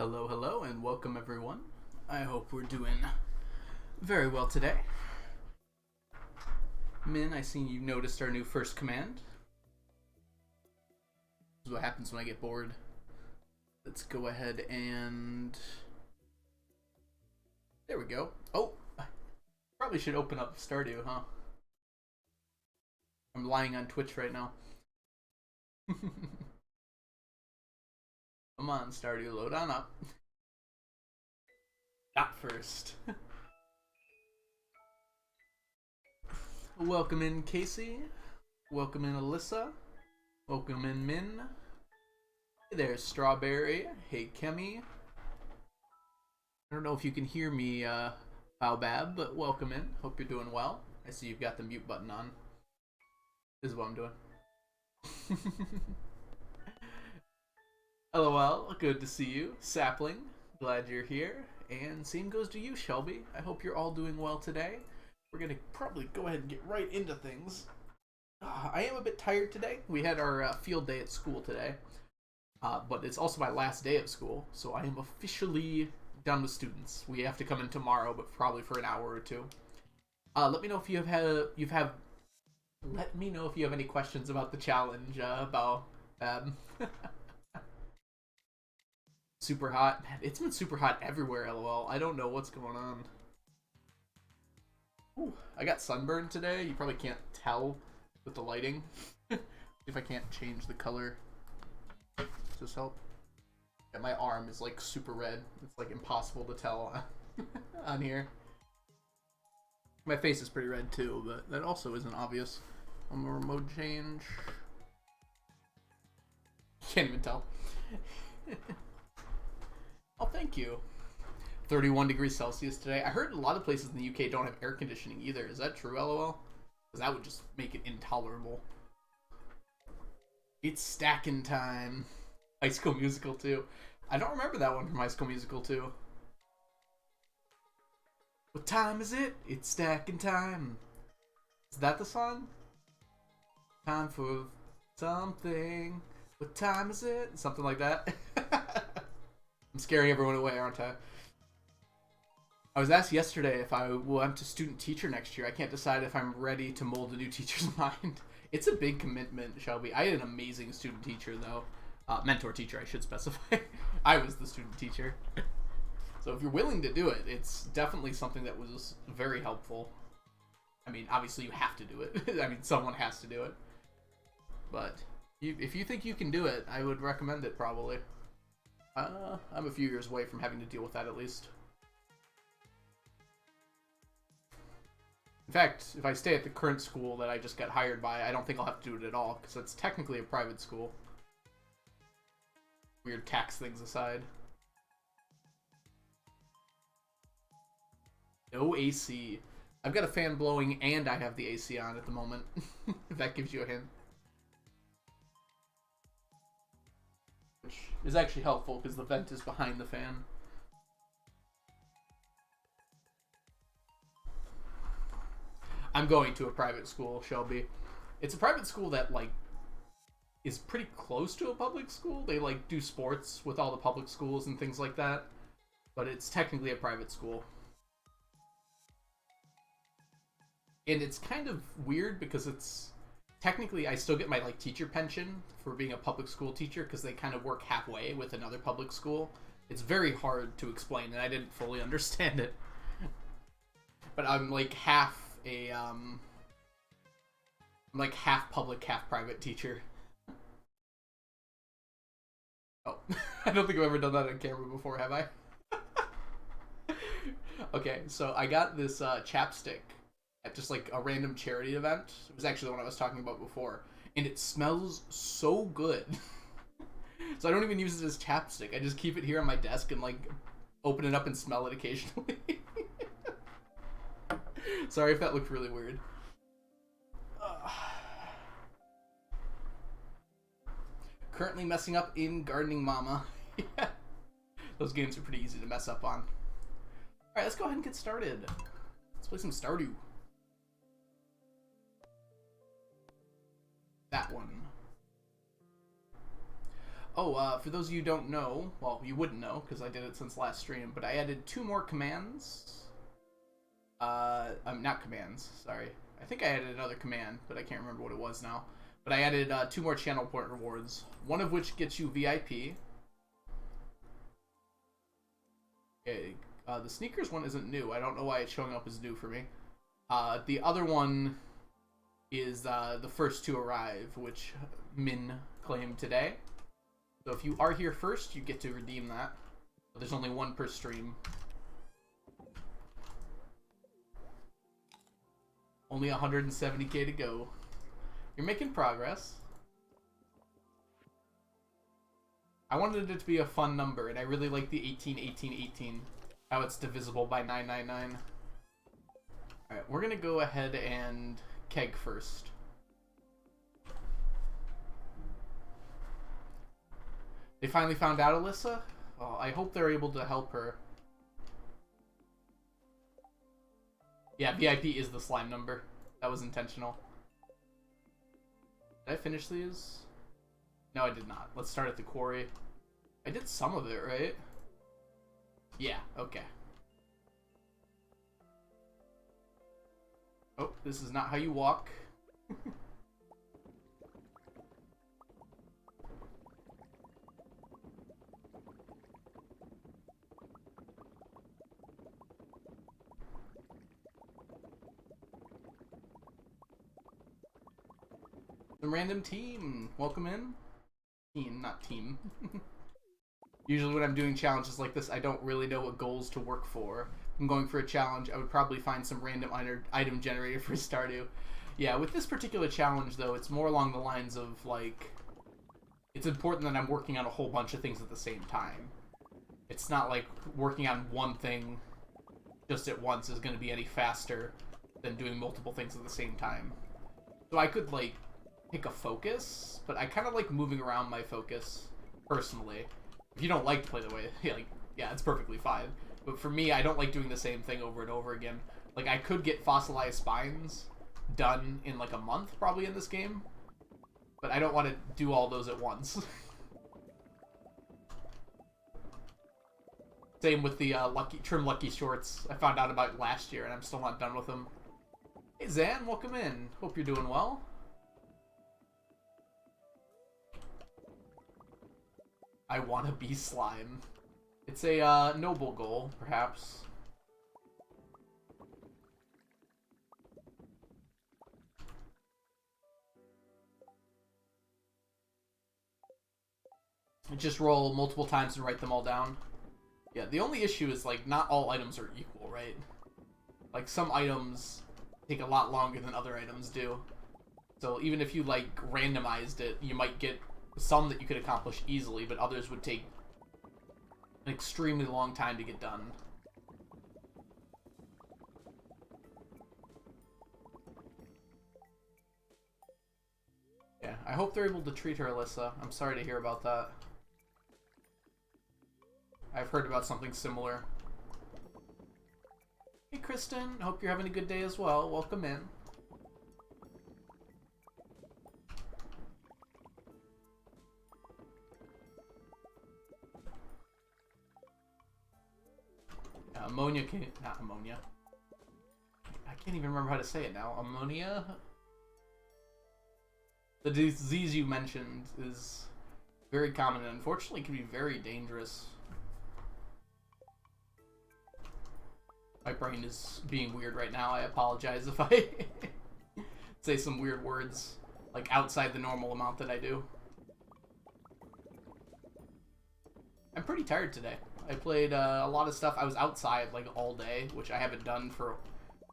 Hello, hello, and welcome everyone. I hope we're doing very well today. Min, I see you noticed our new first command. This is what happens when I get bored. Let's go ahead and... There we go. Oh! Probably should open up Stardew, huh? I'm lying on Twitch right now. Come on, Stardew, load on up. Not first. Welcome in, Casey. Welcome in, Alyssa. Welcome in, Min. Hey there, Strawberry. Hey, Kemi. I don't know if you can hear me, Baobab, but welcome in. Hope you're doing well. I see you've got the mute button on. This is what I'm doing. LOL, good to see you. Sapling, glad you're here. And same goes to you, Shelby. I hope you're all doing well today. We're going to probably go ahead and get right into things. I am a bit tired today. We had our field day at school today. But it's also my last day of school, so I am officially done with students. We have to come in tomorrow, but probably for an hour or two. Let me know if let me know if you have any questions about the challenge, about super hot. Man, it's been super hot everywhere, lol. I don't know what's going on. Ooh, I got sunburned today. You probably can't tell with the lighting. If I can't change the color. Does this help? Yeah, my arm is like super red. It's like impossible to tell on here. My face is pretty red too, but that also isn't obvious. One more mode change. Can't even tell. Oh, thank you. 31 degrees Celsius today. I heard a lot of places in the UK don't have air conditioning either. Is that true, LOL? Because that would just make it intolerable. It's stacking time. High School Musical 2. I don't remember that one from High School Musical 2. What time is it? It's stacking time. Is that the song? Time for something. What time is it? Something like that. I'm scaring everyone away, aren't I? I was asked yesterday if I want to student teacher next year. I can't decide if I'm ready to mold a new teacher's mind. It's a big commitment, Shelby. I had an amazing student teacher, though. Mentor teacher, I should specify. I was the student teacher. So if you're willing to do it, it's definitely something that was very helpful. I mean, obviously you have to do it. I mean, someone has to do it. But if you think you can do it, I would recommend it, probably. I'm a few years away from having to deal with that, at least. In fact, if I stay at the current school that I just got hired by, I don't think I'll have to do it at all, because it's technically a private school. Weird tax things aside. No AC. I've got a fan blowing and I have the AC on at the moment, if that gives you a hint. Which is actually helpful because the vent is behind the fan. I'm going to a private school, Shelby. It's a private school that, like, is pretty close to a public school. They, like, do sports with all the public schools and things like that. But it's technically a private school. And it's kind of weird because it's... Technically, I still get my, like, teacher pension for being a public school teacher because they kind of work halfway with another public school. It's very hard to explain, and I didn't fully understand it. But I'm, like, half public, half private teacher. Oh, I don't think I've ever done that on camera before, have I? Okay, so I got this chapstick at just like a random charity event. It was actually the one I was talking about before. And it smells so good. So I don't even use it as chapstick. I just keep it here on my desk and like open it up and smell it occasionally. Sorry if that looked really weird. Currently messing up in Gardening Mama. Yeah. Those games are pretty easy to mess up on. Alright, let's go ahead and get started. Let's play some Stardew. That one. For those of you who don't know, well, you wouldn't know because I did it since last stream, but I added 2 more commands. Not commands, sorry. I think I added another command, but I can't remember what it was now. But I added 2 more channel point rewards, one of which gets you VIP. Okay, the sneakers one isn't new. I don't know why it's showing up as new for me. The other one is the first to arrive, which Min claimed today. So if you are here first, you get to redeem that. But there's only 1 per stream. Only 170k to go. You're making progress. I wanted it to be a fun number, and I really like the 18, 18, 18. How it's divisible by 999. Alright, we're gonna go ahead and keg first. They finally found out Alyssa? Oh, I hope they're able to help her. Yeah, VIP is the slime number. That was intentional. Did I finish these? No, I did not. Let's start at the quarry. I did some of it, right? Yeah, okay. Oh, this is not how you walk. The random team, welcome in. Team, not team. Usually when I'm doing challenges like this, I don't really know what goals to work for. If I'm going for a challenge, I would probably find some random item generator for Stardew. Yeah, with this particular challenge, though, it's more along the lines of, like, it's important that I'm working on a whole bunch of things at the same time. It's not like working on one thing just at once is going to be any faster than doing multiple things at the same time. So I could, like, pick a focus, but I kind of like moving around my focus, personally. If you don't like to play the way, yeah, it's perfectly fine. But for me, I don't like doing the same thing over and over again. Like, I could get fossilized spines done in like a month, probably, in this game. But I don't want to do all those at once. Same with the Trim Lucky Shorts I found out about last year, and I'm still not done with them. Hey Zan, welcome in. Hope you're doing well. I want to be slime. It's a noble goal, perhaps. Just roll multiple times and write them all down. Yeah, the only issue is, like, not all items are equal, right? Like, some items take a lot longer than other items do. So even if you, like, randomized it, you might get some that you could accomplish easily, but others would take an extremely long time to get done. Yeah, I hope they're able to treat her, Alyssa. I'm sorry to hear about that. I've heard about something similar. Hey, Kristen. Hope you're having a good day as well. Welcome in. Ammonia can... Not ammonia. I can't even remember how to say it now. Ammonia? The disease you mentioned is very common and unfortunately can be very dangerous. My brain is being weird right now. I apologize if I say some weird words, like outside the normal amount that I do. I'm pretty tired today. I played a lot of stuff. I was outside like all day, which I haven't done for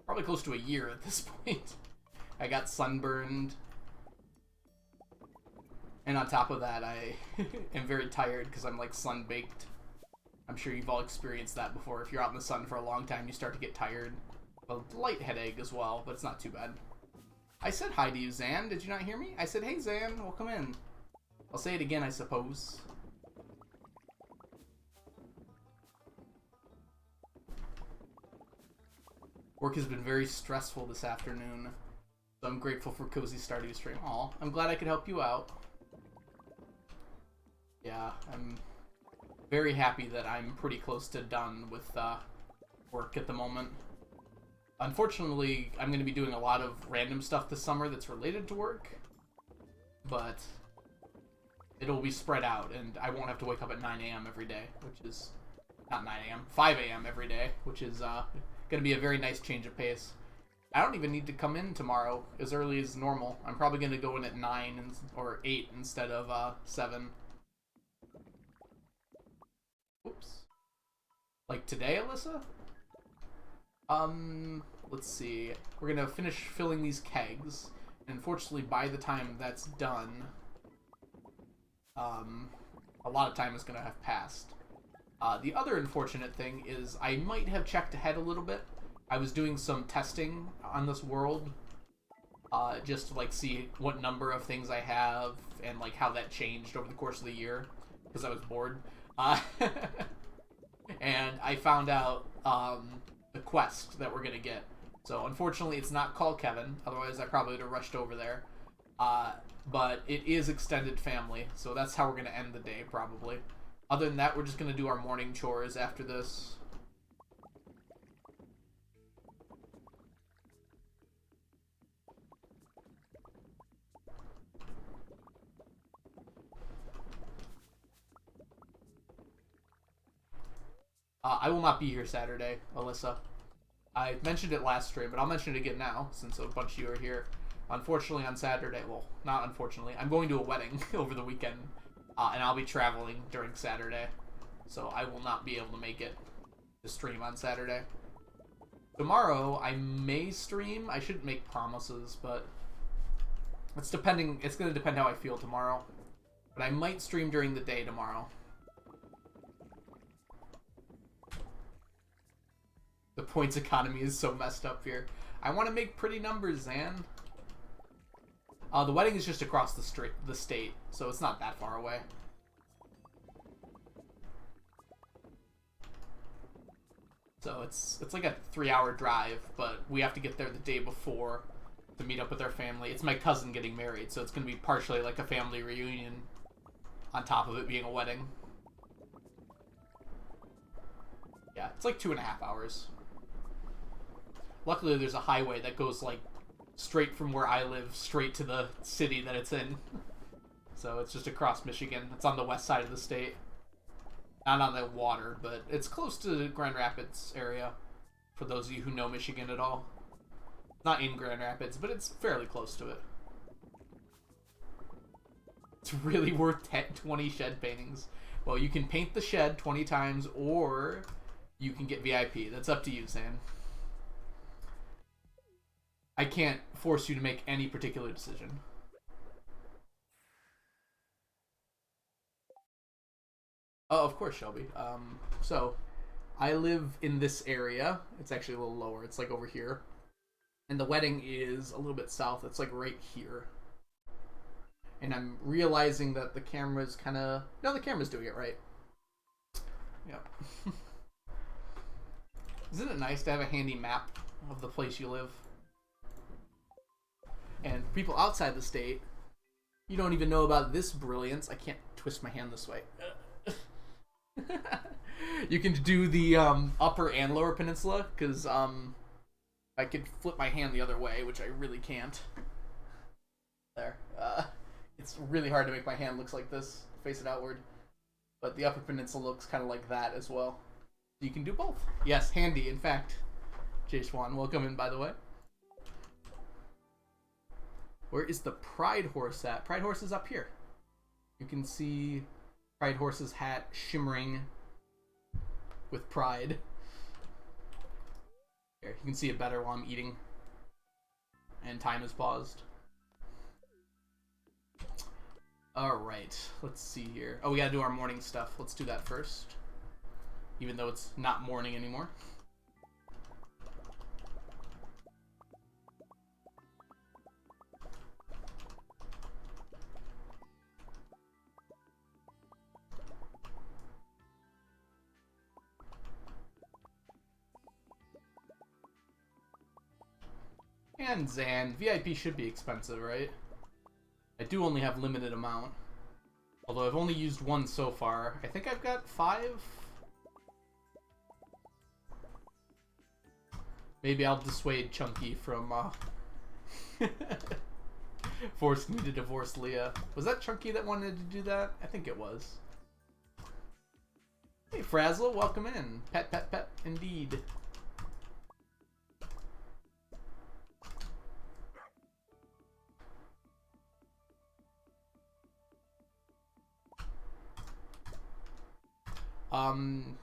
probably close to a year at this point. I got sunburned. And on top of that, I am very tired because I'm like sun-baked. I'm sure you've all experienced that before. If you're out in the sun for a long time, you start to get tired. A light headache as well, but it's not too bad. I said hi to you, Zan. Did you not hear me? I said, hey, Zan, welcome in. I'll say it again, I suppose. Work has been very stressful this afternoon, so I'm grateful for Cozy Stardew stream. Aw, I'm glad I could help you out. Yeah, I'm very happy that I'm pretty close to done with work at the moment. Unfortunately, I'm going to be doing a lot of random stuff this summer that's related to work, but it'll be spread out, and I won't have to wake up at 9 a.m. every day, which is... not 9 a.m., 5 a.m. every day, which is going to be a very nice change of pace. I don't even need to come in tomorrow as early as normal. I'm probably going to go in at 9 or 8 instead of 7. Oops. Like today, Alyssa? Let's see. We're going to finish filling these kegs. And unfortunately, by the time that's done, a lot of time is going to have passed. The other unfortunate thing is I might have checked ahead a little bit. I was doing some testing on this world, just to like see what number of things I have and like how that changed over the course of the year, because I was bored. And I found out the quest that we're gonna get. So unfortunately, it's not called Kevin. Otherwise, I probably would have rushed over there. But it is extended family, so that's how we're gonna end the day probably. Other than that, we're just going to do our morning chores after this. I will not be here Saturday, Alyssa. I mentioned it last stream, but I'll mention it again now, since a bunch of you are here. Unfortunately, on Saturday, well, not unfortunately, I'm going to a wedding over the weekend, and I'll be traveling during Saturday, so I will not be able to make it to stream on Saturday. Tomorrow, I may stream. I shouldn't make promises, but it's going to depend how I feel tomorrow. But I might stream during the day tomorrow. The points economy is so messed up here. I want to make pretty numbers, Zan. The wedding is just across the state, so it's not that far away. So it's like a 3-hour drive, but we have to get there the day before to meet up with our family. It's my cousin getting married, so it's going to be partially like a family reunion on top of it being a wedding. Yeah, it's like 2.5 hours. Luckily, there's a highway that goes like straight from where I live straight to the city that it's in. So it's just across Michigan. It's on the west side of the state. Not on the water, but it's close to the Grand Rapids area, for those of you who know Michigan at all. Not in Grand Rapids, but it's fairly close to it. It's really worth 20 shed paintings. Well, you can paint the shed 20 times, or you can get VIP. That's up to you, Sam. I can't force you to make any particular decision. Oh, of course, Shelby. So, I live in this area. It's actually a little lower. It's like over here. And the wedding is a little bit south. It's like right here. And I'm realizing that the camera's kind of... No, the camera's doing it right. Yep. Isn't it nice to have a handy map of the place you live? And people outside the state, you don't even know about this brilliance. I can't twist my hand this way. You can do the upper and lower peninsula, because I could flip my hand the other way, which I really can't. There. It's really hard to make my hand look like this, face it outward. But the upper peninsula looks kind of like that as well. You can do both. Yes, handy, in fact. Jay Swan, welcome in, by the way. Where is the Pride Horse at? Pride Horse is up here. You can see Pride Horse's hat shimmering with pride. Here, you can see it better while I'm eating. And time has paused. Alright, let's see here. Oh, we gotta do our morning stuff. Let's do that first. Even though it's not morning anymore. And Zan, VIP should be expensive, right? I do only have limited amount. Although I've only used one so far. I think I've got 5. Maybe I'll dissuade Chunky from forcing me to divorce Leah. Was that Chunky that wanted to do that? I think it was. Hey, Frazzle, welcome in. Pet, pet, pet, indeed.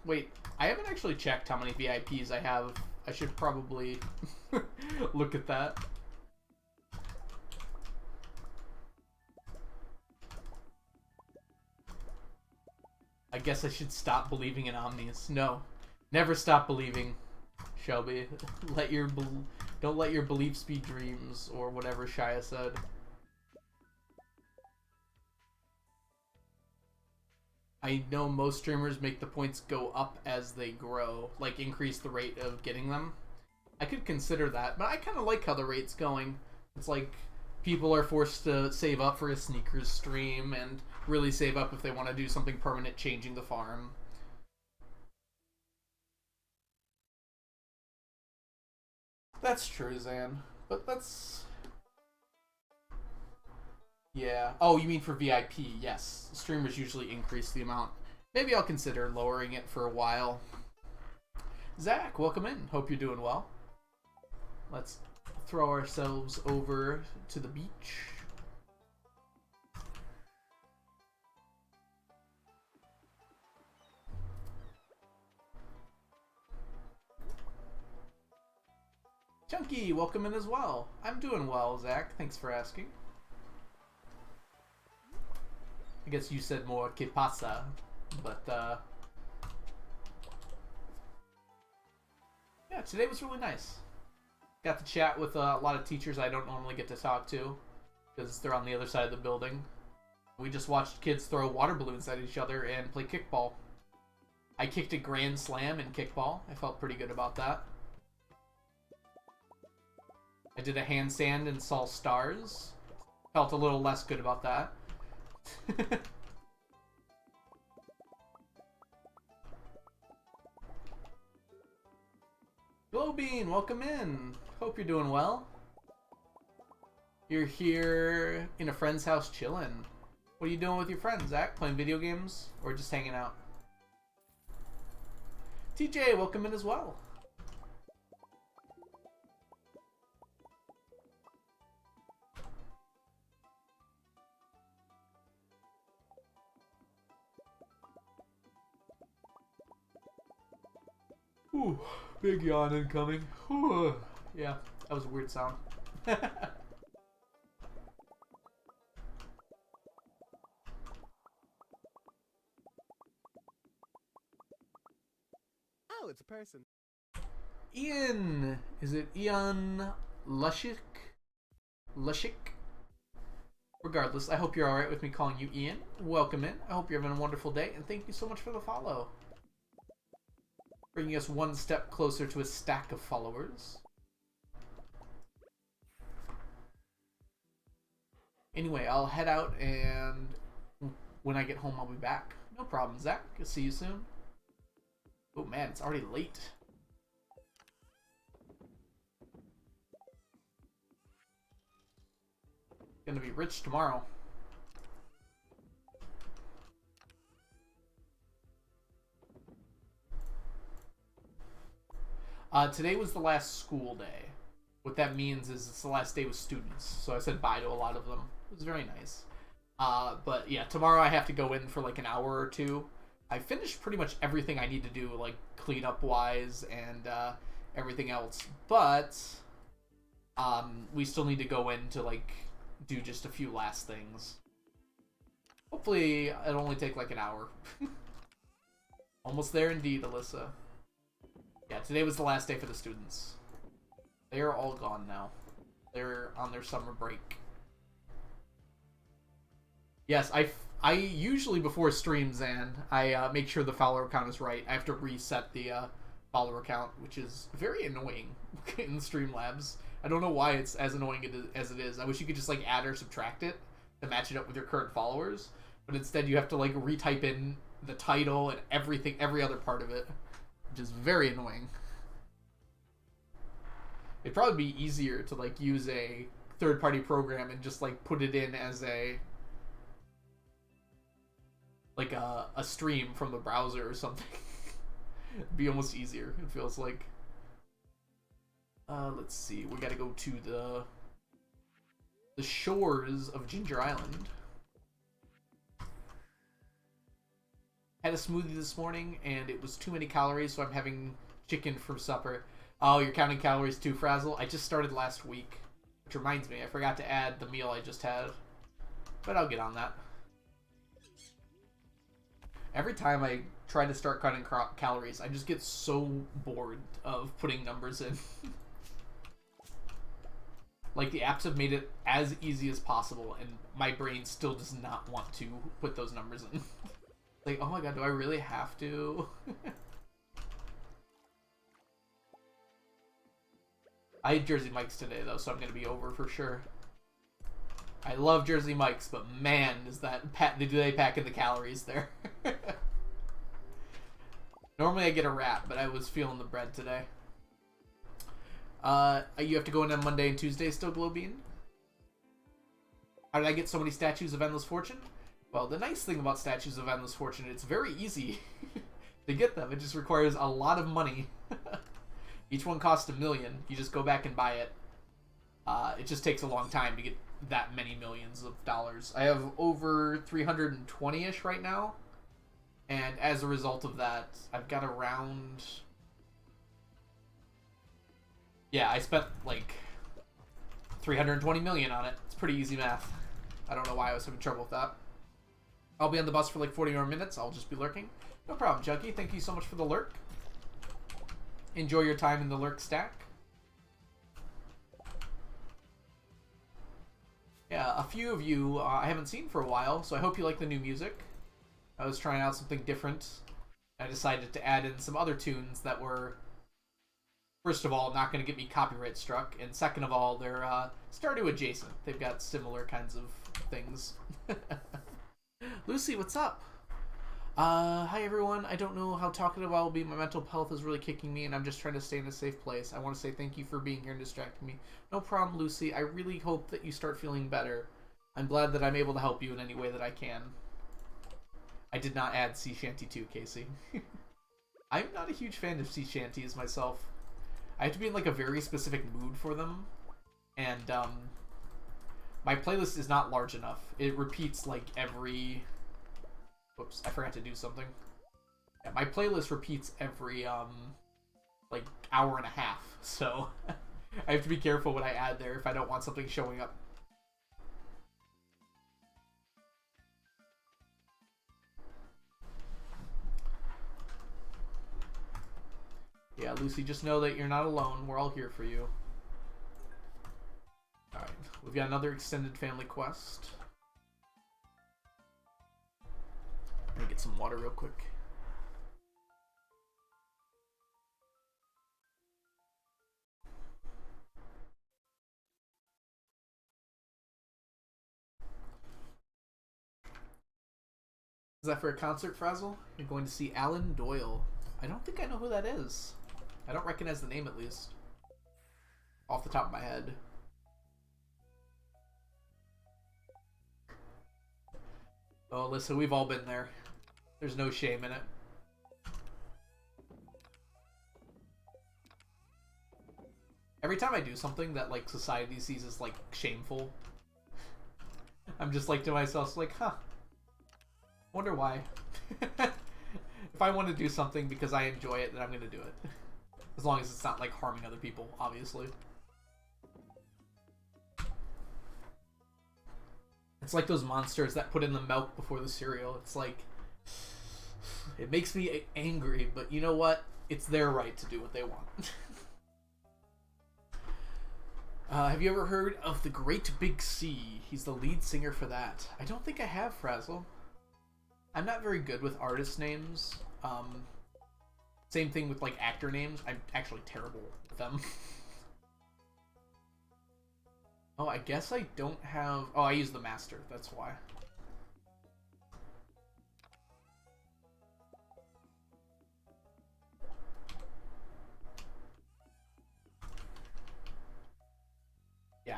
Wait, I haven't actually checked how many VIPs I have. I should probably look at that. I guess I should stop believing in Omnis. No, never stop believing, Shelby. Don't let your beliefs be dreams, or whatever Shia said. I know most streamers make the points go up as they grow, like increase the rate of getting them. I could consider that, but I kind of like how the rate's going. It's like people are forced to save up for a sneakers stream and really save up if they want to do something permanent, changing the farm. That's true, Zan. But that's... Yeah. Oh, you mean for VIP? Yes. Streamers usually increase the amount. Maybe I'll consider lowering it for a while. Zach, welcome in. Hope you're doing well. Let's throw ourselves over to the beach. Chunky, welcome in as well. I'm doing well, Zach. Thanks for asking. I guess you said more que pasa, but yeah, today was really nice. Got to chat with a lot of teachers I don't normally get to talk to because they're on the other side of the building. We just watched kids throw water balloons at each other and play kickball. I kicked a grand slam in kickball. I felt pretty good about that. I did a handstand and saw stars. Felt a little less good about that. Glowbean, welcome in. Hope you're doing well. You're here in a friend's house chilling. What are you doing with your friends, Zach? Playing video games or just hanging out? TJ, welcome in as well. Ooh, big yawn incoming. Ooh. Yeah, that was a weird sound. Oh, it's a person. Ian! Is it Ian Lushik? Lushik? Regardless, I hope you're alright with me calling you Ian. Welcome in. I hope you're having a wonderful day, and thank you so much for the follow. Bringing us one step closer to a stack of followers. Anyway, I'll head out, and when I get home, I'll be back. No problem, Zach. I'll see you soon. Oh man, it's already late. Gonna be rich tomorrow. Today was the last school day. What that means is it's the last day with students. So I said bye to a lot of them. It was very nice. But yeah, tomorrow I have to go in for like an hour or two. I finished pretty much everything I need to do, like cleanup wise and everything else. But we still need to go in to like do just a few last things. Hopefully it'll only take like an hour. Almost there indeed, Alyssa. Yeah, today was the last day for the students. They are all gone now. They're on their summer break. Yes, I usually before streams and I make sure the follower count is right. I have to reset the follower count, which is very annoying in Streamlabs. I don't know why it's as annoying as it is. I wish you could just like add or subtract it to match it up with your current followers. But instead you have to like retype in the title and everything, every other part of it, which is very annoying. It'd probably be easier to like use a third-party program and just like put it in as a like a stream from the browser or something. It'd be almost easier, it feels like. Let's see, we gotta go to the shores of Ginger Island. Had a smoothie this morning and it was too many calories, so I'm having chicken for supper. Oh, you're counting calories too, Frazzle? I just started last week. Which reminds me, I forgot to add the meal I just had. But I'll get on that. Every time I try to start cutting calories, I just get so bored of putting numbers in. Like, the apps have made it as easy as possible, and my brain still does not want to put those numbers in. Like, oh my god, do I really have to? I had Jersey Mike's today, though, so I'm going to be over for sure. I love Jersey Mike's, but man, is that do they pack in the calories there. Normally I get a wrap, but I was feeling the bread today. You have to go in on Monday and Tuesday still, Glowbean? How did I get so many statues of Endless Fortune? Well, the nice thing about statues of Endless Fortune, it's very easy to get them. It just requires a lot of money. Each one costs $1 million. You just go back and buy it. It just takes a long time to get that many millions of dollars. I have over 320-ish right now. And as a result of that, I've got around... Yeah, I spent like 320 million on it. It's pretty easy math. I don't know why I was having trouble with that. I'll be on the bus for like 40 more minutes. I'll just be lurking. No problem, Junkie. Thank you so much for the lurk. Enjoy your time in the lurk stack. Yeah, a few of you I haven't seen for a while, so I hope you like the new music. I was trying out something different. I decided to add in some other tunes that were, first of all, not going to get me copyright struck, and second of all, they're Stardew adjacent. They've got similar kinds of things. Lucy, what's up? Hi everyone. I don't know how talkative I will be. My mental health is really kicking me, and I'm just trying to stay in a safe place. I want to say thank you for being here and distracting me. No problem, Lucy. I really hope that you start feeling better. I'm glad that I'm able to help you in any way that I can. I did not add Sea Shanty 2, Casey. I'm not a huge fan of sea shanties myself. I have to be in like a very specific mood for them, and my playlist is not large enough. It repeats like every... Whoops, I forgot to do something. Yeah, my playlist repeats every like hour and a half, so I have to be careful what I add there if I don't want something showing up. Yeah, Lucy, just know that you're not alone. We're all here for you. Alright, we've got another extended family quest. Let me get some water real quick. Is that for a concert, Frazzle? You're going to see Alan Doyle. I don't think I know who that is. I don't recognize the name, at least. Off the top of my head. Oh, listen, we've all been there. There's no shame in it. Every time I do something that, like, society sees as, like, shameful, I'm just like to myself, like, huh. Wonder why. If I want to do something because I enjoy it, then I'm going to do it. As long as it's not, like, harming other people, obviously. It's like those monsters that put in the milk before the cereal. It's like, it makes me angry, but you know what? It's their right to do what they want. Have you ever heard of The Great Big Sea? He's the lead singer for that. I don't think I have, Frazzle. I'm not very good with artist names. Same thing with, like, actor names. I'm actually terrible with them. Oh, I guess I don't have... Oh, I use the master. That's why.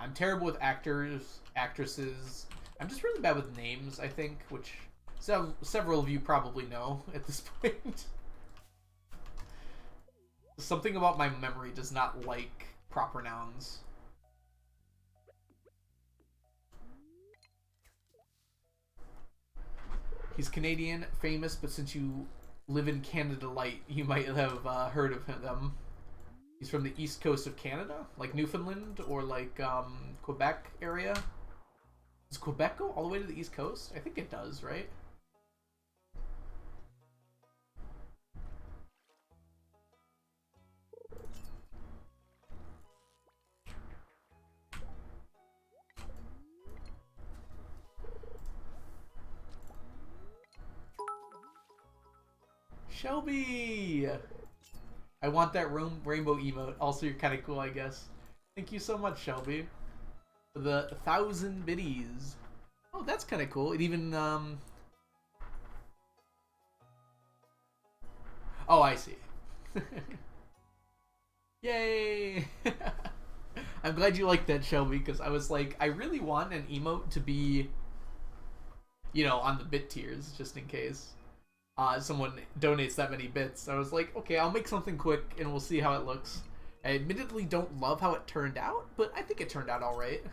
I'm terrible with actors, actresses. I'm just really bad with names, I think, which several of you probably know at this point. Something about my memory does not like proper nouns. He's Canadian, famous, but since you live in Canada Light, you might have heard of them. He's from the east coast of Canada, like Newfoundland or like Quebec area. Does Quebec go all the way to the east coast? I think it does, right? Shelby! I want that rainbow emote. Also, you're kind of cool, I guess. Thank you so much, Shelby. For the 1,000 biddies. Oh, that's kind of cool. It even, Oh, I see. Yay! I'm glad you liked that, Shelby, because I was like, I really want an emote to be, you know, on the bit tiers, just in case someone donates that many bits. I was like, okay, I'll make something quick, and we'll see how it looks. I admittedly don't love how it turned out, but I think it turned out alright.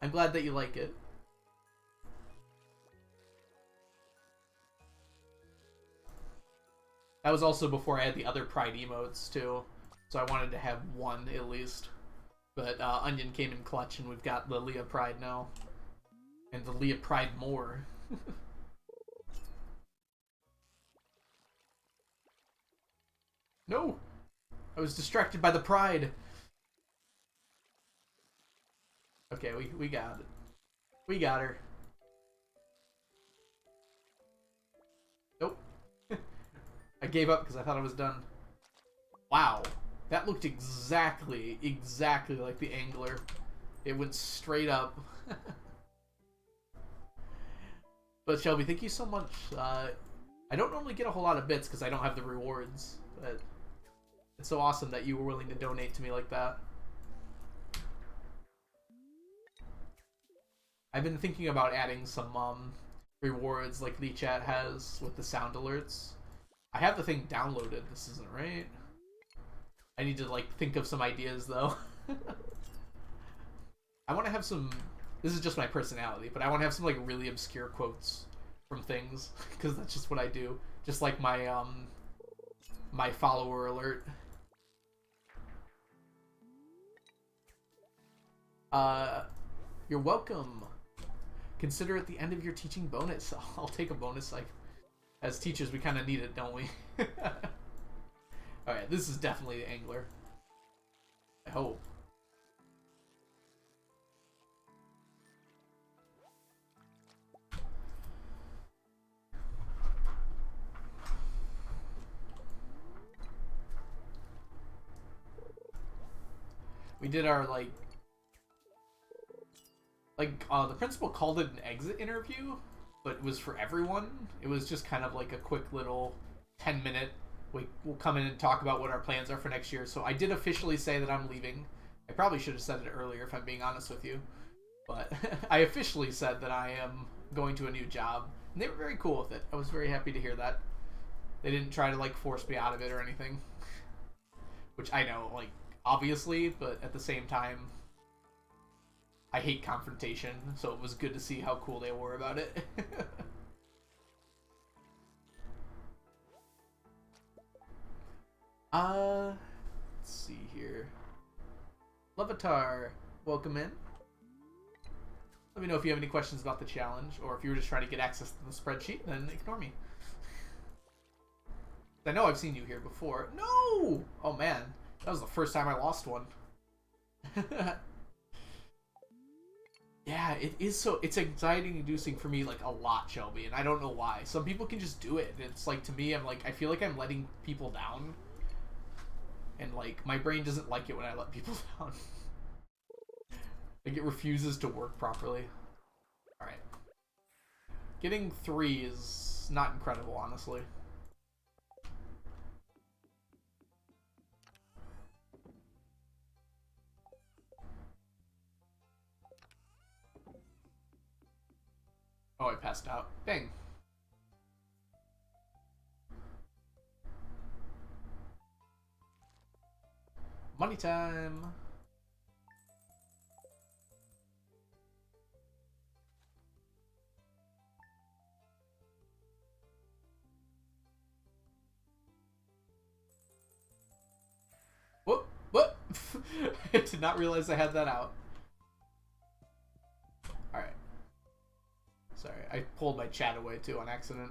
I'm glad that you like it. That was also before I had the other Pride emotes, too. So I wanted to have one, at least. But Onion came in clutch, and we've got the Leah Pride now. And the Leah Pride more. No! I was distracted by the Pride. Okay, we got it. We got her. Nope. I gave up because I thought I was done. Wow. That looked exactly like the angler. It went straight up. But Shelby, thank you so much. I don't normally get a whole lot of bits because I don't have the rewards. But it's so awesome that you were willing to donate to me like that. I've been thinking about adding some rewards like Lee Chat has with the sound alerts. I have the thing downloaded. This isn't right. I need to like think of some ideas though. I want to have some. This is just my personality, but I want to have some like really obscure quotes from things because that's just what I do. Just like my my follower alert. You're welcome. Consider at the end of your teaching bonus. I'll take a bonus. Like, as teachers, we kind of need it, don't we? Alright, this is definitely the angler. I hope. We did our, the principal called it an exit interview, but it was for everyone. It was just kind of like a quick little 10-minute, we'll come in and talk about what our plans are for next year. So I did officially say that I'm leaving. I probably should have said it earlier if I'm being honest with you. But I officially said that I am going to a new job. And they were very cool with it. I was very happy to hear that. They didn't try to, like, force me out of it or anything. Which I know, like, obviously, but at the same time, I hate confrontation, so it was good to see how cool they were about it. Let's see here. Levitar, welcome in. Let me know if you have any questions about the challenge, or if you were just trying to get access to the spreadsheet, then ignore me. I know I've seen you here before. No! Oh man, that was the first time I lost one. Yeah, it is so. It's anxiety-inducing for me, like, a lot, Shelby, and I don't know why. Some people can just do it, and it's like, to me, I'm like, I feel like I'm letting people down. And, like, my brain doesn't like it when I let people down. Like, it refuses to work properly. Alright. Getting 3 is not incredible, honestly. Oh, I passed out. Dang. Money time. Whoop, whoop. I did not realize I had that out. Alright. Sorry, I pulled my chat away too on accident.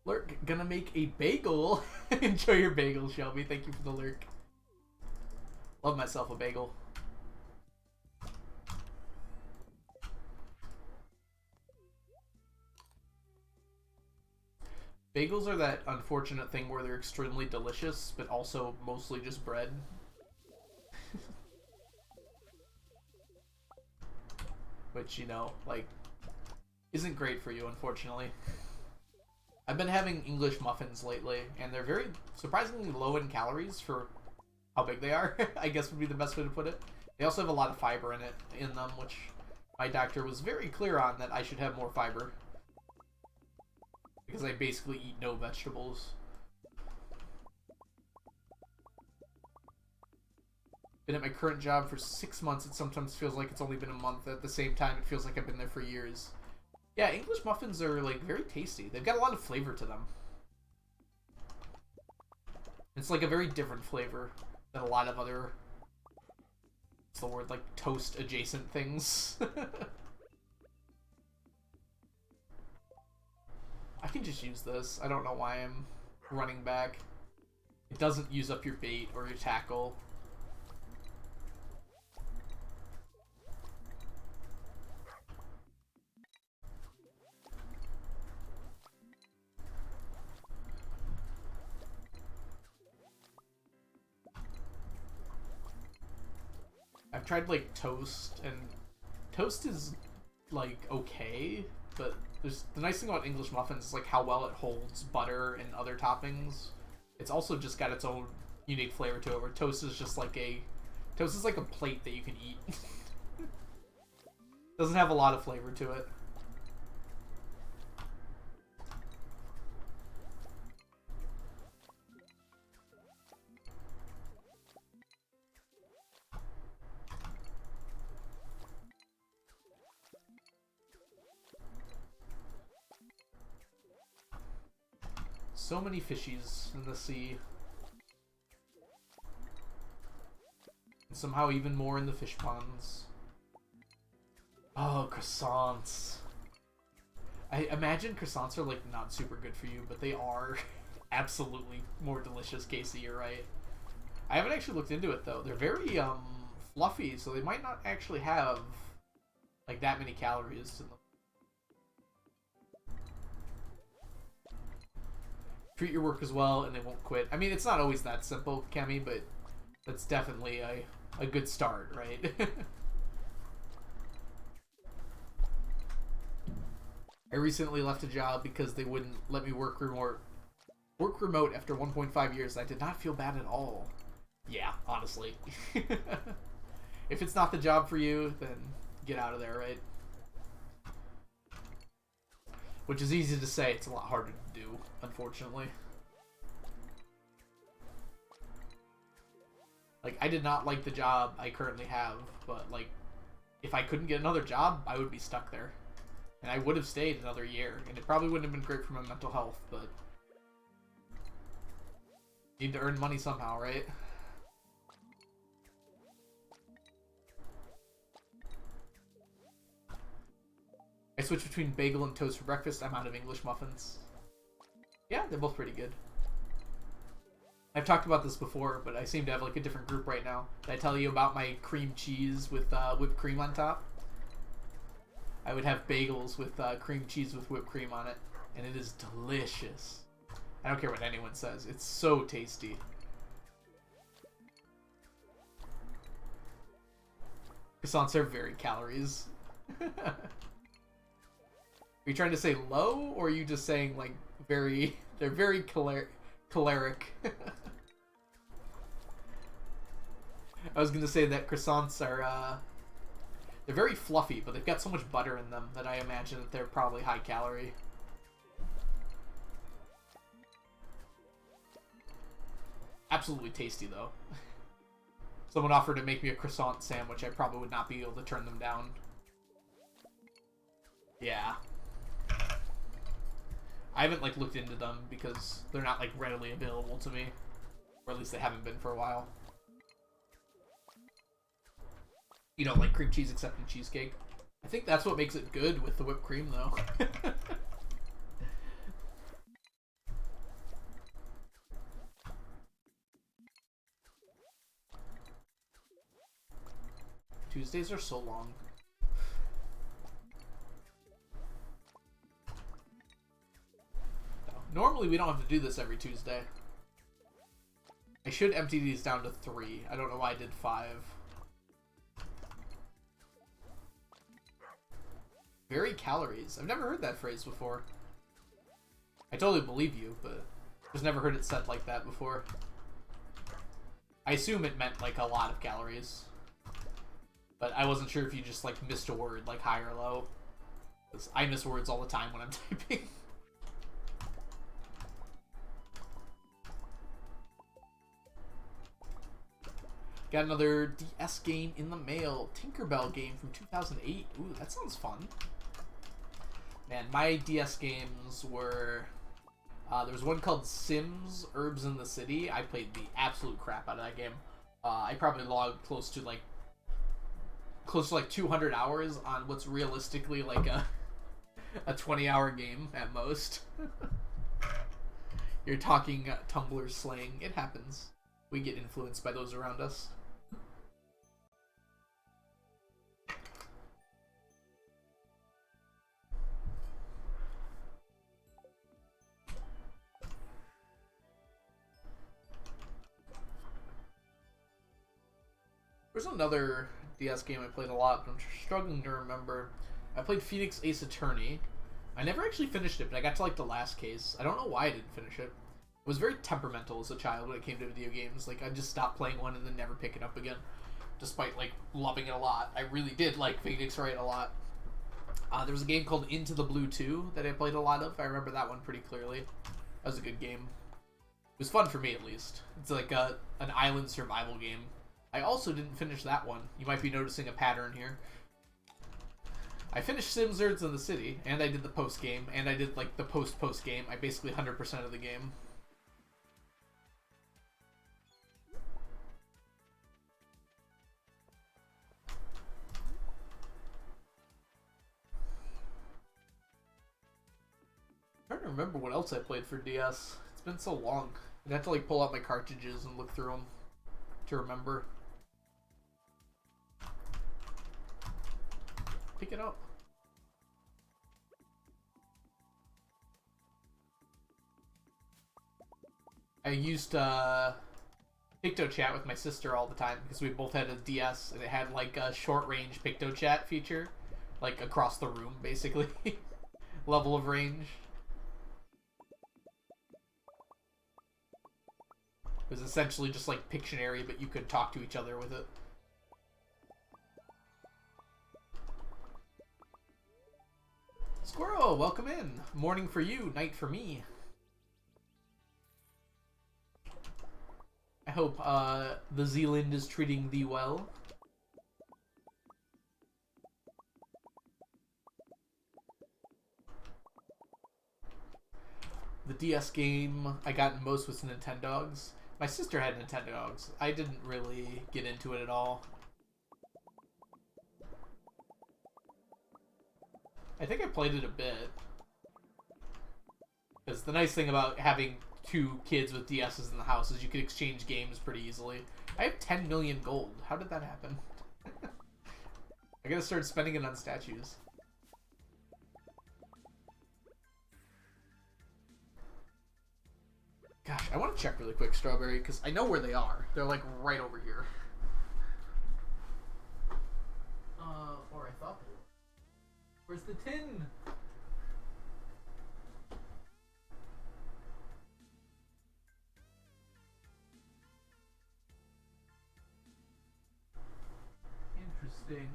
Lurk, gonna make a bagel. Enjoy your bagel, Shelby. Thank you for the lurk. Love myself a bagel. Bagels are that unfortunate thing where they're extremely delicious, but also mostly just bread. Which, you know, like, isn't great for you, unfortunately. I've been having English muffins lately, and they're very surprisingly low in calories for how big they are, I guess would be the best way to put it. They also have a lot of fiber in them, which my doctor was very clear on that I should have more fiber. Because I basically eat no vegetables. Been at my current job for 6 months. It sometimes feels like it's only been a month. At the same time, it feels like I've been there for years. Yeah, English muffins are, like, very tasty. They've got a lot of flavor to them. It's, like, a very different flavor than a lot of other, what's the word, like, toast-adjacent things. I can just use this. I don't know why I'm running back. It doesn't use up your bait or your tackle. I've tried, like, toast, and toast is, like, okay, but there's the nice thing about English muffins is, like, how well it holds butter and other toppings. It's also just got its own unique flavor to it, where toast is just like a plate that you can eat. Doesn't have a lot of flavor to it. So many fishies in the sea. And somehow even more in the fish ponds. Oh, croissants. I imagine croissants are, like, not super good for you, but they are absolutely more delicious, Casey, you're right. I haven't actually looked into it, though. They're very, fluffy, so they might not actually have, like, that many calories to them. Treat your work as well, and they won't quit. I mean, it's not always that simple, Kemi, but that's definitely a good start, right? I recently left a job because they wouldn't let me work remote after 1.5 years. I did not feel bad at all. Yeah, honestly. If it's not the job for you, then get out of there, right? Which is easy to say, it's a lot harder to do, unfortunately. Like, I did not like the job I currently have, but, like, if I couldn't get another job, I would be stuck there. And I would have stayed another year, and it probably wouldn't have been great for my mental health, but... need to earn money somehow, right? I switch between bagel and toast for breakfast. I'm out of English muffins. Yeah, they're both pretty good. I've talked about this before, but I seem to have, like, a different group right now. Did I tell you about my cream cheese with whipped cream on top? I would have bagels with cream cheese with whipped cream on it, and it is delicious. I don't care what anyone says. It's so tasty. Croissants are very calories. Are you trying to say low, or are you just saying, like, very... they're very caloric. I was gonna say that croissants are, They're very fluffy, but they've got so much butter in them that I imagine that they're probably high calorie. Absolutely tasty, though. Someone offered to make me a croissant sandwich. I probably would not be able to turn them down. Yeah. I haven't, like, looked into them because they're not, like, readily available to me. Or at least they haven't been for a while. You know, like cream cheese except in cheesecake. I think that's what makes it good with the whipped cream, though. Tuesdays are so long. Normally we don't have to do this every Tuesday. I should empty these down to 3. I don't know why I did 5. Very calories. I've never heard that phrase before. I totally believe you, but I've just never heard it said like that before. I assume it meant like a lot of calories. But I wasn't sure if you just like missed a word, like high or low. Because I miss words all the time when I'm typing. Got another DS game in the mail. Tinkerbell game from 2008. Ooh, that sounds fun. Man, my DS games were... there was one called Sims Herbs in the City. I played the absolute crap out of that game. I probably logged close to like 200 hours on what's realistically like a 20-hour game at most. You're talking Tumblr slang. It happens. We get influenced by those around us. There's another DS game I played a lot, but I'm struggling to remember. I played Phoenix Ace Attorney. I never actually finished it, but I got to like the last case. I don't know why I didn't finish it. I was very temperamental as a child when it came to video games. Like, I just stopped playing one and then never pick it up again. Despite, like, loving it a lot. I really did like Phoenix Wright a lot. There was a game called Into the Blue 2 that I played a lot of. I remember that one pretty clearly. That was a good game. It was fun for me, at least. It's like an island survival game. I also didn't finish that one. You might be noticing a pattern here. I finished Sims Herbs in the City, and I did the post-game, and I did, like, the post-game. I basically 100% of the game. I'm trying to remember what else I played for DS. It's been so long. I'd have to, like, pull out my cartridges and look through them to remember. Pick it up. I used Picto Chat with my sister all the time because we both had a DS and it had like a short range Picto Chat feature, like across the room basically. Level of range. It was essentially just like Pictionary, but you could talk to each other with it. Squirrel, welcome in. Morning for you, night for me. I hope the Zealand is treating thee well. The DS game I got most was Nintendogs. My sister had Nintendogs. I didn't really get into it at all. I think I played it a bit. Because the nice thing about having 2 kids with DSs in the house is you can exchange games pretty easily. I have 10 million gold. How did that happen? I gotta start spending it on statues. Gosh, I want to check really quick, Strawberry, because I know where they are. They're like right over here. Or I thought they were. Where's the tin? Interesting.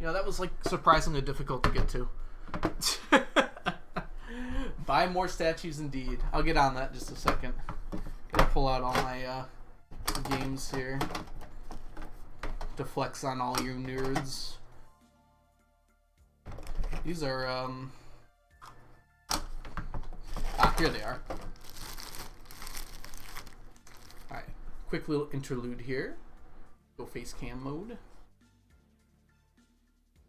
You know, that was like surprisingly difficult to get to. Buy more statues indeed. I'll get on that in just a second. Gotta pull out all my games here to flex on all you nerds. These are here they are. Alright, quick little interlude here. Go face cam mode.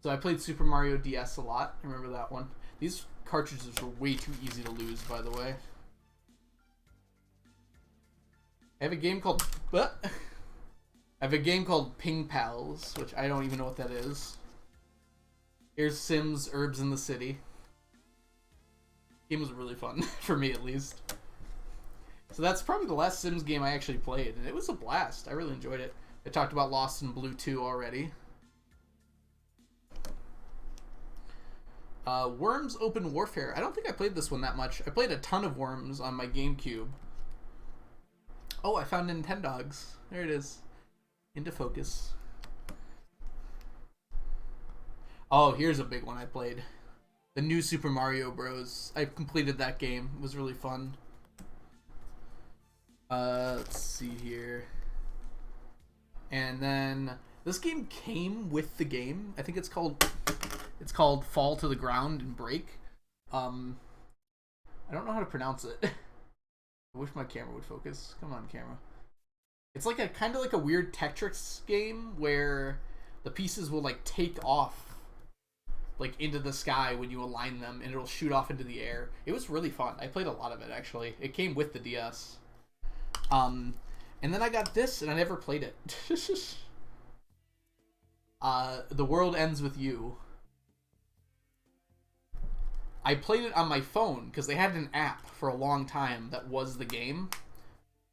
So I played Super Mario DS a lot. I remember that one. These cartridges were way too easy to lose, by the way. I have a game called Ping Pals, which I don't even know what that is. Here's Sims Herbs in the City. Game was really fun, for me at least. So that's probably the last Sims game I actually played, and it was a blast. I really enjoyed it. I talked about Lost in Blue 2 already. Worms Open Warfare. I don't think I played this one that much. I played a ton of Worms on my GameCube. Oh, I found Nintendogs. There it is. Into focus. Oh, here's a big one I played. The new Super Mario Bros. I completed that game. It was really fun. Let's see here. And then this game came with the game. I think it's called Fall to the Ground and Break. I don't know how to pronounce it. I wish my camera would focus. Come on, camera. It's like a kind of like a weird Tetris game where the pieces will like take off like into the sky when you align them, and it'll shoot off into the air. It was really fun. I played a lot of it actually. It came with the DS. And then I got this, and I never played it. The World Ends With You. I played it on my phone because they had an app for a long time that was the game,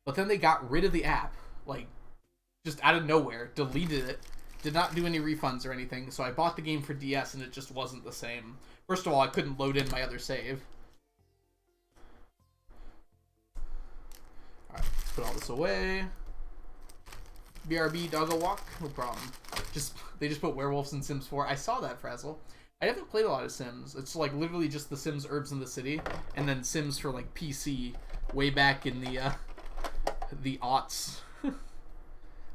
but then they got rid of the app, like just out of nowhere, deleted it, did not do any refunds or anything. So I bought the game for DS, and it just wasn't the same. First of all, I couldn't load in my other save. Alright, put all this away. BRB Doggo Walk, no problem. They just put Werewolves in Sims 4. I saw that, Frazzle. I haven't played a lot of Sims. It's like literally just the Sims Herbs in the City, and then Sims for like PC way back in the aughts.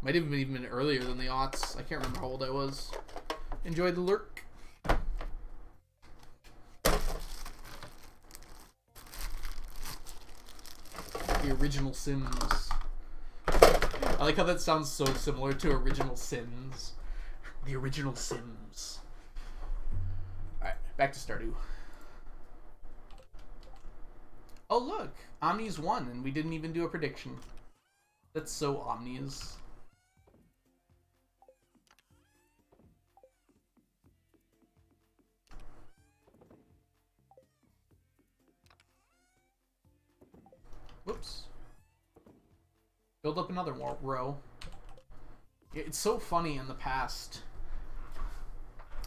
Might have even been earlier than the aughts. I can't remember how old I was. Enjoy the lurk. The original Sims. I like how that sounds so similar to Original Sins. The original Sims. Alright, back to Stardew. Oh look! Omni's won, and we didn't even do a prediction. That's so Omni's. Whoops. Build up another row. It's so funny in the past.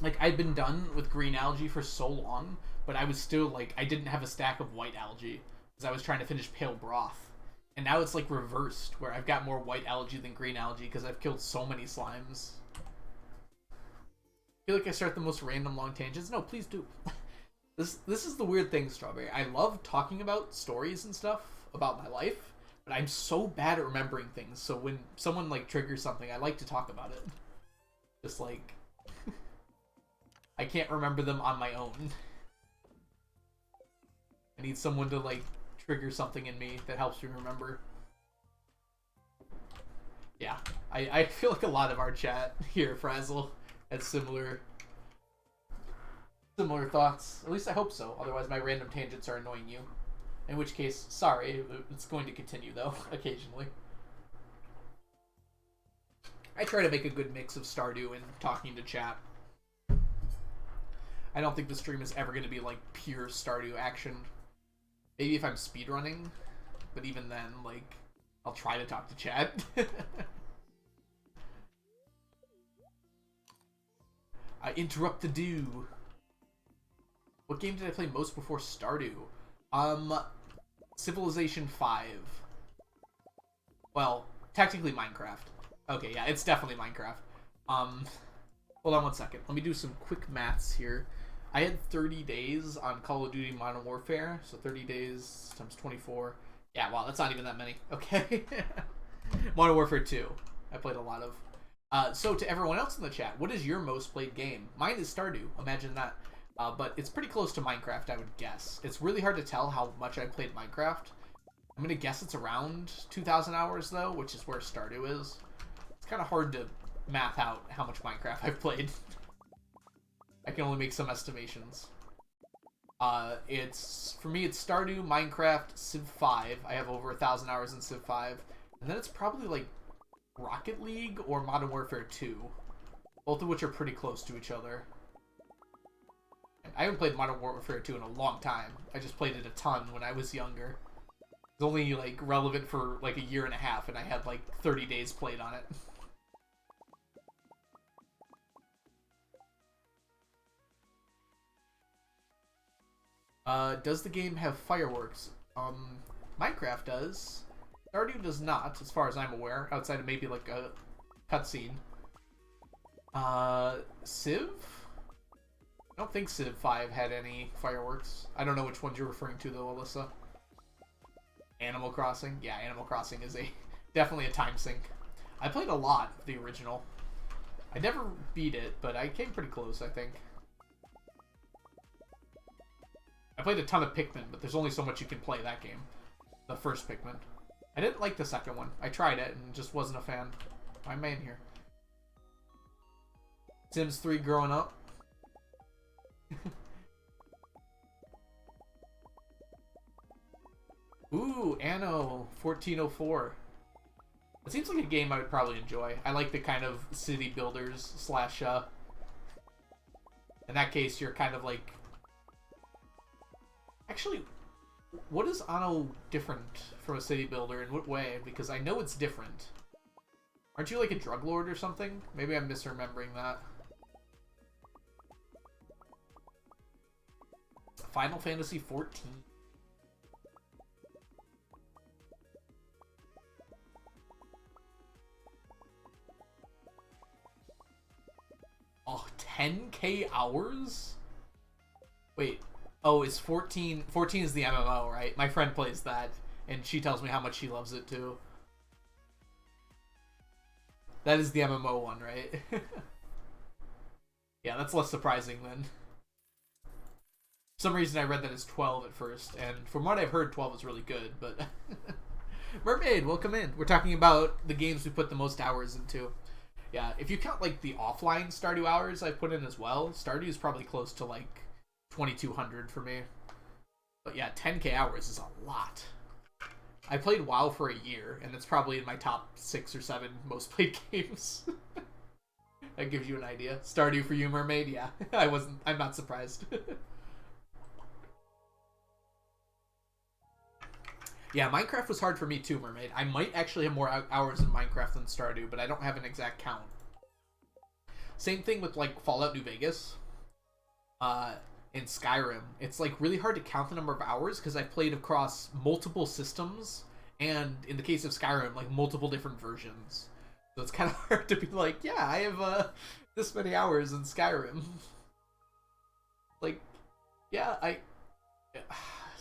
Like, I'd been done with green algae for so long, but I was still, like, I didn't have a stack of white algae because I was trying to finish pale broth. And now it's, like, reversed, where I've got more white algae than green algae because I've killed so many slimes. I feel like I start the most random long tangents. No, please do. This is the weird thing, Strawberry. I love talking about stories and stuff about my life, but I'm so bad at remembering things. So when someone like triggers something, I like to talk about it. Just like I can't remember them on my own. I need someone to like trigger something in me that helps me remember. Yeah, I feel like a lot of our chat here, Frazzle, has similar thoughts. At least I hope so. Otherwise my random tangents are annoying you. In which case, sorry, it's going to continue, though, occasionally. I try to make a good mix of Stardew and talking to chat. I don't think the stream is ever going to be, like, pure Stardew action. Maybe if I'm speedrunning, but even then, like, I'll try to talk to chat. I interrupt the do. What game did I play most before Stardew? Civilization 5. Well, technically Minecraft. Okay, yeah, it's definitely Minecraft. Hold on one second. Let me do some quick maths here. I had 30 days on Call of Duty Modern Warfare, so 30 days times 24. Yeah, wow, that's not even that many. Okay. Modern Warfare 2. I played a lot of. So to everyone else in the chat, what is your most played game? Mine is Stardew. Imagine that. But it's pretty close to Minecraft, I would guess. It's really hard to tell how much I played Minecraft. I'm going to guess it's around 2,000 hours, though, which is where Stardew is. It's kind of hard to math out how much Minecraft I've played. I can only make some estimations. For me, it's Stardew, Minecraft, Civ 5. I have over 1,000 hours in Civ 5. And then it's probably like Rocket League or Modern Warfare 2. Both of which are pretty close to each other. I haven't played Modern Warfare 2 in a long time. I just played it a ton when I was younger. It's only like relevant for like a year and a half, and I had like 30 days played on it. Does the game have fireworks? Minecraft does. Stardew does not, as far as I'm aware, outside of maybe like a cutscene. Civ? I don't think Civ 5 had any fireworks. I don't know which ones you're referring to though, Alyssa. Animal Crossing? Yeah, Animal Crossing is definitely a time sink. I played a lot of the original. I never beat it, but I came pretty close, I think. I played a ton of Pikmin, but there's only so much you can play that game. The first Pikmin. I didn't like the second one. I tried it and just wasn't a fan. Why am I in here? Sims 3 growing up. Ooh, Anno 1404. It seems like a game I would probably enjoy. I like the kind of city builders slash, in that case, you're kind of like... Actually, what is Anno different from a city builder? In what way? Because I know it's different. Aren't you like a drug lord or something? Maybe I'm misremembering that. Final Fantasy 14. Oh, 10K hours? Wait. Oh, it's 14. 14 is the MMO, right? My friend plays that, and she tells me how much she loves it too. That is the MMO one, right? Yeah, that's less surprising then. For some reason I read that as 12 at first, and from what I've heard, 12 is really good, but... Mermaid, welcome in. We're talking about the games we put the most hours into. Yeah, if you count, like, the offline Stardew hours I put in as well, Stardew is probably close to, like, 2,200 for me. But yeah, 10K hours is a lot. I played WoW for a year, and it's probably in my top 6 or 7 most played games. That gives you an idea. Stardew for you, Mermaid? Yeah, I'm not surprised. Yeah, Minecraft was hard for me too, Mermaid. I might actually have more hours in Minecraft than Stardew, but I don't have an exact count. Same thing with, like, Fallout New Vegas. In Skyrim. It's, like, really hard to count the number of hours because I've played across multiple systems, and in the case of Skyrim, like, multiple different versions. So it's kind of hard to be like, yeah, I have, this many hours in Skyrim. Like, yeah,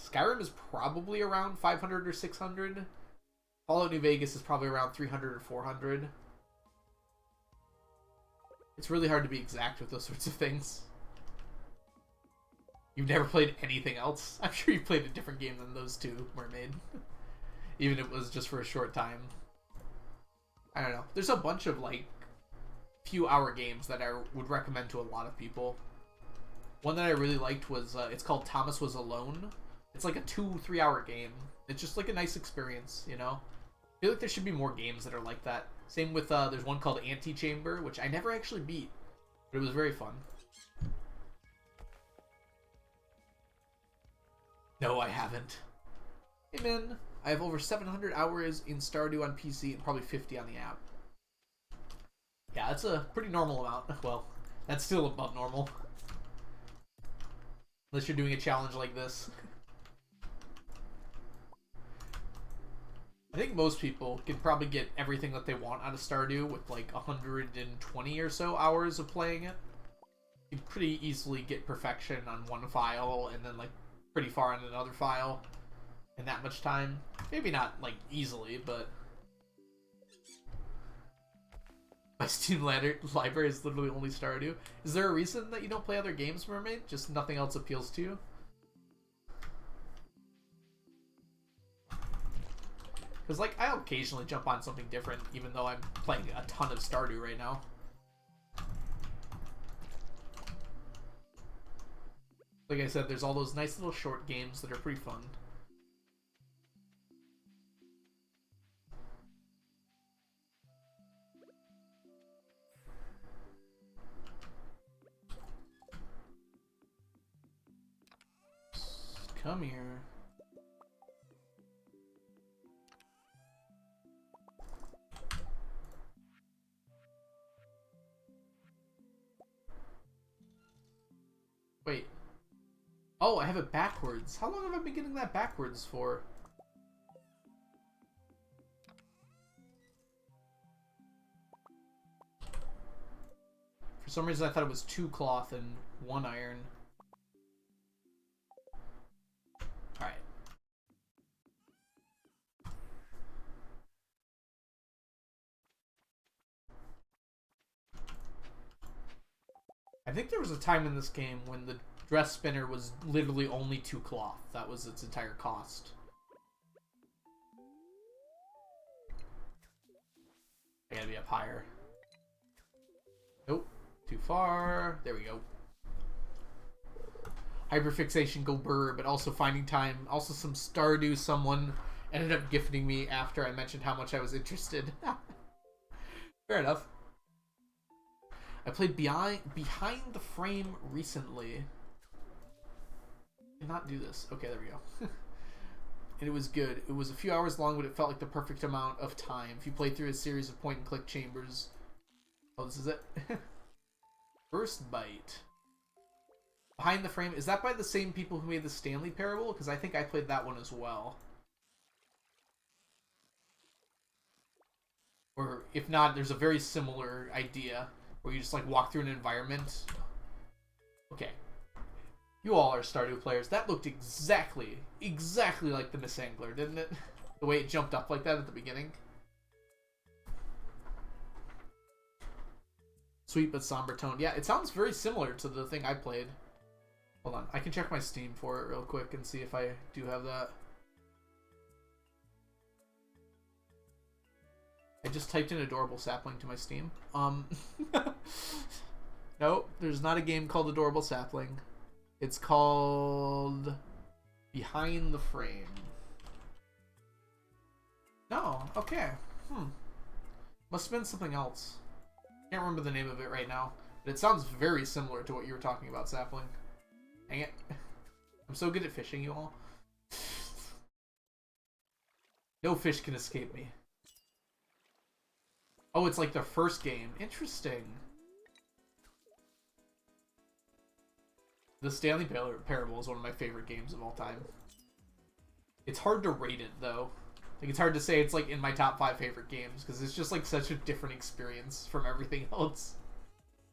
Skyrim is probably around 500 or 600. Fallout New Vegas is probably around 300 or 400. It's really hard to be exact with those sorts of things. You've never played anything else? I'm sure you've played a different game than those two, Mermaid. Even if it was just for a short time. I don't know. There's a bunch of, like, few-hour games that I would recommend to a lot of people. One that I really liked was, it's called Thomas Was Alone. It's like a 2-3 hour game. It's just like a nice experience, you know? I feel like there should be more games that are like that. Same with, there's one called Antechamber, which I never actually beat. But it was very fun. No, I haven't. Hey man, I have over 700 hours in Stardew on PC and probably 50 on the app. Yeah, that's a pretty normal amount. Well, that's still above normal. Unless you're doing a challenge like this. I think most people can probably get everything that they want out of Stardew with like 120 or so hours of playing it. You can pretty easily get perfection on one file and then like pretty far on another file in that much time. Maybe not like easily, but my Steam library is literally only Stardew. Is there a reason that you don't play other games, Mermaid? Just nothing else appeals to you? Because, like, I'll occasionally jump on something different, even though I'm playing a ton of Stardew right now. Like I said, there's all those nice little short games that are pretty fun. Come here. Wait. Oh, I have it backwards. How long have I been getting that backwards for? For some reason I thought it was 2 cloth and 1 iron. Alright. I think there was a time in this game when the dress spinner was literally only 2 cloth. That was its entire cost. I gotta be up higher. Nope. Too far. There we go. Hyperfixation go burr, but also finding time. Also some Stardew someone ended up gifting me after I mentioned how much I was interested. Fair enough. I played Behind the Frame recently. Did not do this. Okay, there we go. And it was good. It was a few hours long, but it felt like the perfect amount of time. If you play through a series of point-and-click chambers... Oh, this is it? First Bite. Behind the Frame. Is that by the same people who made the Stanley Parable? Because I think I played that one as well. Or, if not, there's a very similar idea where you just, like, walk through an environment. Okay. You all are Stardew players. That looked exactly like the Miss Angler, didn't it? The way it jumped up like that at the beginning. Sweet but somber tone. Yeah, it sounds very similar to the thing I played. Hold on. I can check my Steam for it real quick and see if I do have that. I just typed in Adorable Sapling to my Steam. Nope, there's not a game called Adorable Sapling. It's called Behind the Frame. No, okay. Must have been something else. Can't remember the name of it right now. But it sounds very similar to what you were talking about, Sapling. Dang it. I'm so good at fishing, you all. No fish can escape me. Oh, it's like the first game. Interesting. The Stanley Parable is one of my favorite games of all time. It's hard to rate it, though. Like, it's hard to say it's, like, in my top 5 favorite games, because it's just, like, such a different experience from everything else.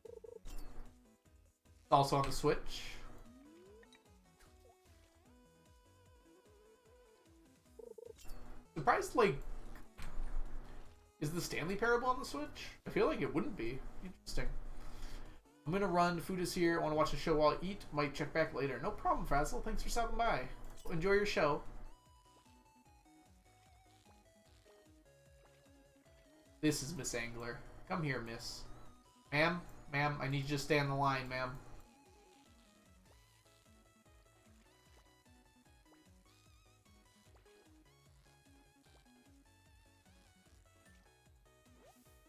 It's also on the Switch. Surprised, like... Is the Stanley Parable on the Switch? I feel like it wouldn't be. Interesting. I'm gonna run. Food is here. I want to watch the show while I eat. Might check back later. No problem, Frazzle. Thanks for stopping by. Enjoy your show. This is Miss Angler. Come here, miss. Ma'am? Ma'am, I need you to stay on the line, ma'am.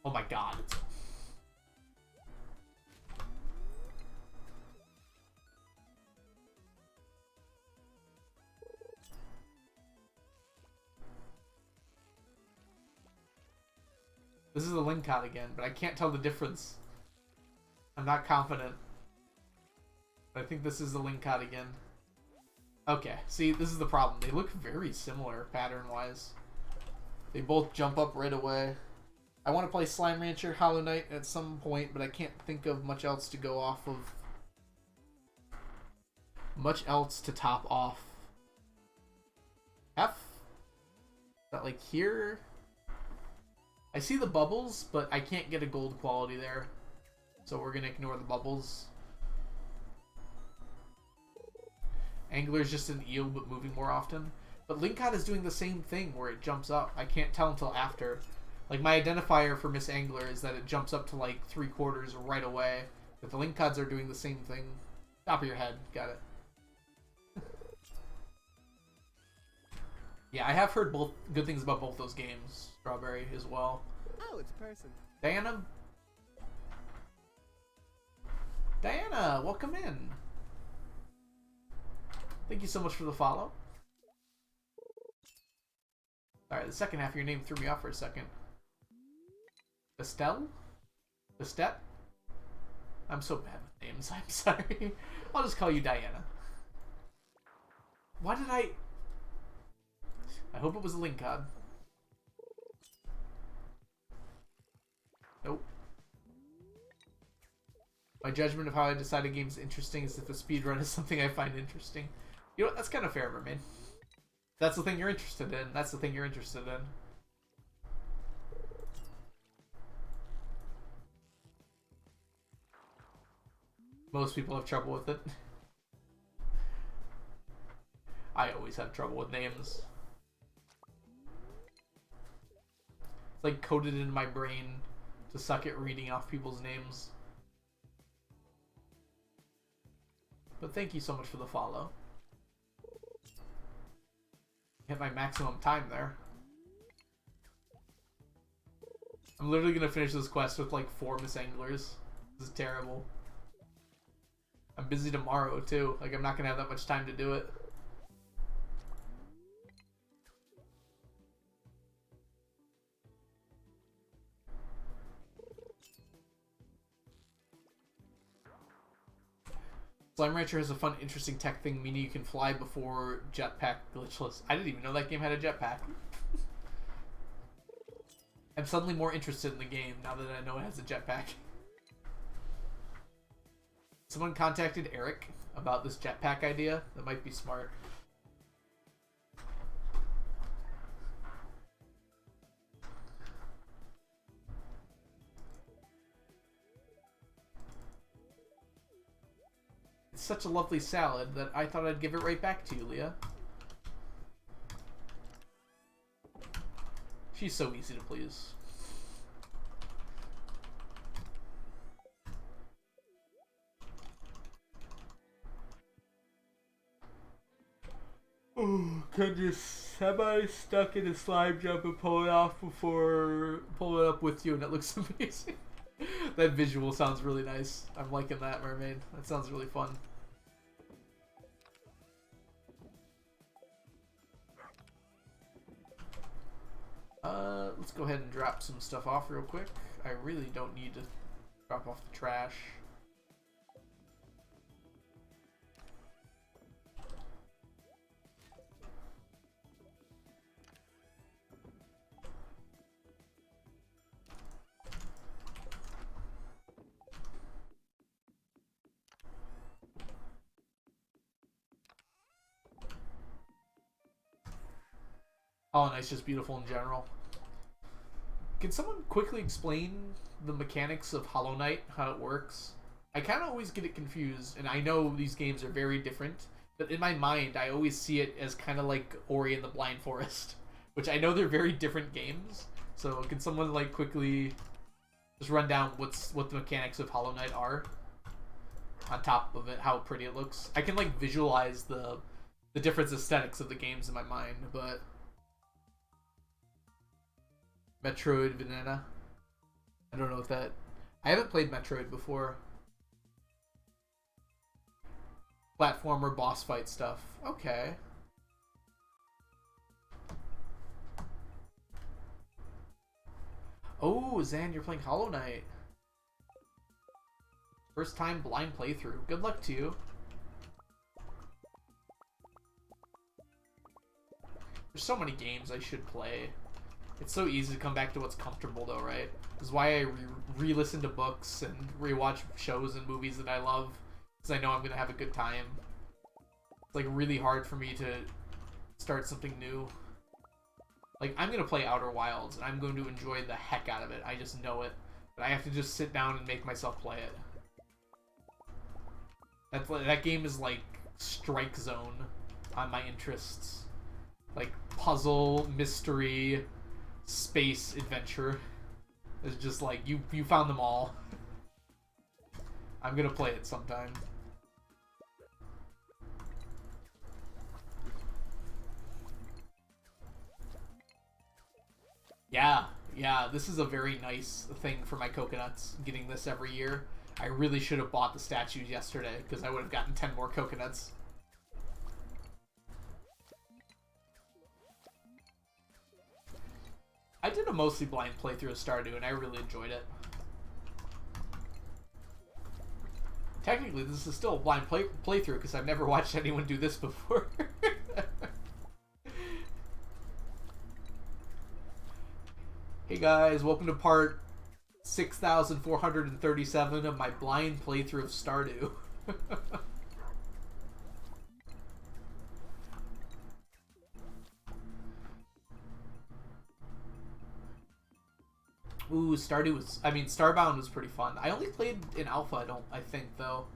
Oh my god. This is the Lingcod again, but I can't tell the difference. I'm not confident. But I think this is the Lingcod again. Okay, see, this is the problem. They look very similar pattern-wise. They both jump up right away. I want to play Slime Rancher, Hollow Knight at some point, but I can't think of much else to go off of. Much else to top off. F? Is that like here? I see the bubbles, but I can't get a gold quality there. So we're going to ignore the bubbles. Angler is just an eel, but moving more often. But Lingcod is doing the same thing where it jumps up. I can't tell until after. Like, my identifier for Miss Angler is that it jumps up to, like, 3/4 right away. But the Lingcods are doing the same thing. Top of your head. Got it. Yeah, I have heard both good things about both those games. Strawberry as well. Oh, it's a person. Diana? Diana, welcome in. Thank you so much for the follow. Alright, the second half of your name threw me off for a second. Estelle? Estet? I'm so bad with names, I'm sorry. I'll just call you Diana. Why did I hope it was a Lingcod. Nope. My judgment of how I decide a game's interesting is if a speedrun is something I find interesting. You know what? That's kind of fair, Mermaid. That's the thing you're interested in. That's the thing you're interested in. Most people have trouble with it. I always have trouble with names. It's like coded in my brain to suck at reading off people's names. But thank you so much for the follow. Hit my maximum time there. I'm literally gonna finish this quest with like 4 Miss Anglers. This is terrible. I'm busy tomorrow too. Like, I'm not gonna have that much time to do it. Slime Rancher has a fun, interesting tech thing, meaning you can fly before jetpack glitchless. I didn't even know that game had a jetpack. I'm suddenly more interested in the game now that I know it has a jetpack. Someone contacted Eric about this jetpack idea. That might be smart. It's such a lovely salad that I thought I'd give it right back to you, Leah. She's so easy to please. Oh, goodness. Am I stuck in a slime jump and pull it off before pull it up with you and it looks amazing? That visual sounds really nice. I'm liking that, Mermaid. That sounds really fun. Let's go ahead and drop some stuff off real quick. I really don't need to drop off the trash. Oh, and it's just beautiful in general. Can someone quickly explain the mechanics of Hollow Knight, how it works? I kind of always get it confused, and I know these games are very different, but in my mind, I always see it as kind of like Ori and the Blind Forest, which I know they're very different games. So can someone like quickly just run down what the mechanics of Hollow Knight are? On top of it, how pretty it looks. I can like visualize the different aesthetics of the games in my mind, but Metroid Venena. I don't know if that... I haven't played Metroid before. Platformer boss fight stuff. Okay. Oh, Zan, you're playing Hollow Knight. First time blind playthrough. Good luck to you. There's so many games I should play. It's so easy to come back to what's comfortable, though, right? This is why I re-listen to books and rewatch shows and movies that I love, because I know I'm going to have a good time. It's, like, really hard for me to start something new. Like, I'm going to play Outer Wilds, and I'm going to enjoy the heck out of it. I just know it. But I have to just sit down and make myself play it. That game is, like, strike zone on my interests. Like, puzzle, mystery, space, adventure. It's just like, you found them all. I'm gonna play it sometime. Yeah, this is a very nice thing for my coconuts, getting this every year. I really should have bought the statues yesterday, because I would have gotten 10 more coconuts. I did a mostly blind playthrough of Stardew, and I really enjoyed it. Technically, this is still a blind playthrough, because I've never watched anyone do this before. Hey guys, welcome to part 6,437 of my blind playthrough of Stardew. Ooh, Starbound was pretty fun. I only played in alpha, I think, though.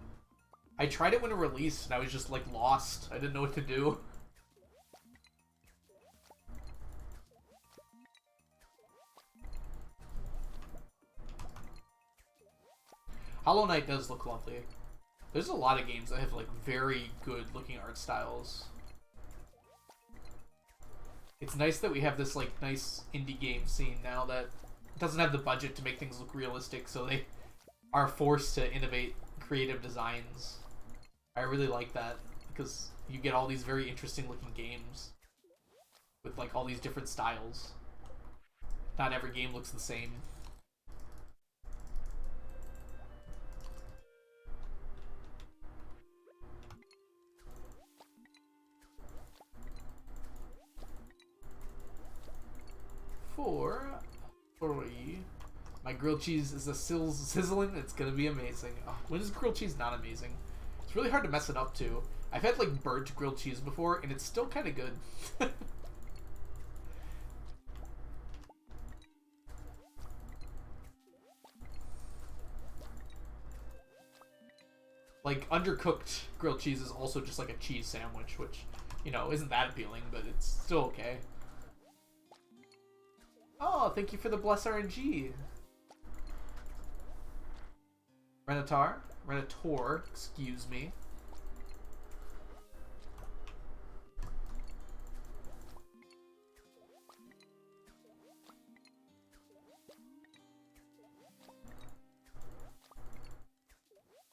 I tried it when it released, and I was just, like, lost. I didn't know what to do. Hollow Knight does look lovely. There's a lot of games that have, like, very good-looking art styles. It's nice that we have this, like, nice indie game scene now that doesn't have the budget to make things look realistic, so they are forced to innovate creative designs. I really like that, because you get all these very interesting-looking games with, like, all these different styles. Not every game looks the same. My grilled cheese is sizzling. It's gonna be amazing. Oh, when is grilled cheese not amazing? It's really hard to mess it up too. I've had like burnt grilled cheese before, and it's still kind of good. Like undercooked grilled cheese is also just like a cheese sandwich, which, you know, isn't that appealing, but it's still okay. Oh, thank you for the bless RNG. Renator, excuse me.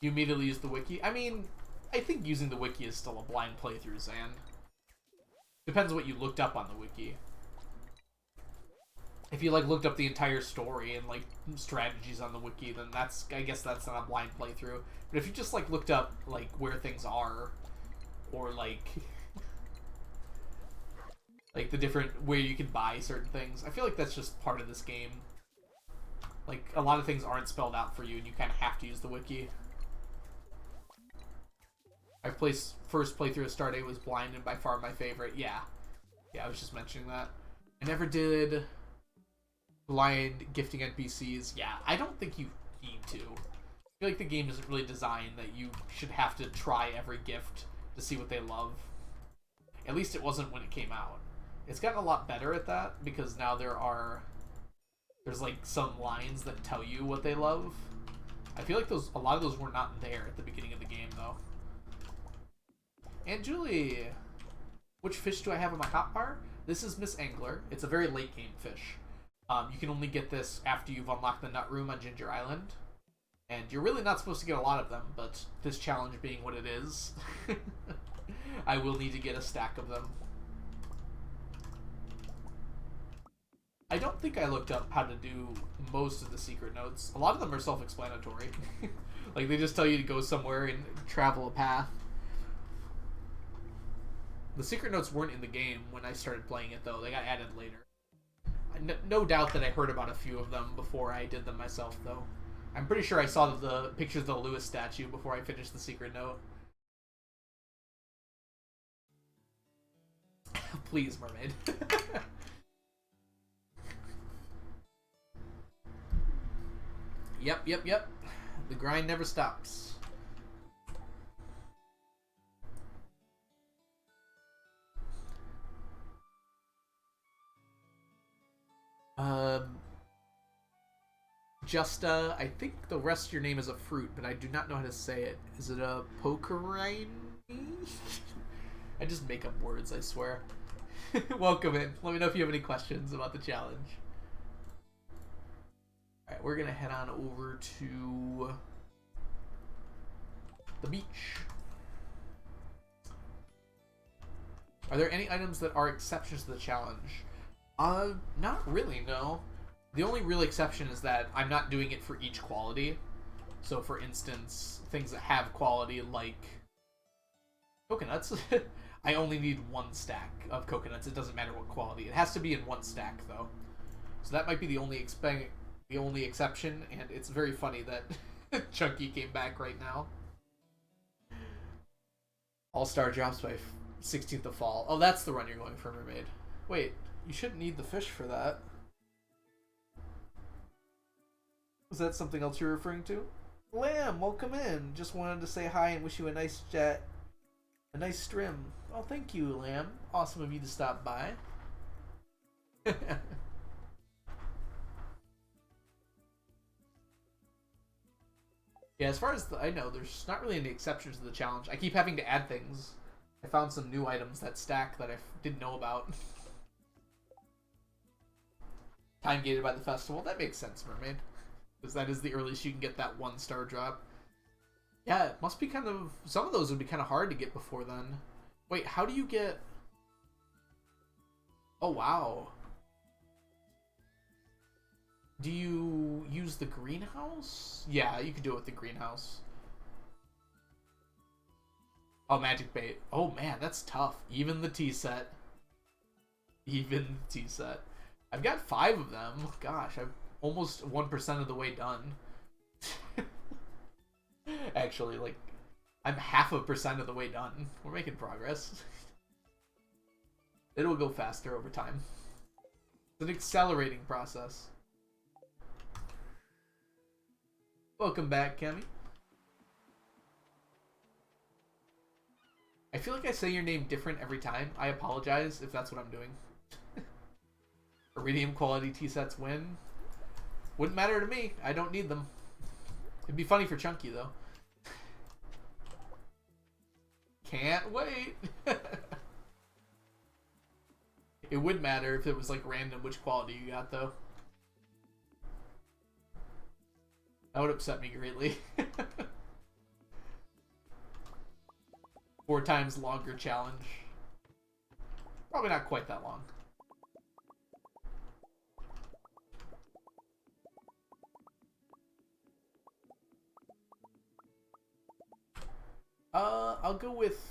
You immediately use the wiki? I mean, I think using the wiki is still a blind playthrough, Zan. Depends what you looked up on the wiki. If you, like, looked up the entire story and, like, strategies on the wiki, then I guess that's not a blind playthrough. But if you just, like, looked up, like, where things are, or, like, like, the different, where you can buy certain things, I feel like that's just part of this game. Like, a lot of things aren't spelled out for you, and you kind of have to use the wiki. My first playthrough of Stardew was blind, and by far my favorite. Yeah, I was just mentioning that. I never did blind gifting NPCs. Yeah, I don't think you need to. I feel like the game isn't really designed that you should have to try every gift to see what they love. At least it wasn't when it came out. It's gotten a lot better at that, because now there's like some lines that tell you what they love. I feel like a lot of those were not there at the beginning of the game, though. And Julie, which fish do I have in my hotbar? This is Miss Angler. It's a very late game fish. You can only get this after you've unlocked the nut room on Ginger Island. And you're really not supposed to get a lot of them, but this challenge being what it is, I will need to get a stack of them. I don't think I looked up how to do most of the secret notes. A lot of them are self-explanatory. Like, they just tell you to go somewhere and travel a path. The secret notes weren't in the game when I started playing it, though. They got added later. No doubt that I heard about a few of them before I did them myself, though. I'm pretty sure I saw the pictures of the Lewis statue before I finished the secret note. Please, mermaid. Yep. The grind never stops. I think the rest of your name is a fruit, but I do not know how to say it. Is it a pokerine? I just make up words, I swear. Welcome in. Let me know if you have any questions about the challenge. Alright, we're gonna head on over to the beach. Are there any items that are exceptions to the challenge? Not really, no. The only real exception is that I'm not doing it for each quality. So, for instance, things that have quality like coconuts, I only need 1 stack of coconuts. It doesn't matter what quality. It has to be in 1 stack, though. So that might be the only exception, and it's very funny that Chunky came back right now. All-Star drops by 16th of fall. Oh, that's the run you're going for, Mermaid. Wait, you shouldn't need the fish for that. Was that something else you're referring to? Lamb, welcome in. Just wanted to say hi and wish you a nice stream. Oh, thank you, Lamb. Awesome of you to stop by. Yeah, as far as I know, there's not really any exceptions to the challenge. I keep having to add things. I found some new items that stack that I didn't know about. Time gated by the festival. That makes sense, Mermaid. Because that is the earliest you can get that 1-star drop. Yeah, it must be kind of... Some of those would be kind of hard to get before then. Wait, how do you get... Oh, wow. Do you use the greenhouse? Yeah, you could do it with the greenhouse. Oh, magic bait. Oh, man, that's tough. Even the tea set. Even the tea set. I've got 5 of them. Gosh, I'm almost 1% of the way done. Actually, like, I'm 0.5% of the way done. We're making progress. It'll go faster over time. It's an accelerating process. Welcome back, Kemi. I feel like I say your name different every time. I apologize if that's what I'm doing. Iridium quality tea sets win. Wouldn't matter to me. I don't need them. It'd be funny for Chunky, though. Can't wait. It would matter if it was like random which quality you got, though. That would upset me greatly. 4 times longer challenge. Probably not quite that long. I'll go with...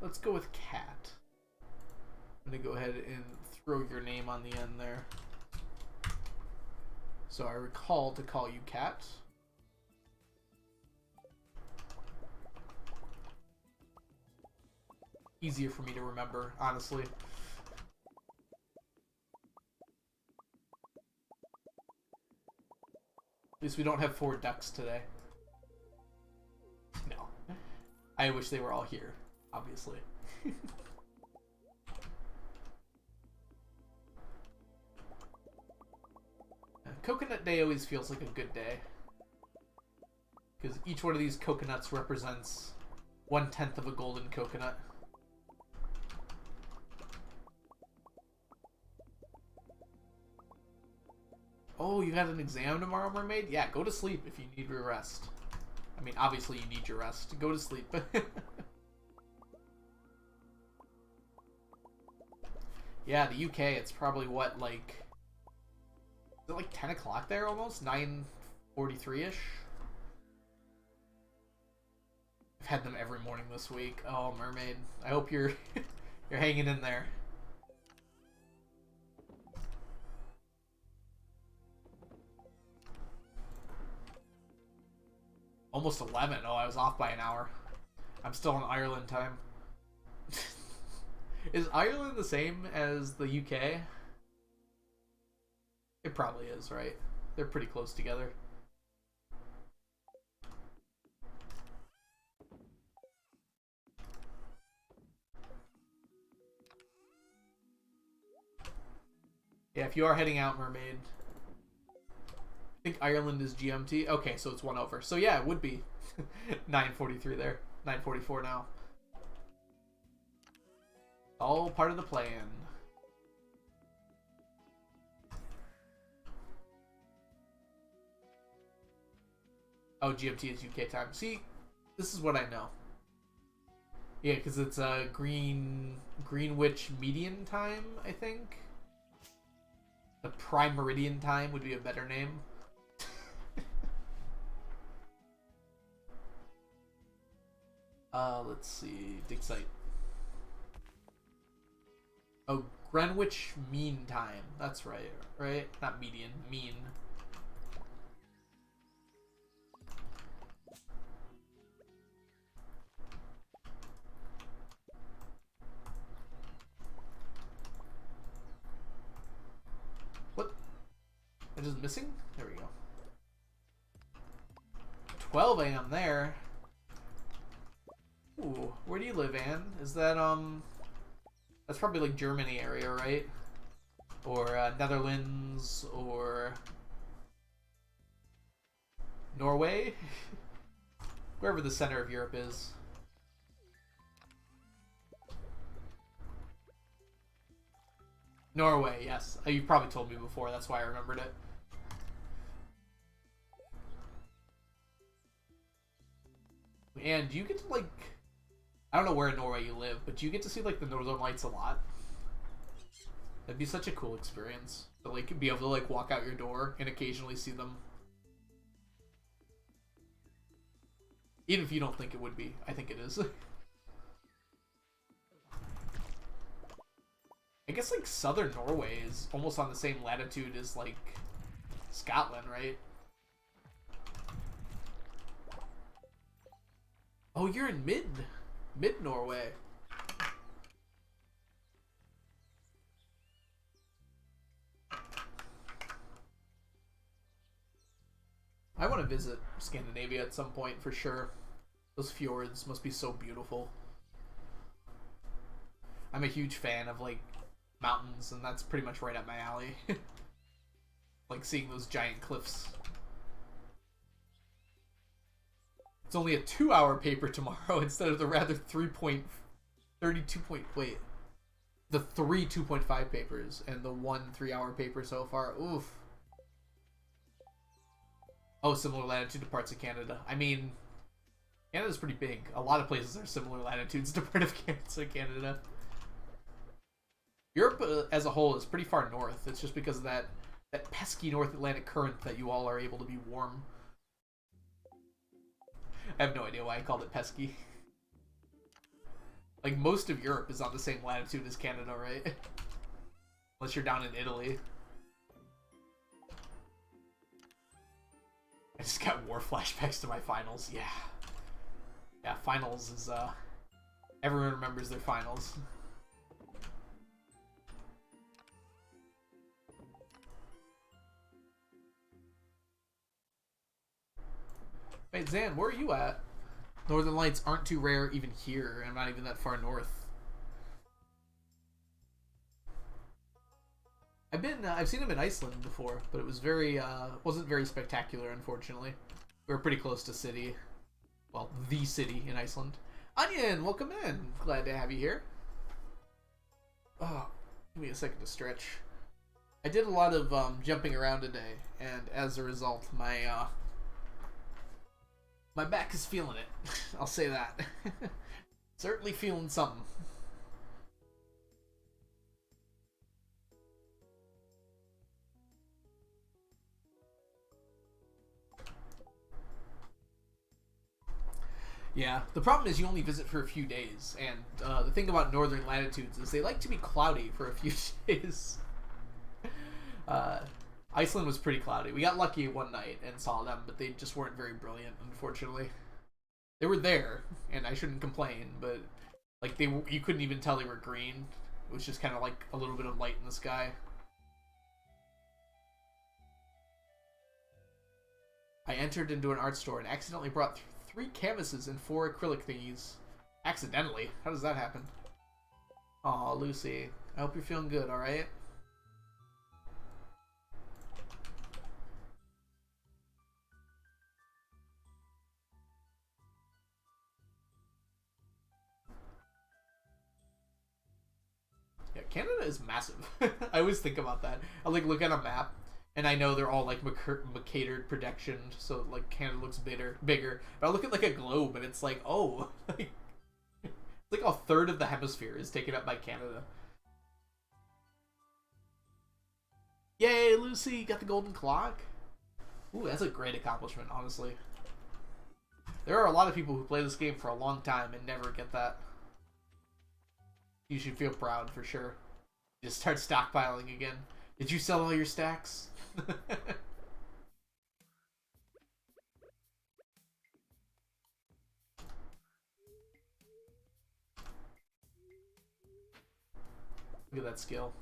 Let's go with cat. I'm gonna go ahead and throw your name on the end there. So I recall to call you Cat. Easier for me to remember, honestly. At least we don't have 4 ducks today. No. I wish they were all here, obviously. Coconut Day always feels like a good day. Because each one of these coconuts represents 1/10 of a golden coconut. Oh, you got an exam tomorrow, Mermaid? Yeah, go to sleep if you need your rest. I mean, obviously you need your rest. Go to sleep. Yeah, the UK, it's probably what, like... Is it like 10 o'clock there almost? 9:43-ish? I've had them every morning this week. Oh, Mermaid. I hope you're you're hanging in there. Almost 11. Oh, I was off by an hour. I'm still in Ireland time. Is Ireland the same as the UK? It probably is, right? They're pretty close together. Yeah, if you are heading out, Mermaid. I think Ireland is GMT. Okay, so it's 1 over. So yeah, it would be 9:43 there. 9:44 now. All part of the plan. Oh, GMT is UK time. See, this is what I know. Yeah, because it's Greenwich Median Time, I think. The Prime Meridian Time would be a better name. Let's see. Dig site. Oh, Greenwich Mean Time. That's right. Right? Not median. Mean. What? It is missing? There we go. 12 a.m. there. Ooh, where do you live, Anne? Is that, that's probably like Germany area, right? Or Netherlands, or Norway? Wherever the center of Europe is. Norway, yes. You probably told me before, that's why I remembered it. And you get to, like... I don't know where in Norway you live, but you get to see, like, the Northern Lights a lot. That'd be such a cool experience. To, like, be able to, like, walk out your door and occasionally see them. Even if you don't think it would be. I think it is. I guess, like, southern Norway is almost on the same latitude as, like, Scotland, right? Oh, you're in mid-Norway. I want to visit Scandinavia at some point, for sure. Those fjords must be so beautiful. I'm a huge fan of, like, mountains, and that's pretty much right up my alley. Like, seeing those giant cliffs. It's only a 2-hour paper tomorrow instead of the rather 3.32 wait. The 3 2.5 papers and the 1 3-hour paper so far. Oof. Oh, similar latitude to parts of Canada. I mean, Canada's pretty big. A lot of places are similar latitudes to part of Canada. Europe as a whole is pretty far north. It's just because of that pesky North Atlantic current that you all are able to be warm. I have no idea why I called it pesky. Like, most of Europe is on the same latitude as Canada, right? Unless you're down in Italy. I just got war flashbacks to my finals. Yeah. Yeah, finals is, everyone remembers their finals. Wait, Zan, where are you at? Northern Lights aren't too rare even here. I'm not even that far north. I've seen them in Iceland before, but it was wasn't very spectacular, unfortunately. We were pretty close to city. Well, the city in Iceland. Onion, welcome in. Glad to have you here. Oh, give me a second to stretch. I did a lot of jumping around today, and as a result, my back is feeling it. I'll say that. Certainly feeling something. Yeah, the problem is you only visit for a few days, and the thing about northern latitudes is they like to be cloudy for a few days. I Iceland was pretty cloudy. We got lucky one night and saw them, but they just weren't very brilliant, unfortunately. They were there, and I shouldn't complain, but like you couldn't even tell they were green. It was just kind of like a little bit of light in the sky. I entered into an art store and accidentally brought 3 canvases and 4 acrylic thingies. Accidentally? How does that happen? Aw, Lucy. I hope you're feeling good, alright? Yeah, Canada is massive. I always think about that. I like look at a map and I know they're all like catered projection, so like Canada looks bigger. But I look at like a globe and it's like, oh, like, it's like a third of the hemisphere is taken up by Canada. Yay, Lucy, got the golden clock. Ooh, that's a great accomplishment, honestly. There are a lot of people who play this game for a long time and never get that. You should feel proud for sure. Just start stockpiling again. Did you sell all your stacks? Look at that skill.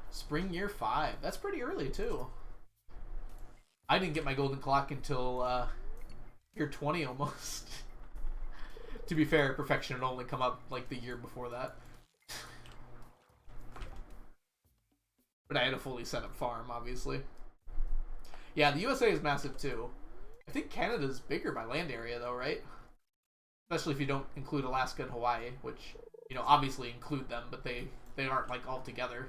Spring year 5. That's pretty early too. I didn't get my golden clock until year 20 almost. To be fair, perfection had only come up like the year before that. But I had a fully set up farm, obviously. Yeah, the USA is massive too. I think Canada's bigger by land area though, right? Especially if you don't include Alaska and Hawaii, which, you know, obviously include them, but they aren't like all together.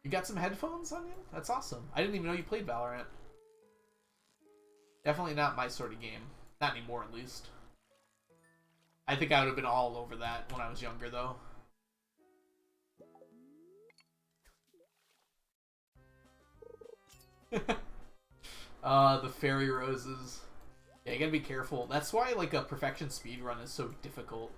You got some headphones on you? That's awesome. I didn't even know you played Valorant. Definitely not my sort of game. Not anymore, at least. I think I would have been all over that when I was younger, though. The fairy roses. Yeah, you gotta be careful. That's why, like, a perfection speedrun is so difficult.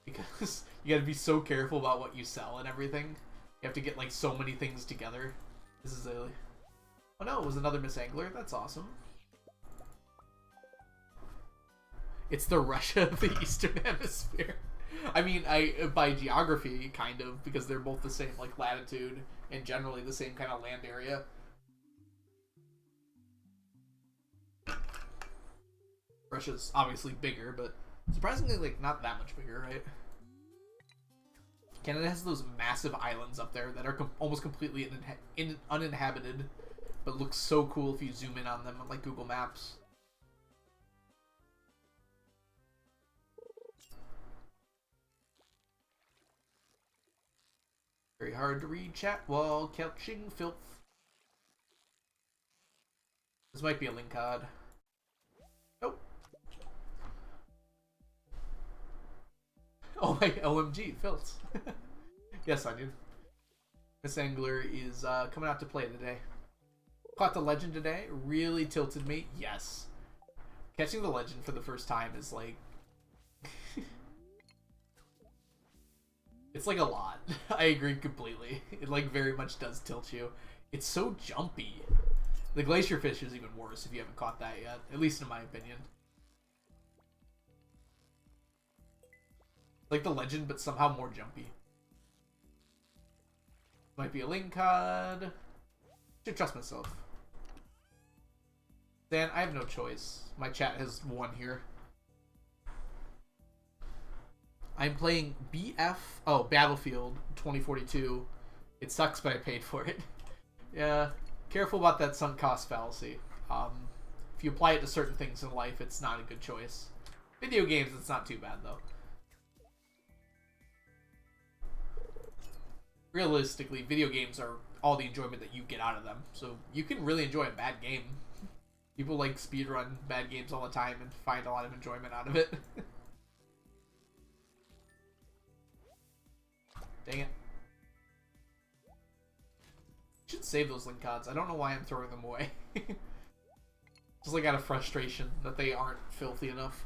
Because you gotta be so careful about what you sell and everything. You have to get, like, so many things together. This is a... Oh no, it was another Miss Angler. That's awesome. It's the Russia of the Eastern Hemisphere. I mean, by geography, kind of, because they're both the same, like, latitude and generally the same kind of land area. Russia's obviously bigger, but surprisingly, like, not that much bigger, right? Canada has those massive islands up there that are almost completely uninhabited, but look so cool if you zoom in on them on, like, Google Maps. Very hard to read chat while couching filth. This might be a link card. Nope. Oh my OMG, filth. Yes, I do. Miss Angler is coming out to play today. Caught the legend today. Really tilted me. Yes. Catching the legend for the first time is like... It's like a lot. I agree completely. It like very much does tilt you. It's so jumpy. The Glacier Fish is even worse if you haven't caught that yet. At least in my opinion. Like the legend, but somehow more jumpy. Might be a link card. Should trust myself. Dan, I have no choice. My chat has won here. I'm playing Battlefield 2042. It sucks, but I paid for it. Yeah, careful about that sunk cost fallacy. If you apply it to certain things in life, it's not a good choice. Video games, it's not too bad, though. Realistically, video games are all the enjoyment that you get out of them. So you can really enjoy a bad game. People like speedrun bad games all the time and find a lot of enjoyment out of it. Dang it. Should save those link cards. I don't know why I'm throwing them away. Just like out of frustration that they aren't filthy enough.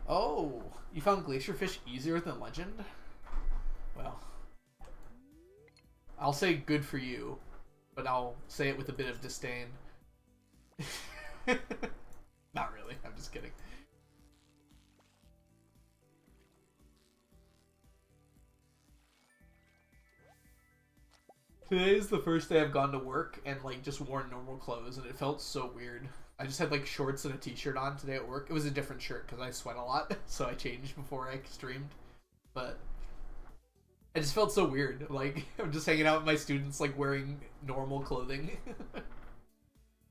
Oh, you found Glacier Fish easier than Legend? Well, I'll say good for you, but I'll say it with a bit of disdain. Not really, I'm just kidding. Today is the first day I've gone to work and like just worn normal clothes, and it felt so weird. I just had like shorts and a t-shirt on today at work. It was a different shirt because I sweat a lot, so I changed before I streamed. But I just felt so weird. Like I'm just hanging out with my students, like wearing normal clothing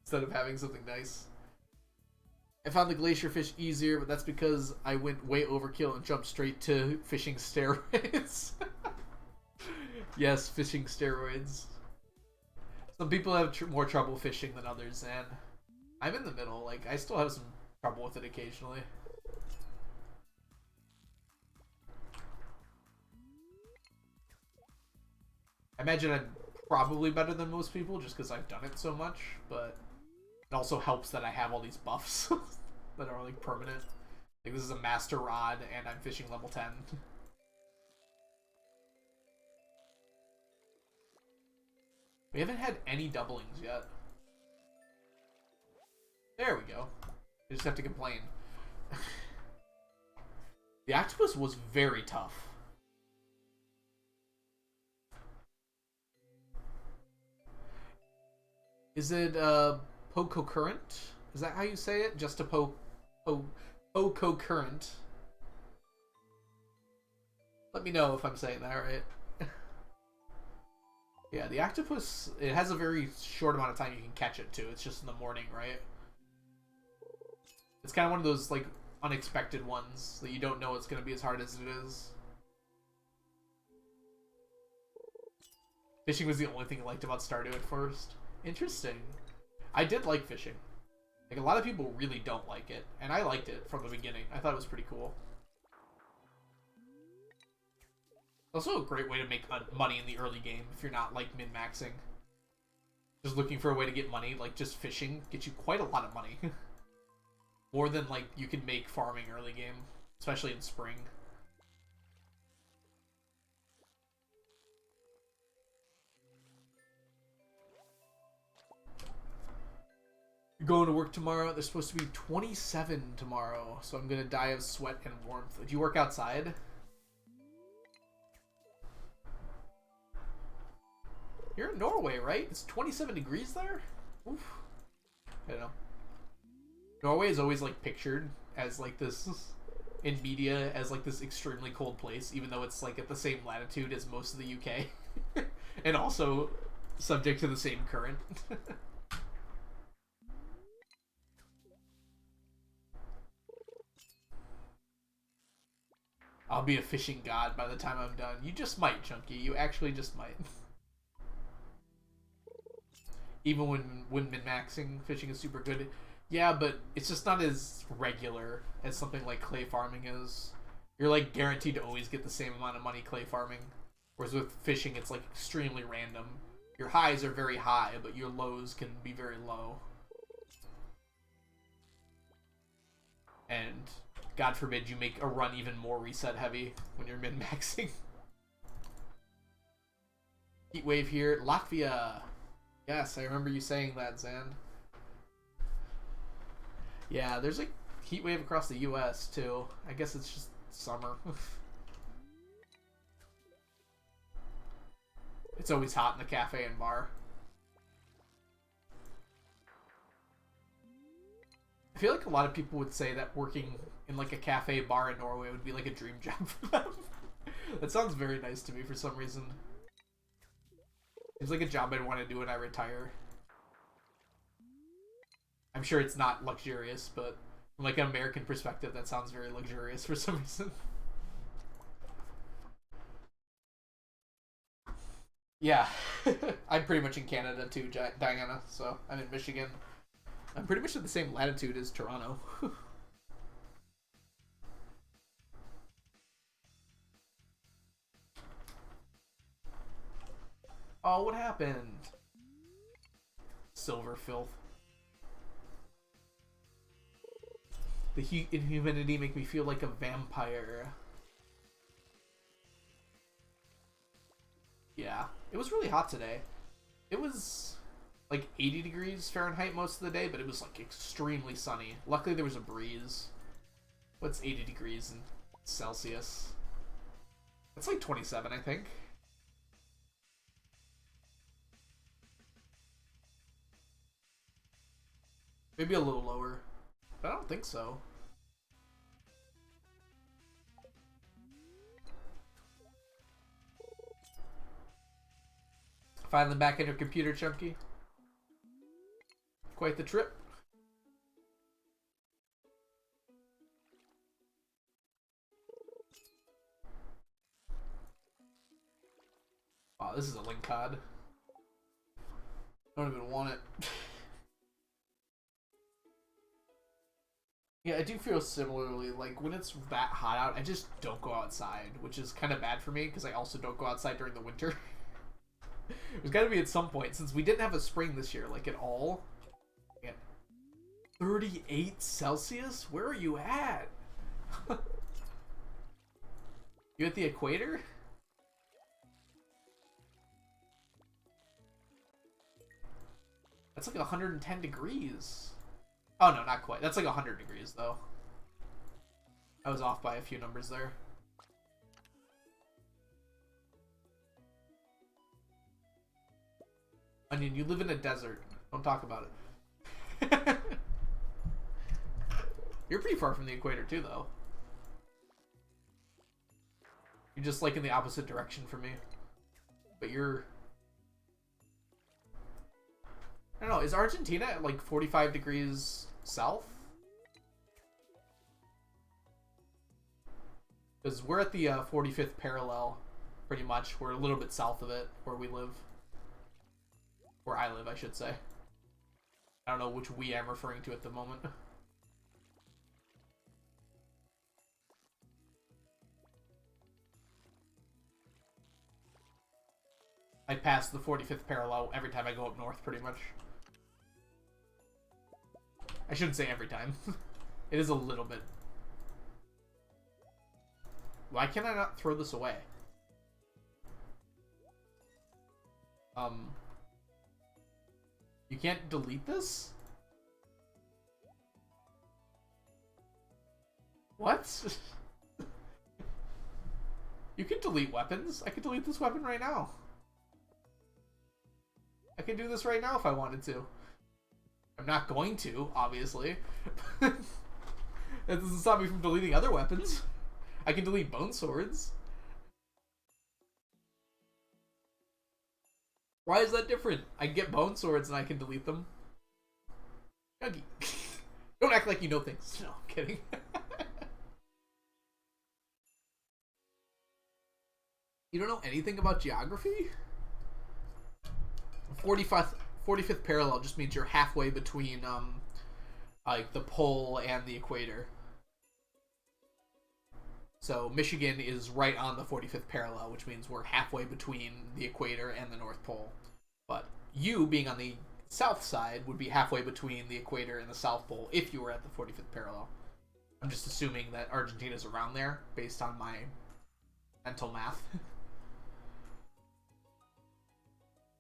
instead of having something nice. I found the Glacier Fish easier, but that's because I went way overkill and jumped straight to fishing steroids. Yes, fishing steroids. Some people have more trouble fishing than others, and I'm in the middle. Like, I still have some trouble with it occasionally. I imagine I'm probably better than most people just because I've done it so much, but it also helps that I have all these buffs that are like permanent. Like, this is a master rod, and I'm fishing level 10. We haven't had any doublings yet. There we go. I just have to complain. The octopus was very tough. Is it po-co-current? Is that how you say it? Just a po-co-current. Let me know if I'm saying that right. Yeah, the octopus, it has a very short amount of time you can catch it too. It's just in the morning, right? It's kind of one of those like unexpected ones that you don't know it's going to be as hard as it is. Fishing was the only thing I liked about Stardew at first. Interesting. I did like fishing. Like, a lot of people really don't like it, and I liked it from the beginning. I thought it was pretty cool. Also a great way to make money in the early game if you're not, like, min-maxing. Just looking for a way to get money, like, just fishing gets you quite a lot of money. More than, like, you can make farming early game, especially in spring. You're going to work tomorrow? There's supposed to be 27 tomorrow, so I'm going to die of sweat and warmth. Do you work outside? You're in Norway, right? It's 27 degrees there? Oof. I don't know. Norway is always, like, pictured as, like, this, in media, as, like, this extremely cold place, even though it's, like, at the same latitude as most of the UK. And also subject to the same current. I'll be a fishing god by the time I'm done. You just might, Chunky. You actually just might. Even when min-maxing, fishing is super good. Yeah, but it's just not as regular as something like clay farming is. You're like guaranteed to always get the same amount of money clay farming. Whereas with fishing, it's like extremely random. Your highs are very high, but your lows can be very low. And God forbid you make a run even more reset heavy when you're min-maxing. Heat wave here. Latvia. Yes, I remember you saying that, Zan. Yeah, there's like heat wave across the US too. I guess it's just summer. It's always hot in the cafe and bar. I feel like a lot of people would say that working in like a cafe bar in Norway would be like a dream job for them. That sounds very nice to me for some reason. It's like a job I'd want to do when I retire. I'm sure it's not luxurious, but from like an American perspective, that sounds very luxurious for some reason. Yeah, I'm pretty much in Canada too, Diana, so I'm in Michigan. I'm pretty much at the same latitude as Toronto. Oh, what happened? Silver filth. The heat and humidity make me feel like a vampire. Yeah, it was really hot today. It was like 80 degrees Fahrenheit most of the day, but it was like extremely sunny. Luckily there was a breeze. What's 80 degrees in Celsius? It's like 27, I think. Maybe a little lower, but I don't think so. Finally back in your computer, Chunky. Quite the trip. Wow, this is a link cod. I don't even want it. Yeah, I do feel similarly. Like, when it's that hot out, I just don't go outside, which is kind of bad for me, because I also don't go outside during the winter. There's got to be at some point, since we didn't have a spring this year, like, at all. Yeah. 38 Celsius? Where are you at? You at the equator? That's like 110 degrees. Oh, no, not quite. That's like 100 degrees, though. I was off by a few numbers there. Onion, you live in a desert. Don't talk about it. You're pretty far from the equator, too, though. You're just, like, in the opposite direction from me. But you're... I don't know, is Argentina at, like, 45 degrees south? Because we're at the 45th parallel, pretty much. We're a little bit south of it, where we live. Where I live, I should say. I don't know which we I'm referring to at the moment. I pass the 45th parallel every time I go up north, pretty much. I shouldn't say every time. It is a little bit. Why can I not throw this away? You can't delete this? What? You can delete weapons. I could delete this weapon right now. I can do this right now if I wanted to. I'm not going to, obviously. That doesn't stop me from deleting other weapons. I can delete bone swords. Why is that different? I get bone swords and I can delete them. Yogi. Don't act like you know things. No, I'm kidding. You don't know anything about geography? 45th parallel just means you're halfway between like the pole and the equator. So Michigan is right on the 45th parallel, which means we're halfway between the equator and the North Pole. But you, being on the south side, would be halfway between the equator and the South Pole if you were at the 45th parallel. I'm just assuming that Argentina's around there based on my mental math.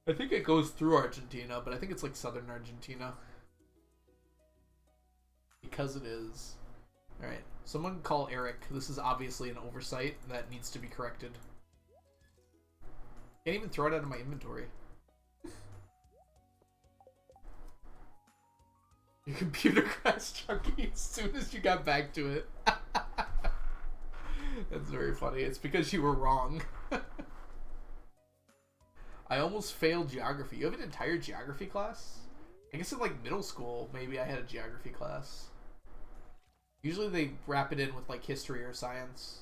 I think it goes through Argentina, but I think it's like southern Argentina. Because it is. Alright, someone call Eric. This is obviously an oversight that needs to be corrected. Can't even throw it out of my inventory. Your computer crashed, Chunky, as soon as you got back to it. That's very funny. It's because you were wrong. I almost failed geography. You have an entire geography class? I guess in like middle school, maybe I had a geography class. Usually they wrap it in with like history or science.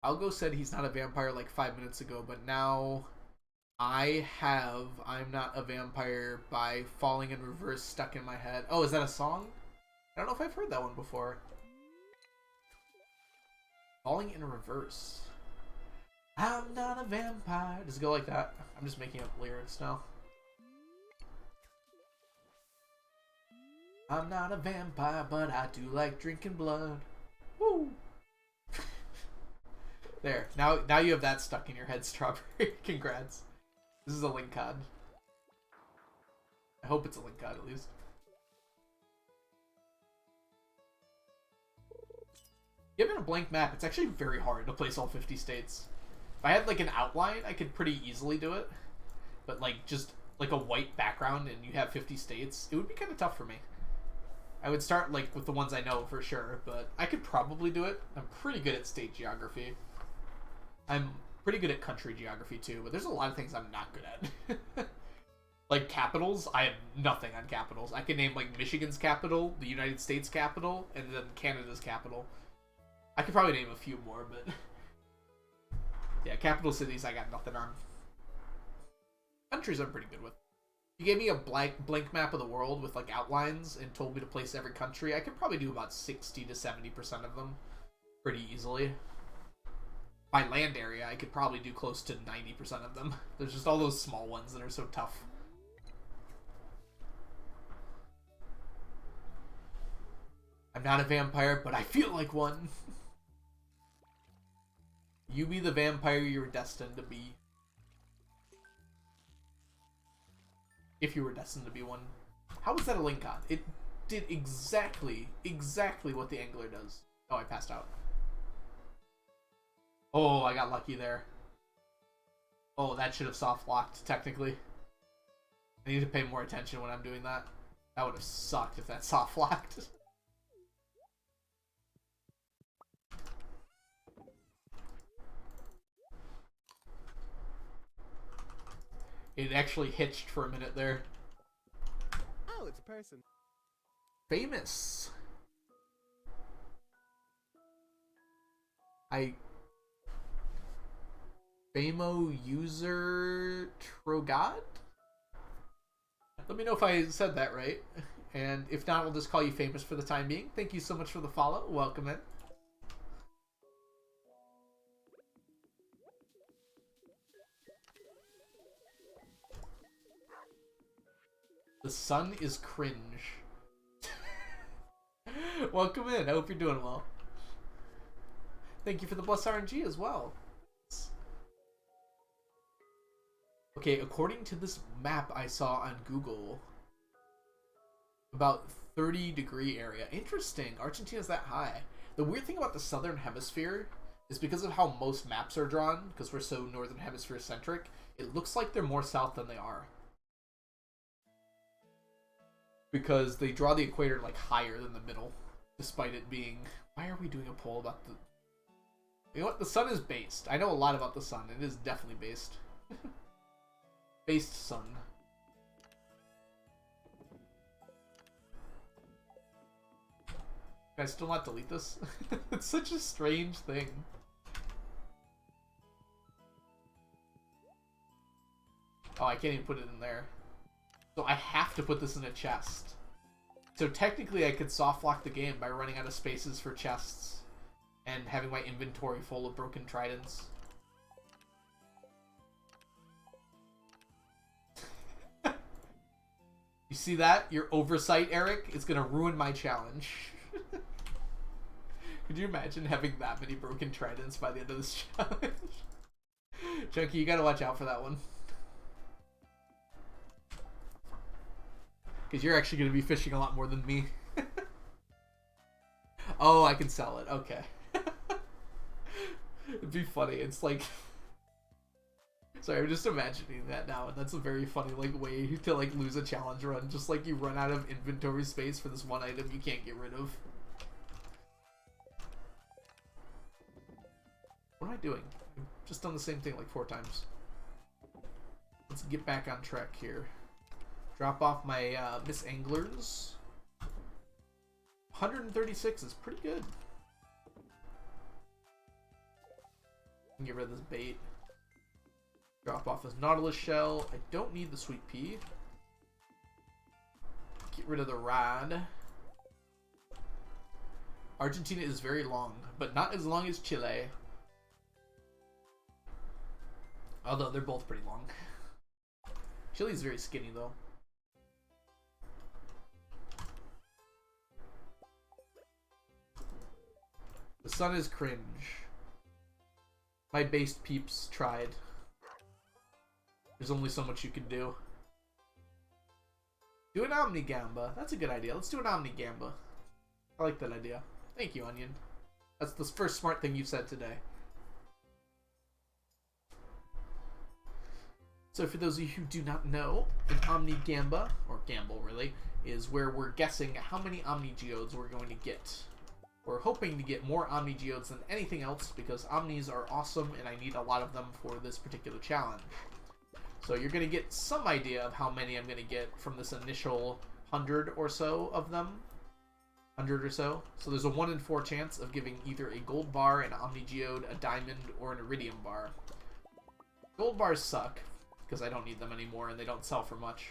Algo said he's not a vampire like 5 minutes ago, but now I'm not a vampire by Falling in Reverse stuck in my head. Oh, is that a song? I don't know if I've heard that one before. Falling in Reverse. I'm not a vampire. Does it go like that? I'm just making up lyrics now. I'm not a vampire, but I do like drinking blood. Woo! There. Now you have that stuck in your head, Strawberry. Congrats. This is a link card. I hope it's a link card at least. Given a blank map, it's actually very hard to place all 50 states. If I had like an outline, I could pretty easily do it. But like just like a white background and you have 50 states, it would be kind of tough for me. I would start like with the ones I know for sure, but I could probably do it. I'm pretty good at state geography. I'm pretty good at country geography too, but there's a lot of things I'm not good at. Like capitals, I have nothing on capitals. I can name like Michigan's capital, the United States capital, and then Canada's capital. I could probably name a few more, but yeah, capital cities I got nothing on. Countries I'm pretty good with. If you gave me a blank map of the world with like outlines and told me to place every country, I could probably do about 60 to 70% of them pretty easily. By land area, I could probably do close to 90% of them. There's just all those small ones that are so tough. I'm not a vampire, but I feel like one. You be the vampire you're destined to be. If you were destined to be one. How was that a link on? It did exactly what the angler does. Oh, I passed out. Oh, I got lucky there. Oh, that should have soft locked, technically. I need to pay more attention when I'm doing that. That would have sucked if that soft locked. It actually hitched for a minute there. Oh, it's a person. Famous. Famo user Trogod? Let me know if I said that right. And if not, we'll just call you Famous for the time being. Thank you so much for the follow. Welcome in. The sun is cringe. Welcome in. I hope you're doing well. Thank you for the plus RNG as well. Okay, according to this map I saw on Google, about 30-degree area. Interesting. Argentina's that high. The weird thing about the southern hemisphere is because of how most maps are drawn, because we're so northern hemisphere centric, it looks like they're more south than they are. Because they draw the equator like higher than the middle, despite it being... Why are we doing a poll about the... You know what? The sun is based. I know a lot about the sun. It is definitely based. Based sun. Can I still not delete this? It's such a strange thing. Oh, I can't even put it in there. So I have to put this in a chest. So technically I could soft lock the game by running out of spaces for chests and having my inventory full of broken tridents. You see that? Your oversight, Eric, is gonna ruin my challenge. Could you imagine having that many broken tridents by the end of this challenge? Chunky, you gotta watch out for that one. Because you're actually going to be fishing a lot more than me. Oh, I can sell it. Okay. It'd be funny. It's like... Sorry, I'm just imagining that now. And that's a very funny like way to like lose a challenge run. Just like you run out of inventory space for this one item you can't get rid of. What am I doing? I've just done the same thing like 4 times. Let's get back on track here. Drop off my Miss Anglers. 136 is pretty good. Get rid of this bait. Drop off this Nautilus shell. I don't need the sweet pea. Get rid of the rod. Argentina is very long, but not as long as Chile. Although they're both pretty long. Chile's very skinny though. The sun is cringe. My based peeps tried. There's only so much you can do. Do an Omnigamba. That's a good idea. Let's do an Omnigamba. I like that idea. Thank you, Onion. That's the first smart thing you've said today. So for those of you who do not know, an Omnigamba, or gamble really, is where we're guessing how many Omnigeodes we're going to get. We're hoping to get more Omnigeodes than anything else because Omnis are awesome and I need a lot of them for this particular challenge. So you're going to get some idea of how many I'm going to get from this initial 100 or so of them. 100 or so. So there's a 1 in 4 chance of giving either a gold bar, an Omnigeode, a diamond, or an iridium bar. Gold bars suck because I don't need them anymore and they don't sell for much.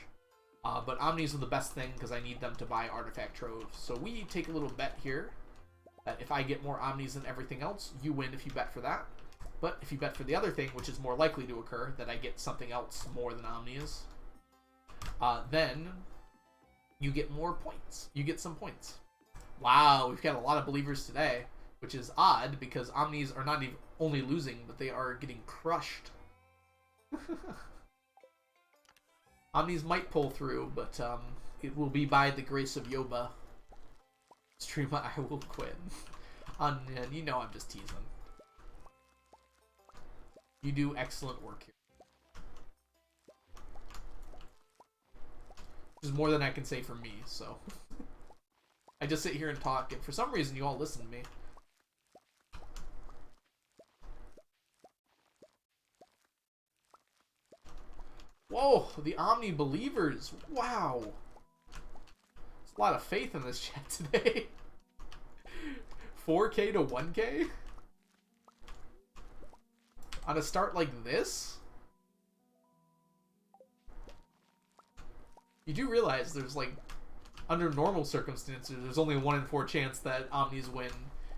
But Omnis are the best thing because I need them to buy artifact troves. So we take a little bet here that if I get more Omnis than everything else, you win if you bet for that. But if you bet for the other thing, which is more likely to occur, that I get something else more than Omnis, then you get more points. You get some points. Wow, we've got a lot of believers today, which is odd because Omnis are not even only losing, but they are getting crushed. Omnis might pull through, but it will be by the grace of Yoba. Stream, I will quit. You know I'm just teasing. You do excellent work here. Which is more than I can say for me, so. I just sit here and talk, and for some reason you all listen to me. Whoa, the Omni believers. Wow. There's a lot of faith in this chat today. 4K to 1K? On a start like this? You do realize there's like, under normal circumstances, there's only a 1 in 4 chance that Omnis win.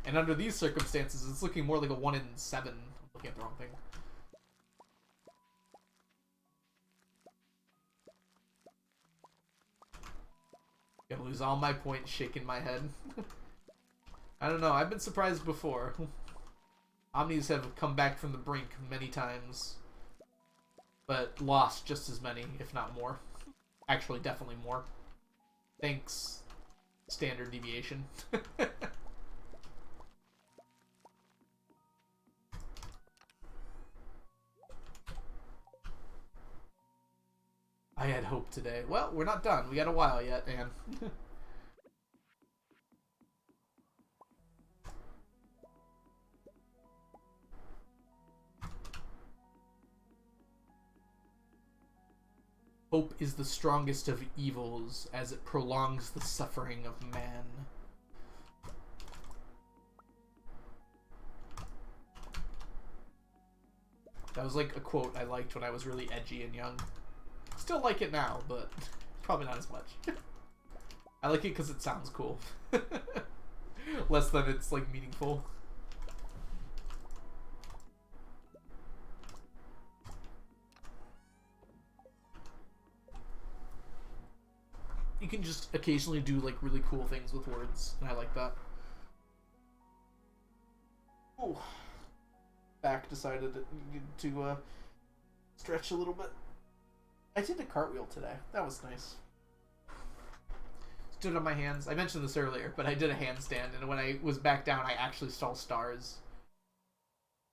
And under these circumstances, it's looking more like a 1 in 7. I'm looking at the wrong thing. Gonna lose all my points shaking my head. I don't know, I've been surprised before. Omnis have come back from the brink many times, but lost just as many, if not more. Actually, definitely more. Thanks, standard deviation. I had hope today. Well, we're not done. We got a while yet, and hope is the strongest of evils as it prolongs the suffering of man. That was like a quote I liked when I was really edgy and young. Still like it now, but probably not as much. I like it because it sounds cool. Less than it's like meaningful. You can just occasionally do like really cool things with words, and I like that. Oh, back decided to stretch a little bit. I did a cartwheel today. That was nice. Stood on my hands. I mentioned this earlier, but I did a handstand, and when I was back down, I actually saw stars.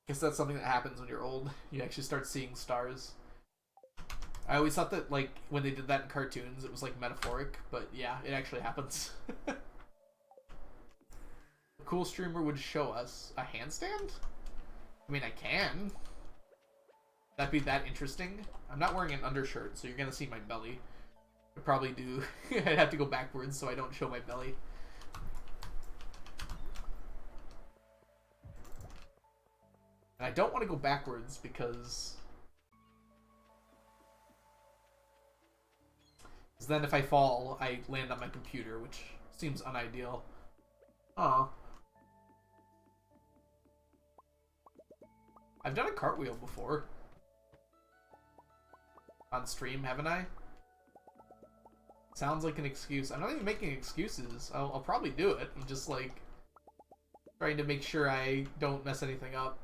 Guess that's something that happens when you're old. You actually start seeing stars. I always thought that, like, when they did that in cartoons, it was, like, metaphoric, but yeah, it actually happens. A cool streamer would show us a handstand? I mean, I can. That'd be that interesting. I'm not wearing an undershirt, so you're gonna see my belly. I'd probably do... I'd have to go backwards so I don't show my belly. And I don't want to go backwards because then if I fall, I land on my computer, which seems unideal. Aw. I've done a cartwheel before. On stream, haven't I? Sounds like an excuse. I'm not even making excuses. I'll probably do it. I'm just like... Trying to make sure I don't mess anything up.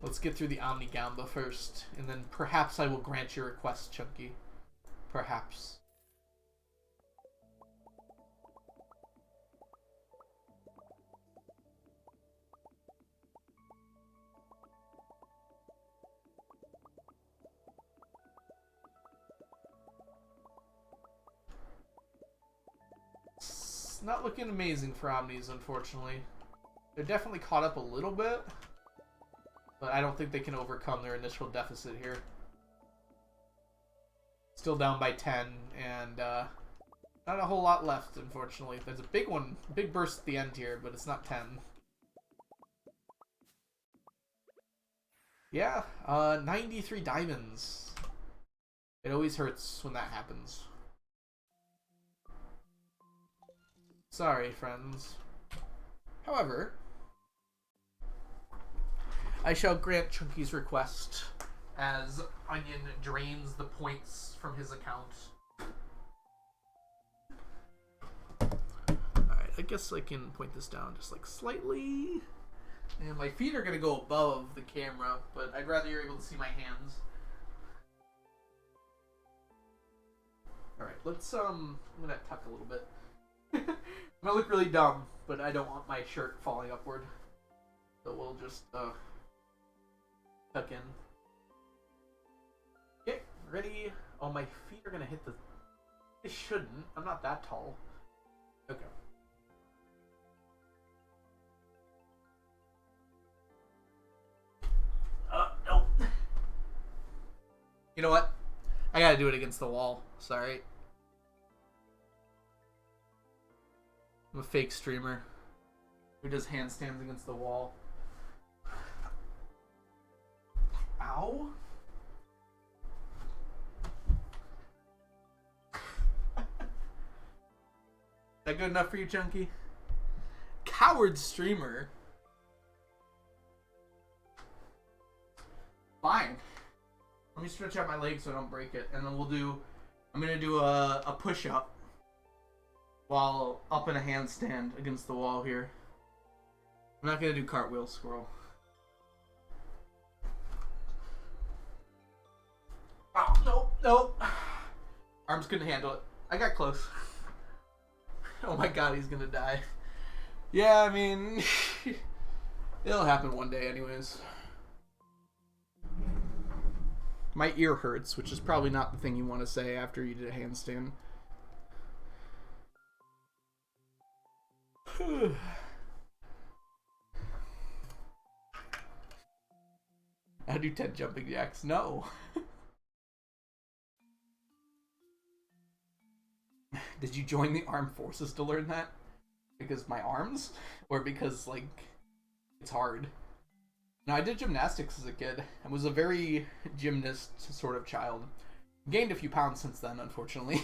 Let's get through the Omnigamba first, and then perhaps I will grant your request, Chunky. Perhaps. It's not looking amazing for Omnis, unfortunately. They're definitely caught up a little bit, but I don't think they can overcome their initial deficit here. Still down by 10, and not a whole lot left, unfortunately. There's a big one, big burst at the end here, but it's not 10. Yeah, 93 diamonds. It always hurts when that happens. Sorry, friends. However, I shall grant Chunky's request as Onion drains the points from his account. Alright, I guess I can point this down just like slightly. And my feet are going to go above the camera, but I'd rather you're able to see my hands. Alright, let's, I'm going to tuck a little bit. I'm going to look really dumb, but I don't want my shirt falling upward. So we'll just, tuck in. Okay, ready? Oh, my feet are going to hit the... They shouldn't. I'm not that tall. Okay. No. You know what? I gotta do it against the wall. Sorry. I'm a fake streamer who does handstands against the wall. Ow. Is that good enough for you, Chunky? Coward streamer. Fine. Let me stretch out my legs so I don't break it, and then we'll do... I'm gonna do a push-up while up in a handstand against the wall here. I'm not gonna do cartwheel, squirrel. Oh, nope, nope. Arms couldn't handle it. I got close. Oh my god, he's gonna die. Yeah, I mean... it'll happen one day anyways. My ear hurts, which is probably not the thing you want to say after you did a handstand. I do 10 jumping jacks. No. Did you join the armed forces to learn that? Because my arms? Or because, like, it's hard? No, I did gymnastics as a kid. I was a very gymnast sort of child. Gained a few pounds since then, unfortunately.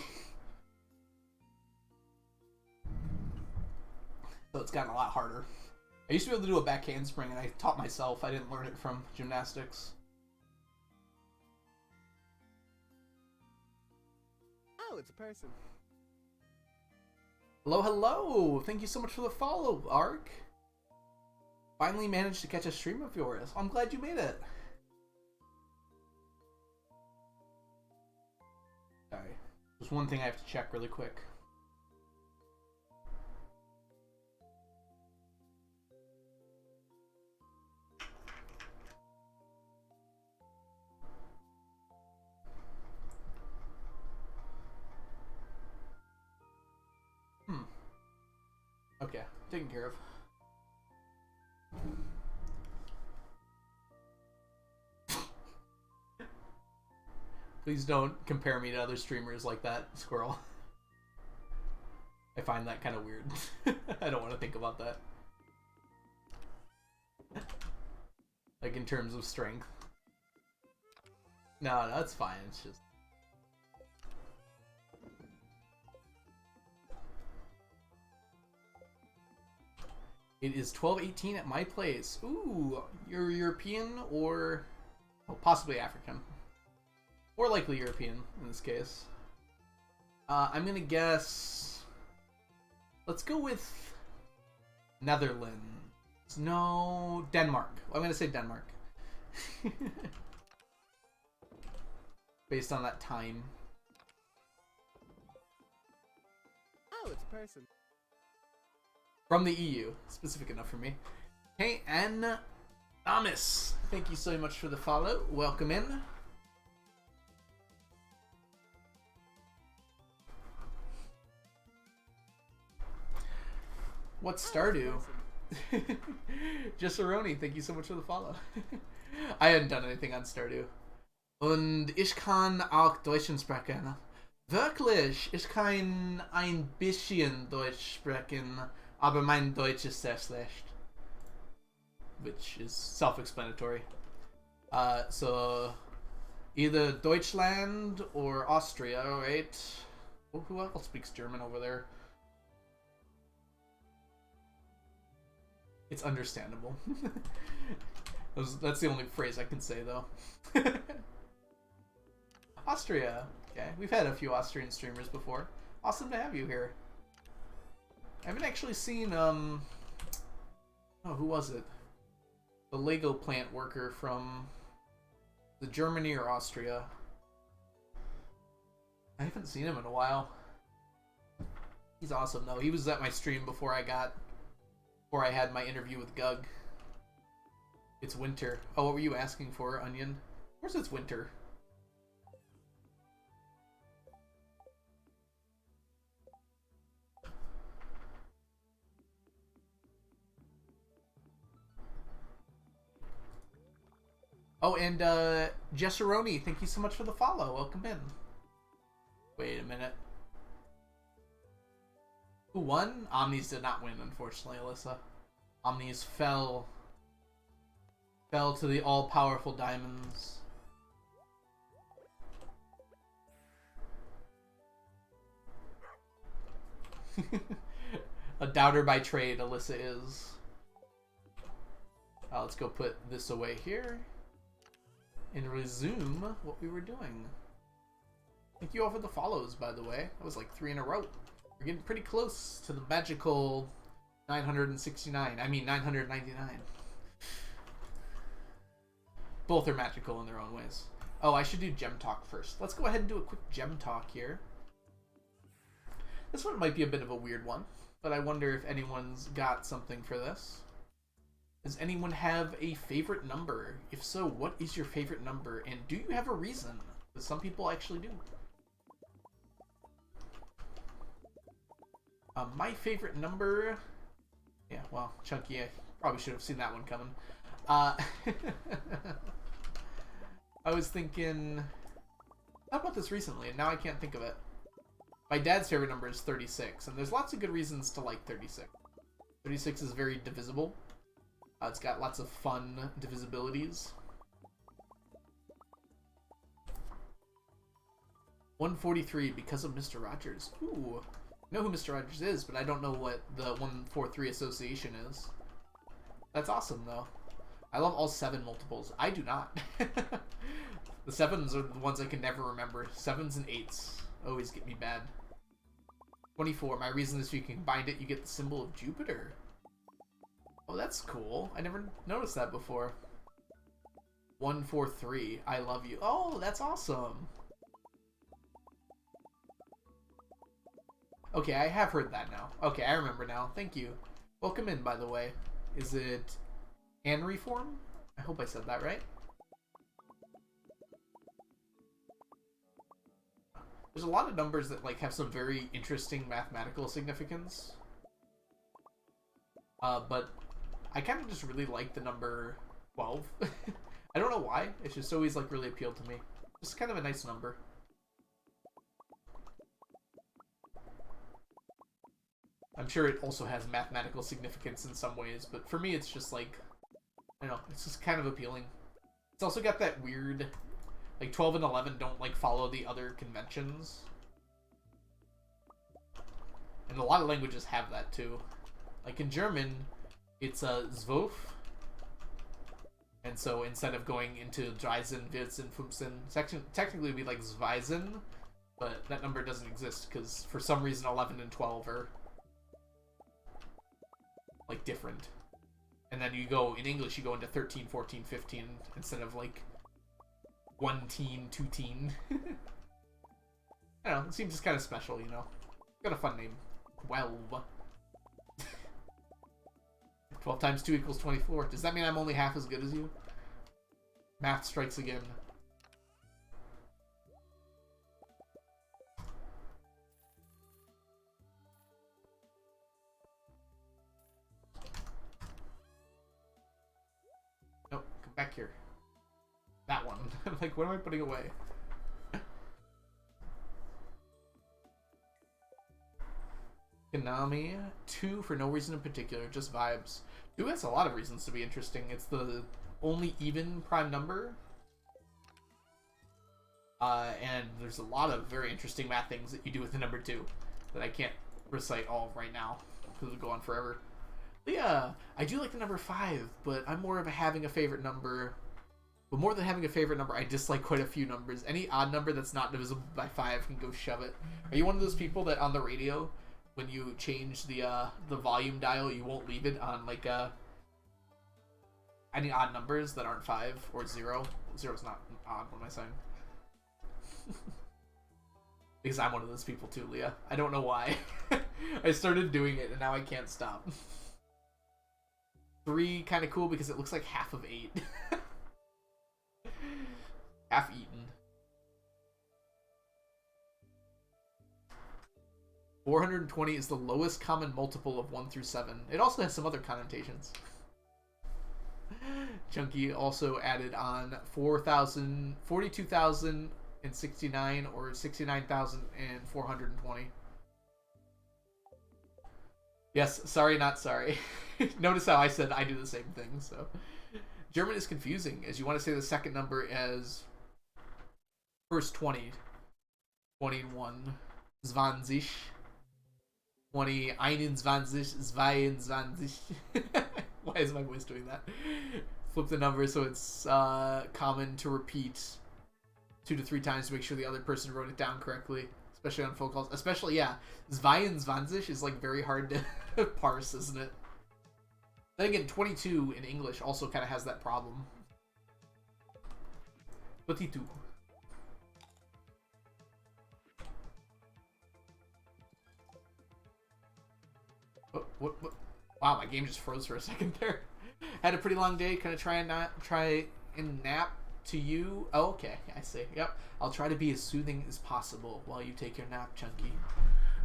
So it's gotten a lot harder. I used to be able to do a back handspring, and I taught myself. I didn't learn it from gymnastics. Oh, it's a person. Hello, hello! Thank you so much for the follow, Ark. Finally managed to catch a stream of yours. I'm glad you made it. Sorry. There's one thing I have to check really quick. Okay, taken care of. Please don't compare me to other streamers like that, Squirrel. I find that kind of weird. I don't want to think about that. Like in terms of strength. No, it's fine. It's just... It is 12:18 at my place. Ooh, you're European or possibly African. More likely European in this case. I'm gonna guess. Let's go with Netherlands. No, Denmark. I'm gonna say Denmark. Based on that time. Oh, it's a person. From the EU. Specific enough for me. Hey, and Amos. Thank you so much for the follow. Welcome in. What's Stardew? Jesseroni, thank you so much for the follow. I hadn't done anything on Stardew. Und ich kann auch Deutsch sprechen. Wirklich, ich kann ein bisschen Deutsch sprechen, aber mein Deutsch ist sehr schlecht. Which is self-explanatory. So, either Deutschland or Austria, right? Oh, who else speaks German over there? It's understandable. That's the only phrase I can say, though. Austria. Okay, we've had a few Austrian streamers before. Awesome to have you here. I haven't actually seen, oh, who was it? The Lego plant worker from the Germany or Austria. I haven't seen him in a while. He's awesome, though. He was at my stream before I had my interview with Gug. It's winter. Oh, what were you asking for, Onion? Of course it's winter. Oh, and Jesseroni, thank you so much for the follow. Welcome in. Wait a minute. Who won? Omnis did not win, unfortunately, Alyssa. Omnis fell to the all-powerful diamonds. A doubter by trade, Alyssa is. Let's go put this away here and resume what we were doing. Thank you all for the follows, by the way. That was like 3 in a row. We're getting pretty close to the magical 969. I mean 999. Both are magical in their own ways. Oh, I should do gem talk first. Let's go ahead and do a quick gem talk here. This one might be a bit of a weird one, but I wonder if anyone's got something for this. Does anyone have a favorite number? If so, what is your favorite number? And do you have a reason? Because some people actually do. My favorite number... Yeah, well, Chunky, I probably should have seen that one coming. I was thinking... How about this recently? And now I can't think of it. My dad's favorite number is 36, and there's lots of good reasons to like 36. 36 is very divisible. It's got lots of fun divisibilities. 143 because of Mr. Rogers. Ooh. I know who Mr. Rogers is, but I don't know what the 143 association is. That's awesome, though. I love all 7 multiples. I do not. The 7s are the ones I can never remember. 7s and 8s always get me bad. 24. My reason is you can bind it, you get the symbol of Jupiter. Oh, that's cool. I never noticed that before. 143. I love you. Oh, that's awesome. Okay, I have heard that now. Okay, I remember now. Thank you. Welcome in, by the way. Is it Henry form? I hope I said that right. There's a lot of numbers that like have some very interesting mathematical significance. But I kind of just really like the number 12. I don't know why. It's just always like really appealed to me. Just kind of a nice number. I'm sure it also has mathematical significance in some ways, but for me it's just like, I don't know, it's just kind of appealing. It's also got that weird, like 12 and 11 don't like follow the other conventions. And a lot of languages have that too. Like in German, it's a 12, and And so instead of going into Dreisen, Vierzen, Fünfzehn, technically it would be like Zweisen, but that number doesn't exist because for some reason 11 and 12 are like different. And then you go, in English, you go into 13, 14, 15 instead of like 1 teen, 2 teen. I don't know, it seems just kind of special, you know. Got a fun name. 12. 12 times 2 equals 24. Does that mean I'm only half as good as you? Math strikes again. Nope, come back here. That one. Like, what am I putting away? Konami, 2 for no reason in particular, just vibes. 2 has a lot of reasons to be interesting. It's the only even prime number. And there's a lot of very interesting math things that you do with the number 2 that I can't recite all right now because it would go on forever. But yeah, I do like the number 5, but I'm more of a having a favorite number. But more than having a favorite number, I dislike quite a few numbers. Any odd number that's not divisible by 5 can go shove it. Are you one of those people that on the radio, when you change the volume dial, you won't leave it on like any odd numbers that aren't 5 or 0? 0's not odd. What am I saying? Because I'm one of those people too, Leah. I don't know why. I started doing it and now I can't stop. 3 kind of cool because it looks like half of 8. Half eaten. 420 is the lowest common multiple of 1 through 7. It also has some other connotations. Chunky also added on 4,000, 42,069 or 69,420. Yes, sorry, not sorry. Notice how I said I do the same thing, so. German is confusing, as you want to say the second number as first 20. 21. 20. 20, 21, 22. Why is my voice doing that? Flip the number so it's common to repeat 2 to 3 times to make sure the other person wrote it down correctly, especially on phone calls. Especially, yeah, 22 is like very hard to parse, isn't it? Then again, 22 in English also kind of has that problem. 22. What? Wow, my game just froze for a second there. Had a pretty long day. Can I try and nap to you? Oh, okay, I see. Yep. I'll try to be as soothing as possible while you take your nap, Chunky.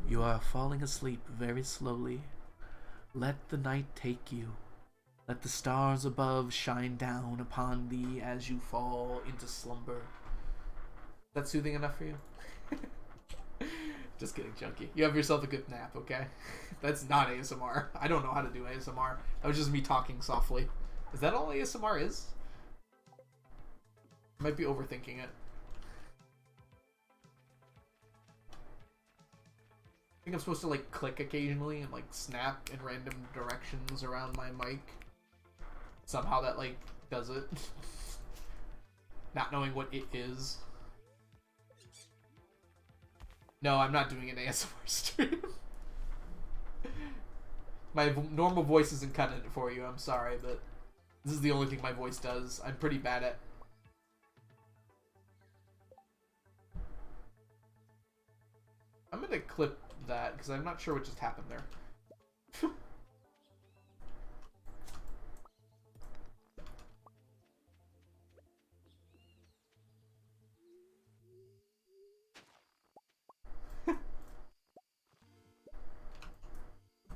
You are falling asleep very slowly. Let the night take you. Let the stars above shine down upon thee as you fall into slumber. Is that soothing enough for you? Just kidding, Chunky. You have yourself a good nap, okay? That's not ASMR. I don't know how to do ASMR. That was just me talking softly. Is that all ASMR is? I might be overthinking it. I think I'm supposed to like click occasionally and like snap in random directions around my mic. Somehow that like does it. Not knowing what it is. No, I'm not doing an ASMR stream. My normal voice isn't cutting it for you, I'm sorry, but this is the only thing my voice does. I'm pretty bad at. I'm gonna clip that, because I'm not sure what just happened there.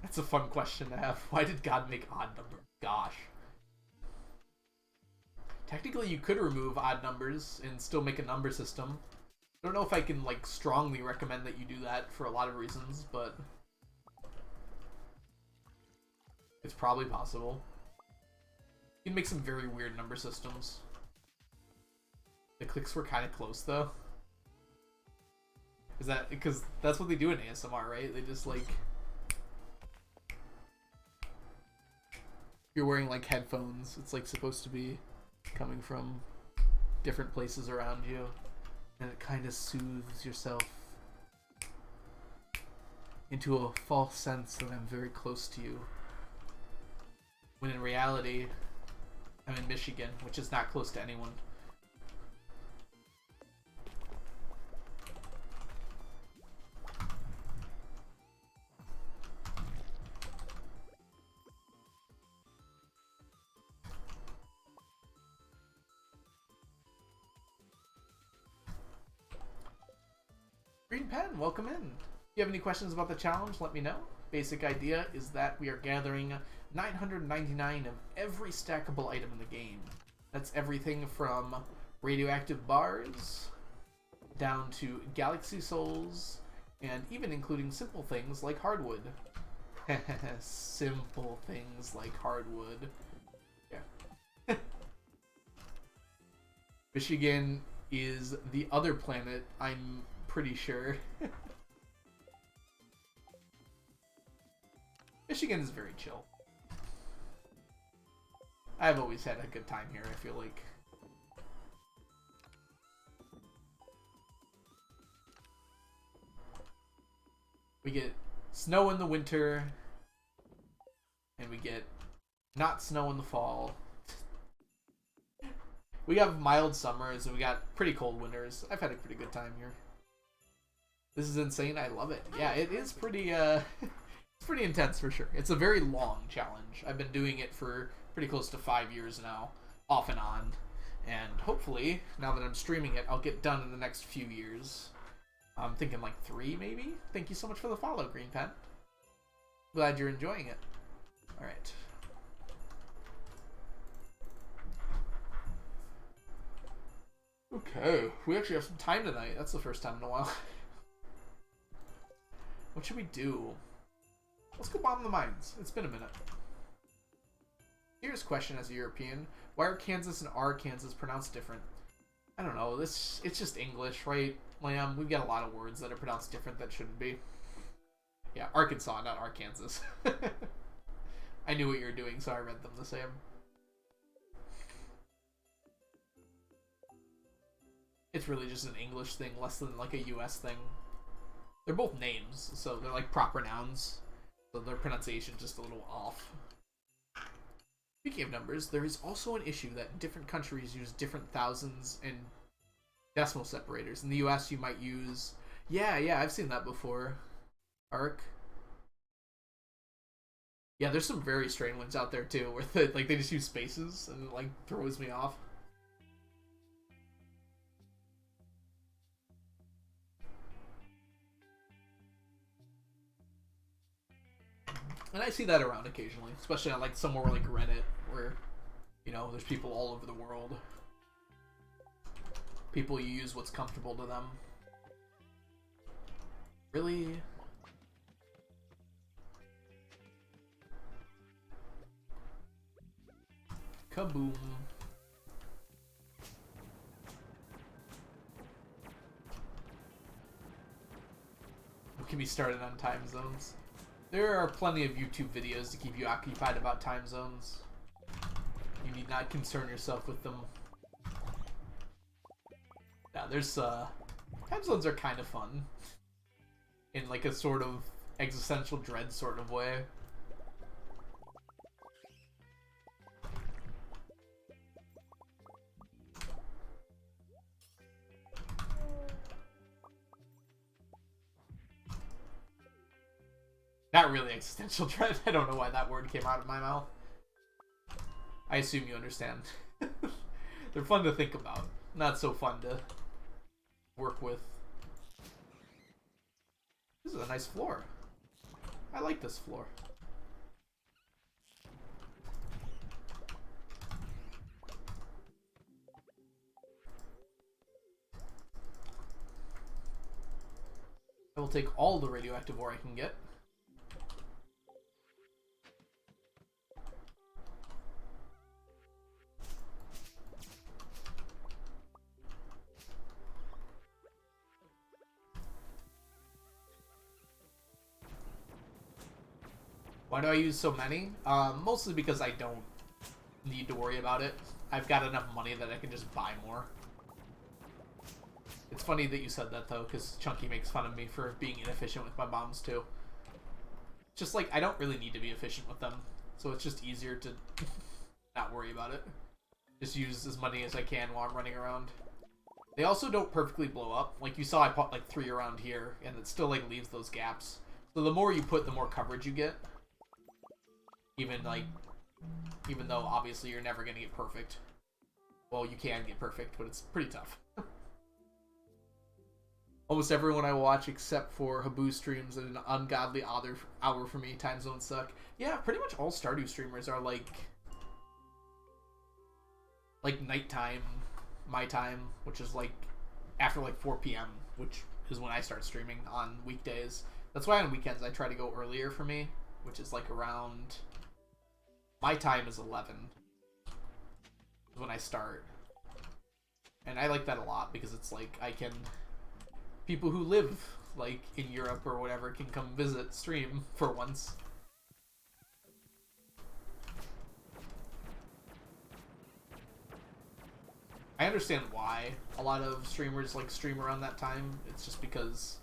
That's a fun question to have. Why did God make odd number? Gosh. Technically, you could remove odd numbers and still make a number system. I don't know if I can, like, strongly recommend that you do that for a lot of reasons, but it's probably possible. You can make some very weird number systems. The clicks were kind of close, though. Is that because that's what they do in ASMR, right? They just, like, you're wearing like headphones. It's like supposed to be coming from different places around you, and it kind of soothes yourself into a false sense that I'm very close to you, when in reality I'm in Michigan, which is not close to anyone. Green Pen, welcome in. If you have any questions about the challenge, let me know. Basic idea is that we are gathering 999 of every stackable item in the game. That's everything from radioactive bars down to galaxy souls, and even including simple things like hardwood. Simple things like hardwood. Yeah. Michigan is the other planet, I'm pretty sure. Michigan is very chill. I've always had a good time here, I feel like. We get snow in the winter, and we get not snow in the fall. We have mild summers, and we got pretty cold winters. I've had a pretty good time here. This is insane. I love it. Yeah, it is pretty, it's pretty intense for sure. It's a very long challenge. I've been doing it for pretty close to 5 years now, off and on. And hopefully, now that I'm streaming it, I'll get done in the next few years. I'm thinking like 3, maybe? Thank you so much for the follow, Green Pen. Glad you're enjoying it. Alright. Okay, we actually have some time tonight. That's the first time in a while. What should we do? Let's go bomb the mines. It's been a minute. Here's a question as a European. Why are Kansas and Arkansas pronounced different? I don't know. It's just English, right, Lamb? We've got a lot of words that are pronounced different that shouldn't be. Yeah, Arkansas, not Arkansas. I knew what you were doing, so I read them the same. It's really just an English thing, less than like a US thing. They're both names, so they're like proper nouns. So their pronunciation just a little off. Speaking of numbers, there is also an issue that different countries use different thousands and decimal separators. In the US, you might use... Yeah, I've seen that before. Arc. Yeah, there's some very strange ones out there, too, where they just use spaces, and it, like, throws me off. And I see that around occasionally, especially on like somewhere like Reddit, where, you know, there's people all over the world. People use what's comfortable to them. Really? Kaboom. What can be started on time zones? There are plenty of YouTube videos to keep you occupied about time zones. You need not concern yourself with them. Yeah, there's, time zones are kind of fun. In, like, a sort of existential dread sort of way. Not really existential dread. I don't know why that word came out of my mouth. I assume you understand. They're fun to think about. Not so fun to work with. This is a nice floor. I like this floor. I will take all the radioactive ore I can get. Why do I use so many? Mostly because I don't need to worry about it. I've got enough money that I can just buy more. It's funny that you said that, though, because Chunky makes fun of me for being inefficient with my bombs, too. Just, like, I don't really need to be efficient with them, so it's just easier to not worry about it. Just use as many as I can while I'm running around. They also don't perfectly blow up. Like, you saw I put, like, 3 around here, and it still, like, leaves those gaps. So the more you put, the more coverage you get. Even though, obviously, you're never going to get perfect. Well, you can get perfect, but it's pretty tough. Almost everyone I watch, except for Habu streams at an ungodly hour for me. Time zones suck. Yeah, pretty much all Stardew streamers are, like nighttime, my time, which is, like, after, like, 4 p.m., which is when I start streaming on weekdays. That's why on weekends I try to go earlier for me, which is, like, around... My time is 11 when I start. And I like that a lot because it's like I can... People who live like in Europe or whatever can come visit stream for once. I understand why a lot of streamers like stream around that time. It's just because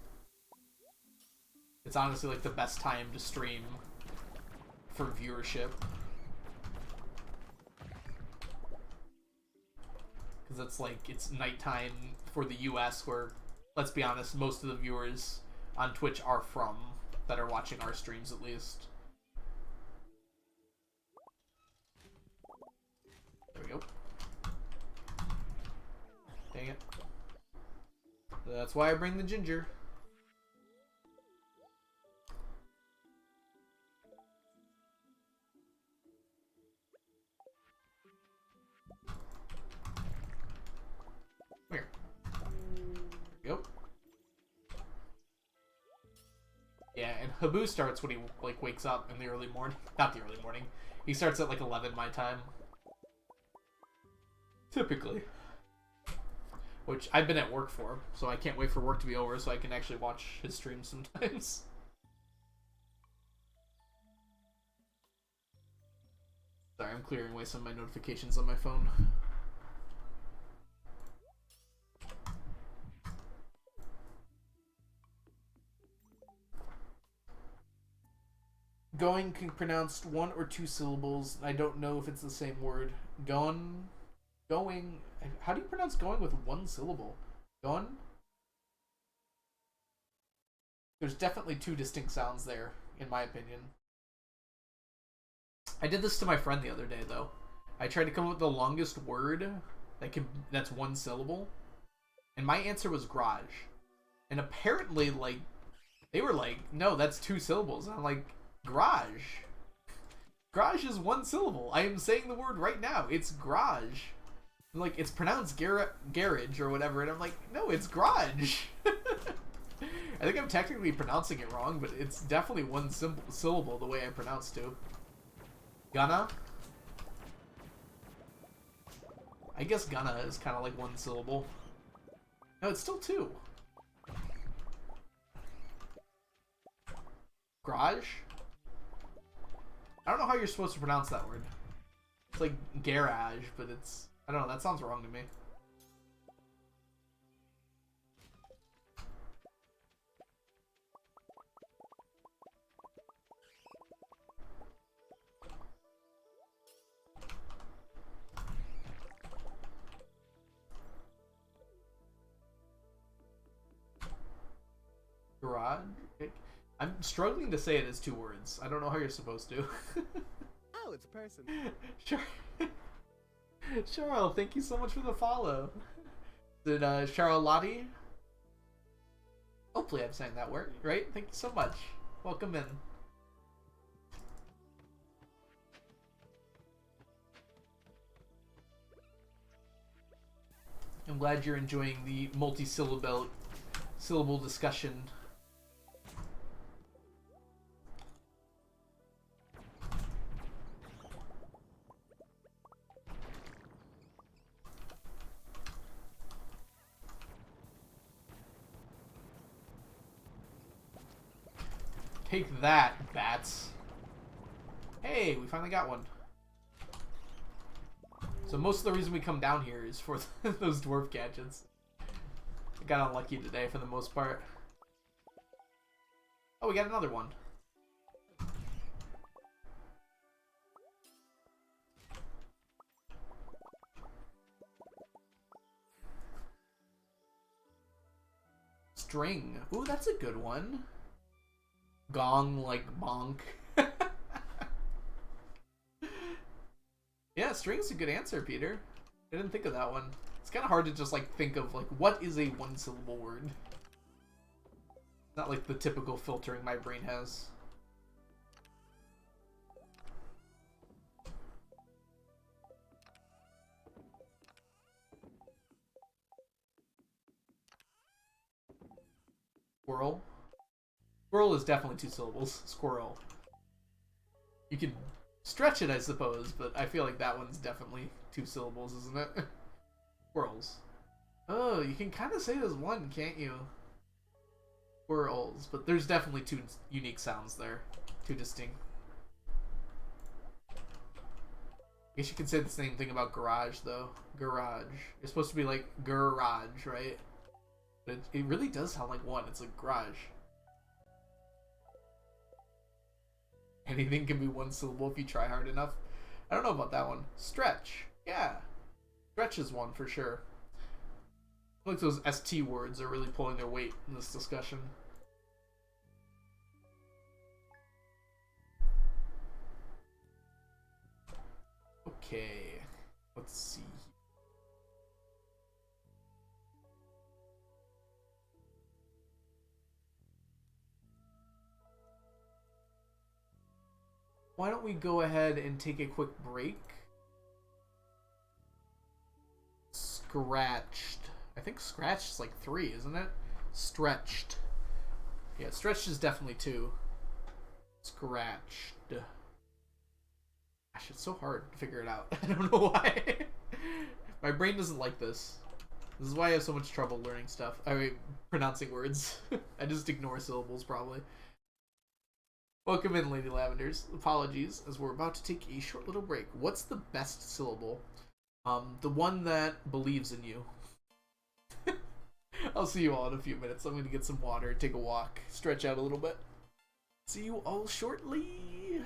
it's honestly like the best time to stream for viewership. Because it's like, it's nighttime for the US where, let's be honest, most of the viewers on Twitch are from, that are watching our streams at least. There we go. Dang it. That's why I bring the ginger. Here. Go. Yeah, and Habu starts when he like wakes up in the early morning. Not the early morning. He starts at like 11 my time. Typically. Which I've been at work for, so I can't wait for work to be over so I can actually watch his streams sometimes. Sorry, I'm clearing away some of my notifications on my phone. Going can be pronounced 1 or 2 syllables. I don't know if it's the same word. Going. How do you pronounce going with 1 syllable? Going? There's definitely 2 distinct sounds there, in my opinion. I did this to my friend the other day, though. I tried to come up with the longest word that's 1 syllable, and my answer was garage. And apparently, like, they were like, no, that's 2 syllables. And I'm like, garage. Garage is 1 syllable. I am saying the word right now. It's garage. Like, it's pronounced garage or whatever, and I'm like, no, it's garage. I think I'm technically pronouncing it wrong, but it's definitely 1 syllable the way I pronounced it. Gonna? I guess gonna is kind of like 1 syllable. No, it's still 2. Garage? I don't know how you're supposed to pronounce that word. It's like garage, but it's... I don't know, that sounds wrong to me. Garage? I'm struggling to say it as 2 words. I don't know how you're supposed to. Oh, it's a person. Sure. Cheryl, thank you so much for the follow. Did Cheryl Lottie? Hopefully I'm saying that word right. Thank you so much. Welcome in. I'm glad you're enjoying the multi-syllable discussion. Take that, bats. Hey, we finally got one. So most of the reason we come down here is for those dwarf gadgets. I got unlucky today for the most part. Oh, we got another one. String. Ooh, that's a good one. Gong like bonk. Yeah, string's a good answer, Peter. I didn't think of that one. It's kind of hard to just like think of like what is a one-syllable word. Not like the typical filtering my brain has. Squirrel. Squirrel is definitely 2 syllables. Squirrel. You can stretch it, I suppose, but I feel like that one's definitely 2 syllables, isn't it? Squirrels. Oh, you can kind of say there's one, can't you? Squirrels, but there's definitely 2 unique sounds there. 2 distinct. I guess you could say the same thing about garage, though. Garage. It's supposed to be like garage, right? But it really does sound like one. It's like garage. Anything can be 1 syllable if you try hard enough. I don't know about that one. Stretch. Yeah. Stretch is one for sure. I feel like those ST words are really pulling their weight in this discussion. Okay. Let's see. Why don't we go ahead and take a quick break? Scratched. I think scratched is like 3, isn't it? Stretched. Yeah, stretched is definitely 2. Scratched. Gosh, it's so hard to figure it out. I don't know why. My brain doesn't like this. This is why I have so much trouble learning stuff. I mean, pronouncing words. I just ignore syllables, probably. Welcome in, Lady Lavenders. Apologies, as we're about to take a short little break. What's the best syllable? The one that believes in you. I'll see you all in a few minutes. I'm going to get some water, take a walk, stretch out a little bit. See you all shortly.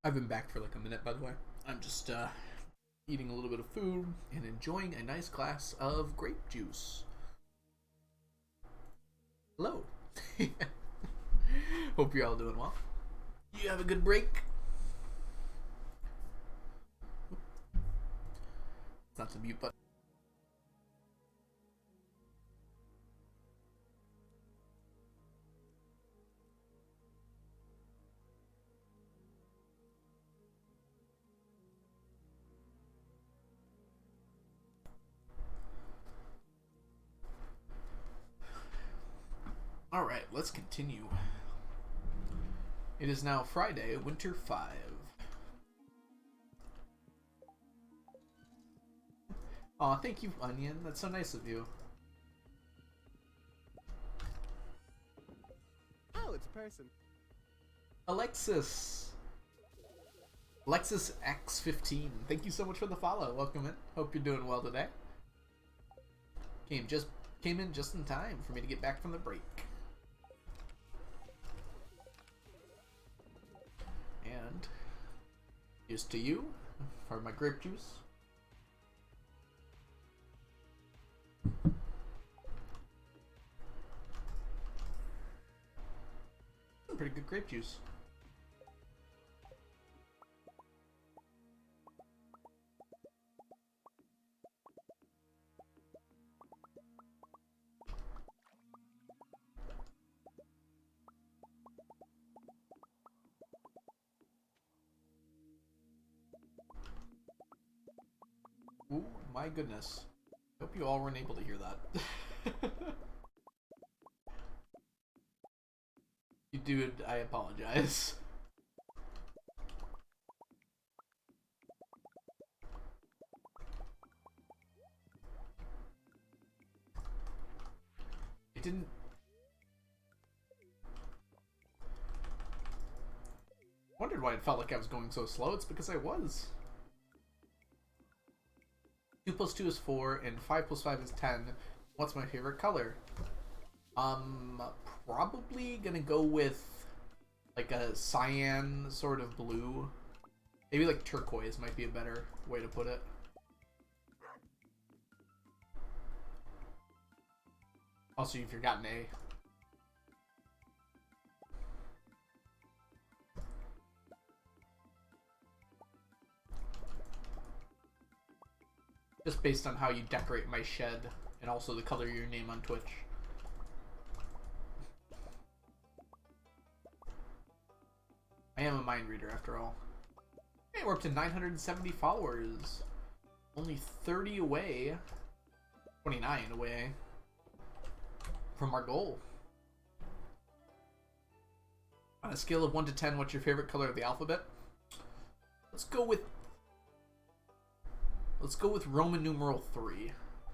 I've been back for like a minute, by the way. I'm just eating a little bit of food and enjoying a nice glass of grape juice. Hello. Hope you're all doing well. You have a good break? It's not the mute button. Alright, let's continue. It is now Friday, Winter 5. Aw, thank you, Onion. That's so nice of you. Oh, it's a person. Alexis X15. Thank you so much for the follow. Welcome in. Hope you're doing well today. Came in just in time for me to get back from the break. And here's to you for my grape juice. Pretty good grape juice. Ooh, my goodness. Hope you all weren't able to hear that. You dude, I apologize. It didn't... Wondered why it felt like I was going so slow. It's because I was. 2 plus 2 is 4, and 5 plus 5 is 10. What's my favorite color? Probably gonna go with like a cyan sort of blue. Maybe like turquoise might be a better way to put it. Also, you've forgotten A. Just based on how you decorate my shed, and also the color of your name on Twitch. I am a mind reader after all. Hey, we're up to 970 followers. Only 30 away. 29 away from our goal. On a scale of 1 to 10, what's your favorite color of the alphabet? Let's go with Roman numeral 3.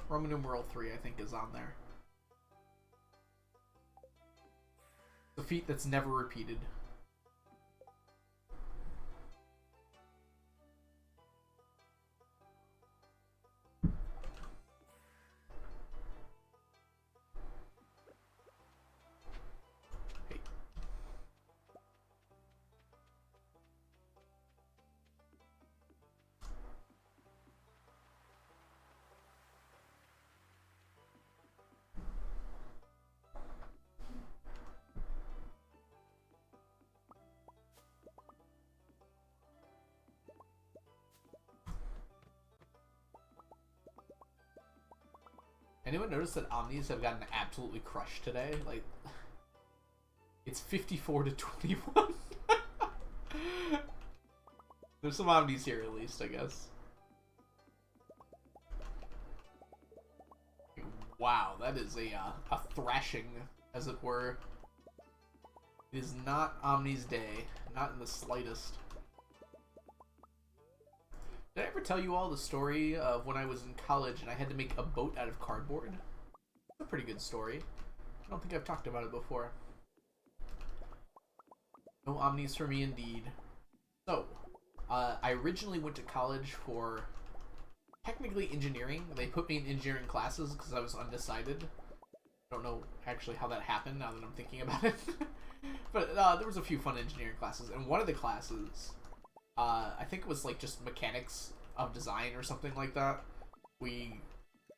Roman numeral 3, I think, is on there. The feat that's never repeated. Anyone notice that Omnis have gotten absolutely crushed today? Like, it's 54 to 21. There's some Omnis here at least, I guess. Wow, that is a thrashing, as it were. It is not Omni's day, not in the slightest. Did I ever tell you all the story of when I was in college and I had to make a boat out of cardboard? It's a pretty good story. I don't think I've talked about it before. No Omnis for me indeed. So, I originally went to college for technically engineering. They put me in engineering classes because I was undecided. I don't know actually how that happened now that I'm thinking about it. But there was a few fun engineering classes, and one of the classes I think it was like just mechanics of design or something like that. We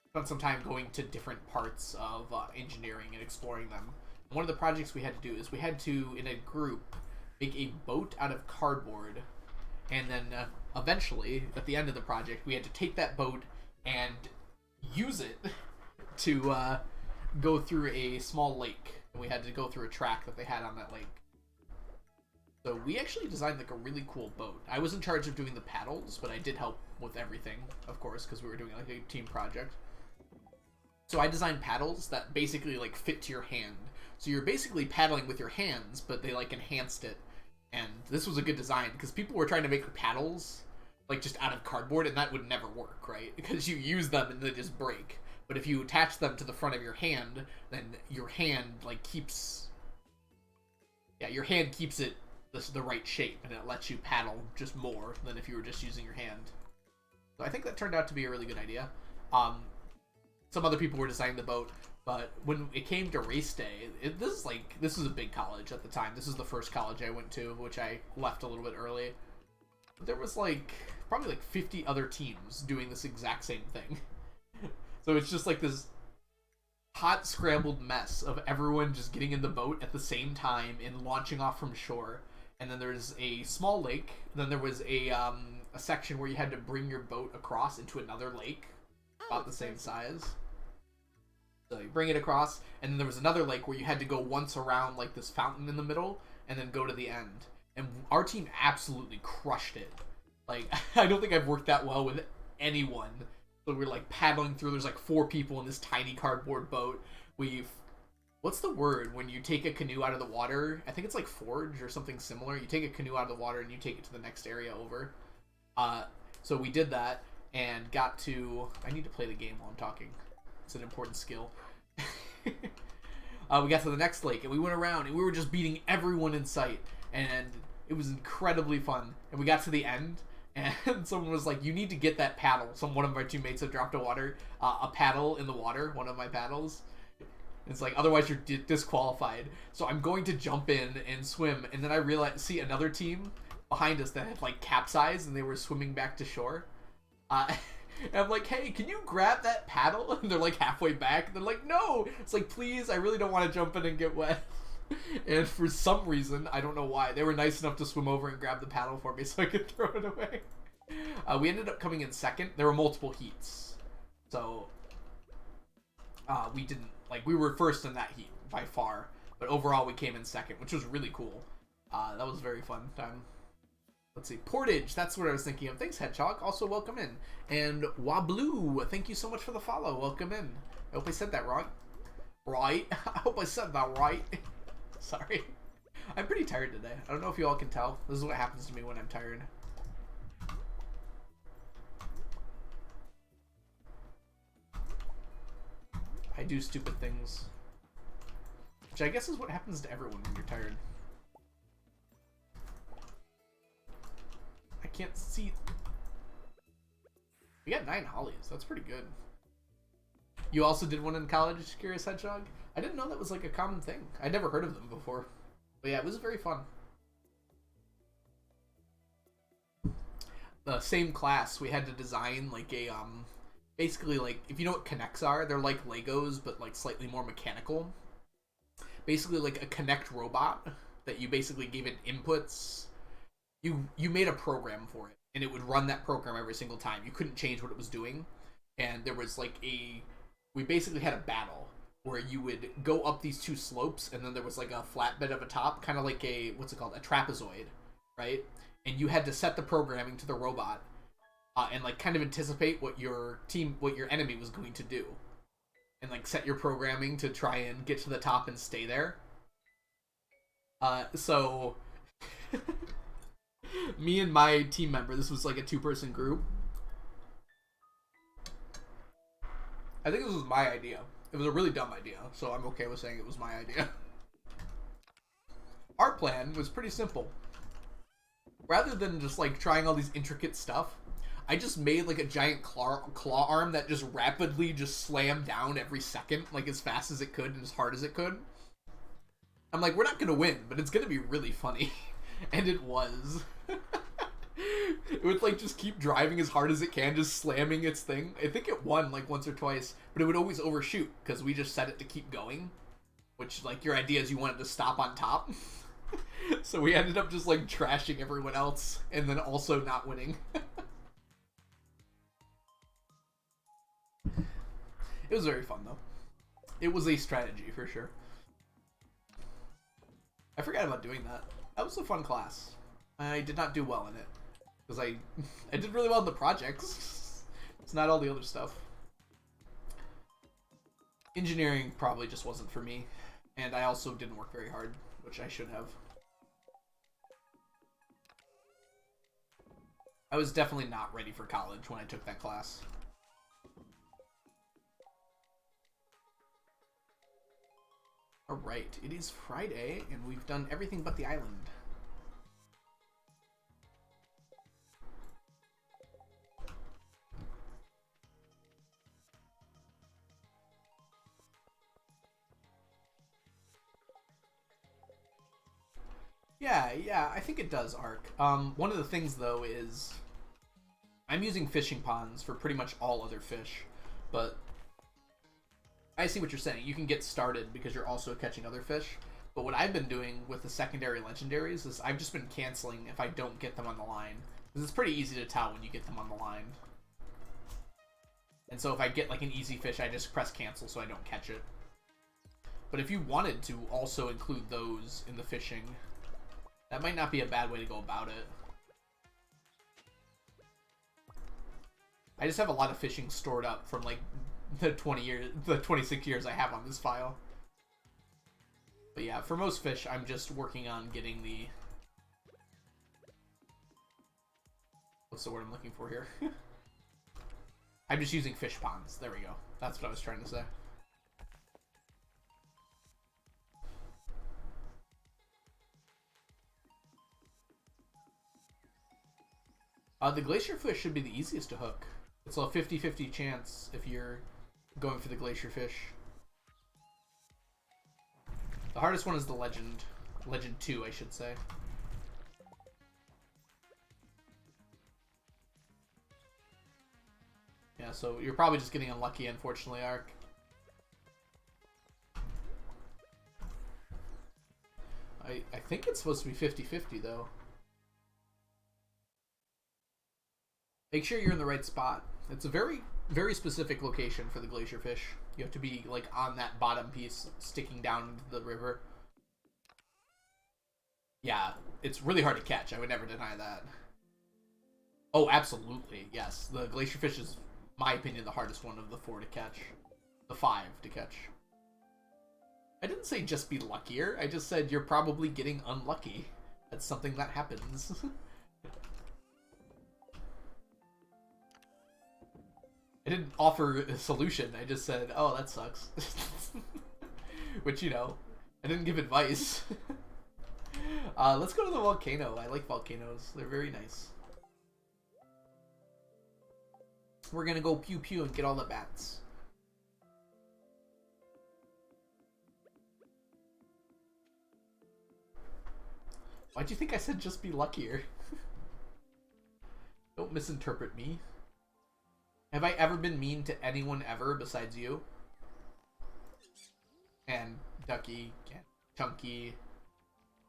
spent some time going to different parts of engineering and exploring them. And one of the projects we had to do is we had to, in a group, make a boat out of cardboard, and then eventually, at the end of the project, we had to take that boat and use it to go through a small lake. And we had to go through a track that they had on that lake. So we actually designed like a really cool boat. I was in charge of doing the paddles, but I did help with everything, of course, because we were doing like a team project. So I designed paddles that basically like fit to your hand. So you're basically paddling with your hands, but they like enhanced it. And this was a good design because people were trying to make paddles like just out of cardboard, and that would never work, right? Because you use them and they just break. But if you attach them to the front of your hand, then your hand like keeps, your hand keeps it the right shape, and it lets you paddle just more than if you were just using your hand. So I think that turned out to be a really good idea. Some other people were designing the boat, but when it came to race day, this was a big college at the time. This is the first college I went to, which I left a little bit early. But there was probably like 50 other teams doing this exact same thing. So it's just like this hot scrambled mess of everyone just getting in the boat at the same time and launching off from shore. And then there's a small lake. Then there was a section where you had to bring your boat across into another lake about the same size. So you bring it across, and then there was another lake where you had to go once around like this fountain in the middle and then go to the end. And our team absolutely crushed it. Like, I don't think I've worked that well with anyone. So we're like paddling through. There's like 4 people in this tiny cardboard boat. What's the word when you take a canoe out of the water? I think it's like forge or something similar. You take a canoe out of the water and you take it to the next area over. So we did that and got to... I need to play the game while I'm talking. It's an important skill. We got to the next lake and we went around and we were just beating everyone in sight. And it was incredibly fun. And we got to the end and someone was like, you need to get that paddle. One of our teammates had dropped a paddle in the water, one of my paddles. It's like, otherwise you're disqualified. So I'm going to jump in and swim, and then I see another team behind us that had like capsized and they were swimming back to shore. And I'm like, hey, can you grab that paddle? And they're like halfway back. And they're like, no. It's like, please, I really don't want to jump in and get wet. And for some reason, I don't know why, they were nice enough to swim over and grab the paddle for me so I could throw it away. We ended up coming in second. There were multiple heats. So we didn't... Like, we were first in that heat by far, but overall we came in second, which was really cool. That was a very fun time. Let's see, Portage, that's what I was thinking of. Thanks, Hedgehog. Also, welcome in. And Wablu, thank you so much for the follow. Welcome in. I hope I said that right. Right? I hope I said that right. Sorry. I'm pretty tired today. I don't know if you all can tell. This is what happens to me when I'm tired. I do stupid things. Which I guess is what happens to everyone when you're tired. I can't see... We got 9 hollies. That's pretty good. You also did one in college, Curious Hedgehog? I didn't know that was like a common thing. I'd never heard of them before. But yeah, it was very fun. The same class, we had to design like a... basically, like, if you know what Kinects are, they're like Legos, but like slightly more mechanical. Basically like a Kinect robot that you basically gave it inputs. You made a program for it, and it would run that program every single time. You couldn't change what it was doing. And there was like we basically had a battle where you would go up these 2 slopes, and then there was like a flatbed of a top, kind of like a, what's it called, a trapezoid, right? And you had to set the programming to the robot. And like kind of anticipate what your enemy was going to do, and like set your programming to try and get to the top and stay there. So me and my team member, this was like a 2-person group. I think this was my idea. It was a really dumb idea, so I'm okay with saying it was my idea. Our plan was pretty simple. Rather than just like trying all these intricate stuff, I just made like a giant claw arm that just rapidly just slammed down every second, like as fast as it could and as hard as it could. I'm like, we're not gonna win, but it's gonna be really funny. And it was. It would like just keep driving as hard as it can, just slamming its thing. I think it won like once or twice, but it would always overshoot because we just set it to keep going. Which, like, your idea is you want it to stop on top. So we ended up just like trashing everyone else and then also not winning. It was very fun though. It was a strategy for sure. I forgot about doing that. That was a fun class. I did not do well in it because I did really well in the projects. It's not all the other stuff. Engineering probably just wasn't for me, and I also didn't work very hard, which I should have. I was definitely not ready for college when I took that class. Alright, it is Friday, and we've done everything but the island. Yeah, I think it does, Ark. One of the things, though, is I'm using fishing ponds for pretty much all other fish, but I see what you're saying. You can get started because you're also catching other fish, but what I've been doing with the secondary legendaries is I've just been canceling if I don't get them on the line, because it's pretty easy to tell when you get them on the line. And so if I get like an easy fish, I just press cancel so I don't catch it. But if you wanted to also include those in the fishing, that might not be a bad way to go about it. I just have a lot of fishing stored up from like the 26 years I have on this file. But yeah, for most fish, I'm just working on getting the... What's the word I'm looking for here? I'm just using fish ponds. There we go. That's what I was trying to say. The Glacier Fish should be the easiest to hook. It's a 50-50 chance if you're going for the Glacier Fish. The hardest one is the Legend. Legend 2, I should say. Yeah, so you're probably just getting unlucky, unfortunately, Ark. I think it's supposed to be 50-50, though. Make sure you're in the right spot. It's a very, very specific location for the Glacier Fish. You have to be, like, on that bottom piece, sticking down into the river. Yeah, it's really hard to catch. I would never deny that. Oh, absolutely, yes. The Glacier Fish is, in my opinion, the hardest one of the 4 to catch. The 5 to catch. I didn't say just be luckier. I just said you're probably getting unlucky. That's something that happens. I didn't offer a solution. I just said, oh, that sucks. Which, you know, I didn't give advice. Let's go to the volcano. I like volcanoes. They're very nice. We're gonna go pew pew and get all the bats. Why'd you think I said just be luckier? Don't misinterpret me. Have I ever been mean to anyone ever besides you? And Ducky, and Chunky,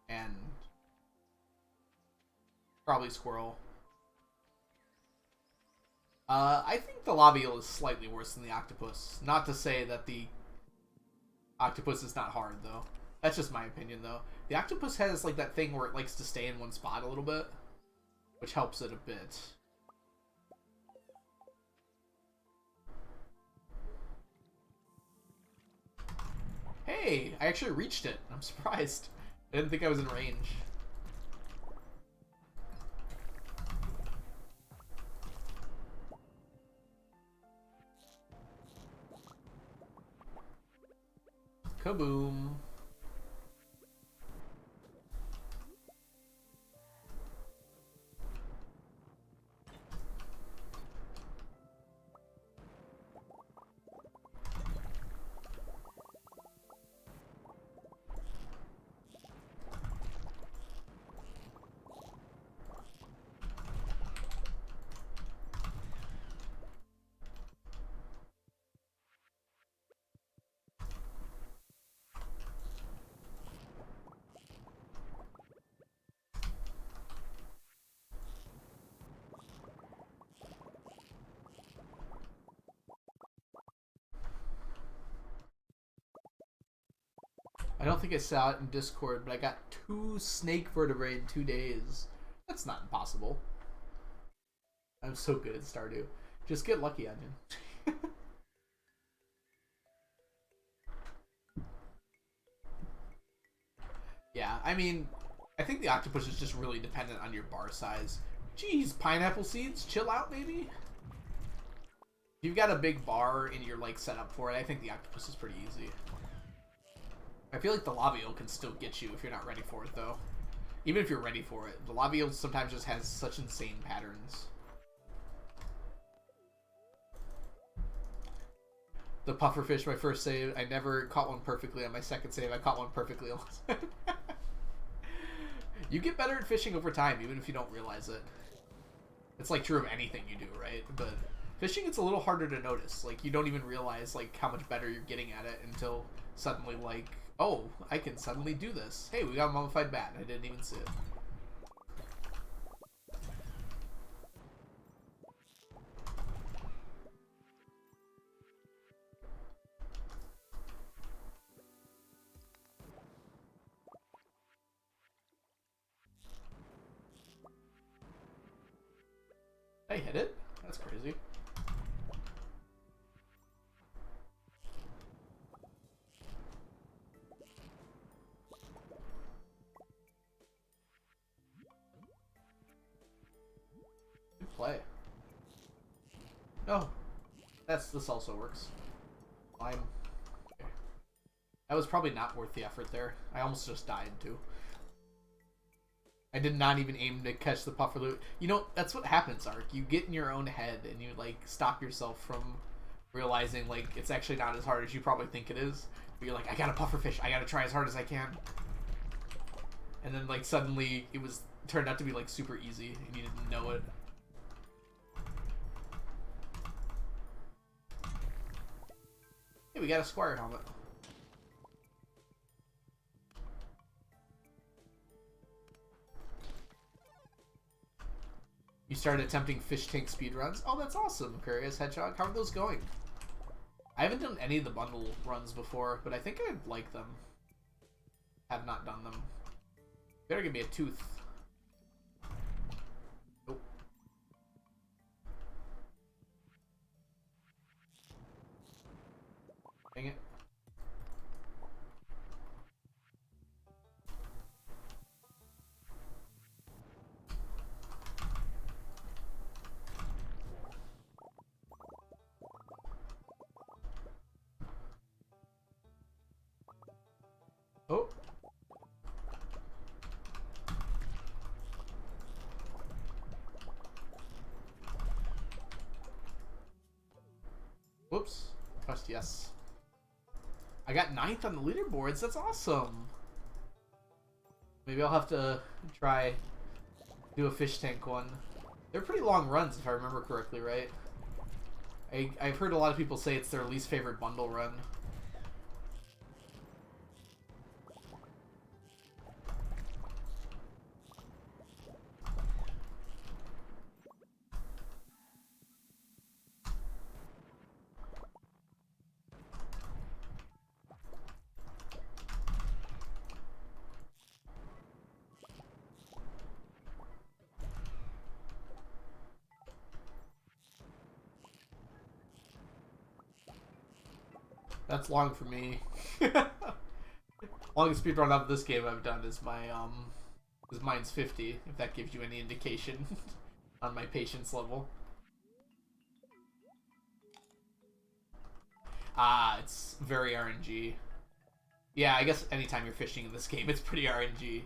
and probably Squirrel. I think the lava eel is slightly worse than the octopus. Not to say that the octopus is not hard, though. That's just my opinion, though. The octopus has, like, that thing where it likes to stay in one spot a little bit, which helps it a bit. Hey, I actually reached it. I'm surprised. I didn't think I was in range. Kaboom. I don't think I saw it in Discord, but I got 2 snake vertebrae in 2 days. That's not impossible. I'm so good at Stardew. Just get lucky, Onion. Yeah, I mean, I think the octopus is just really dependent on your bar size. Jeez, pineapple seeds? Chill out, maybe? If you've got a big bar and you're, like, set up for it, I think the octopus is pretty easy. I feel like the lava eel can still get you if you're not ready for it, though. Even if you're ready for it. The lava eel sometimes just has such insane patterns. The pufferfish, my first save, I never caught one perfectly. On my second save, I caught one perfectly. You get better at fishing over time, even if you don't realize it. It's like true of anything you do, right? But fishing, it's a little harder to notice. Like, you don't even realize, like, how much better you're getting at it until suddenly, like, oh, I can suddenly do this. Hey, we got a mummified bat. I didn't even see it. I hit it? That's crazy. Good play. No. This also works. That was probably not worth the effort there. I almost just died too. I did not even aim to catch the puffer loot. You know, that's what happens, Ark. You get in your own head and you, like, stop yourself from realizing, like, it's actually not as hard as you probably think it is. But you're like, I got a puffer fish. I gotta try as hard as I can. And then, like, suddenly it turned out to be, like, super easy and you didn't know it. Hey, we got a squire helmet. You started attempting fish tank speedruns? Oh, that's awesome, Curious Hedgehog. How are those going? I haven't done any of the bundle runs before, but I think I'd like them. Have not done them. Better give me a tooth. Nope. Dang it. Oh. Whoops. Pressed yes. I got 9th on the leaderboards. That's awesome. Maybe I'll have to try do a fish tank one. They're pretty long runs if I remember correctly, right? I've heard a lot of people say it's their least favorite bundle run. That's long for me. Longest speedrun of this game I've done is mine's 50, if that gives you any indication on my patience level. Ah, it's very RNG. Yeah, I guess anytime you're fishing in this game, it's pretty RNG.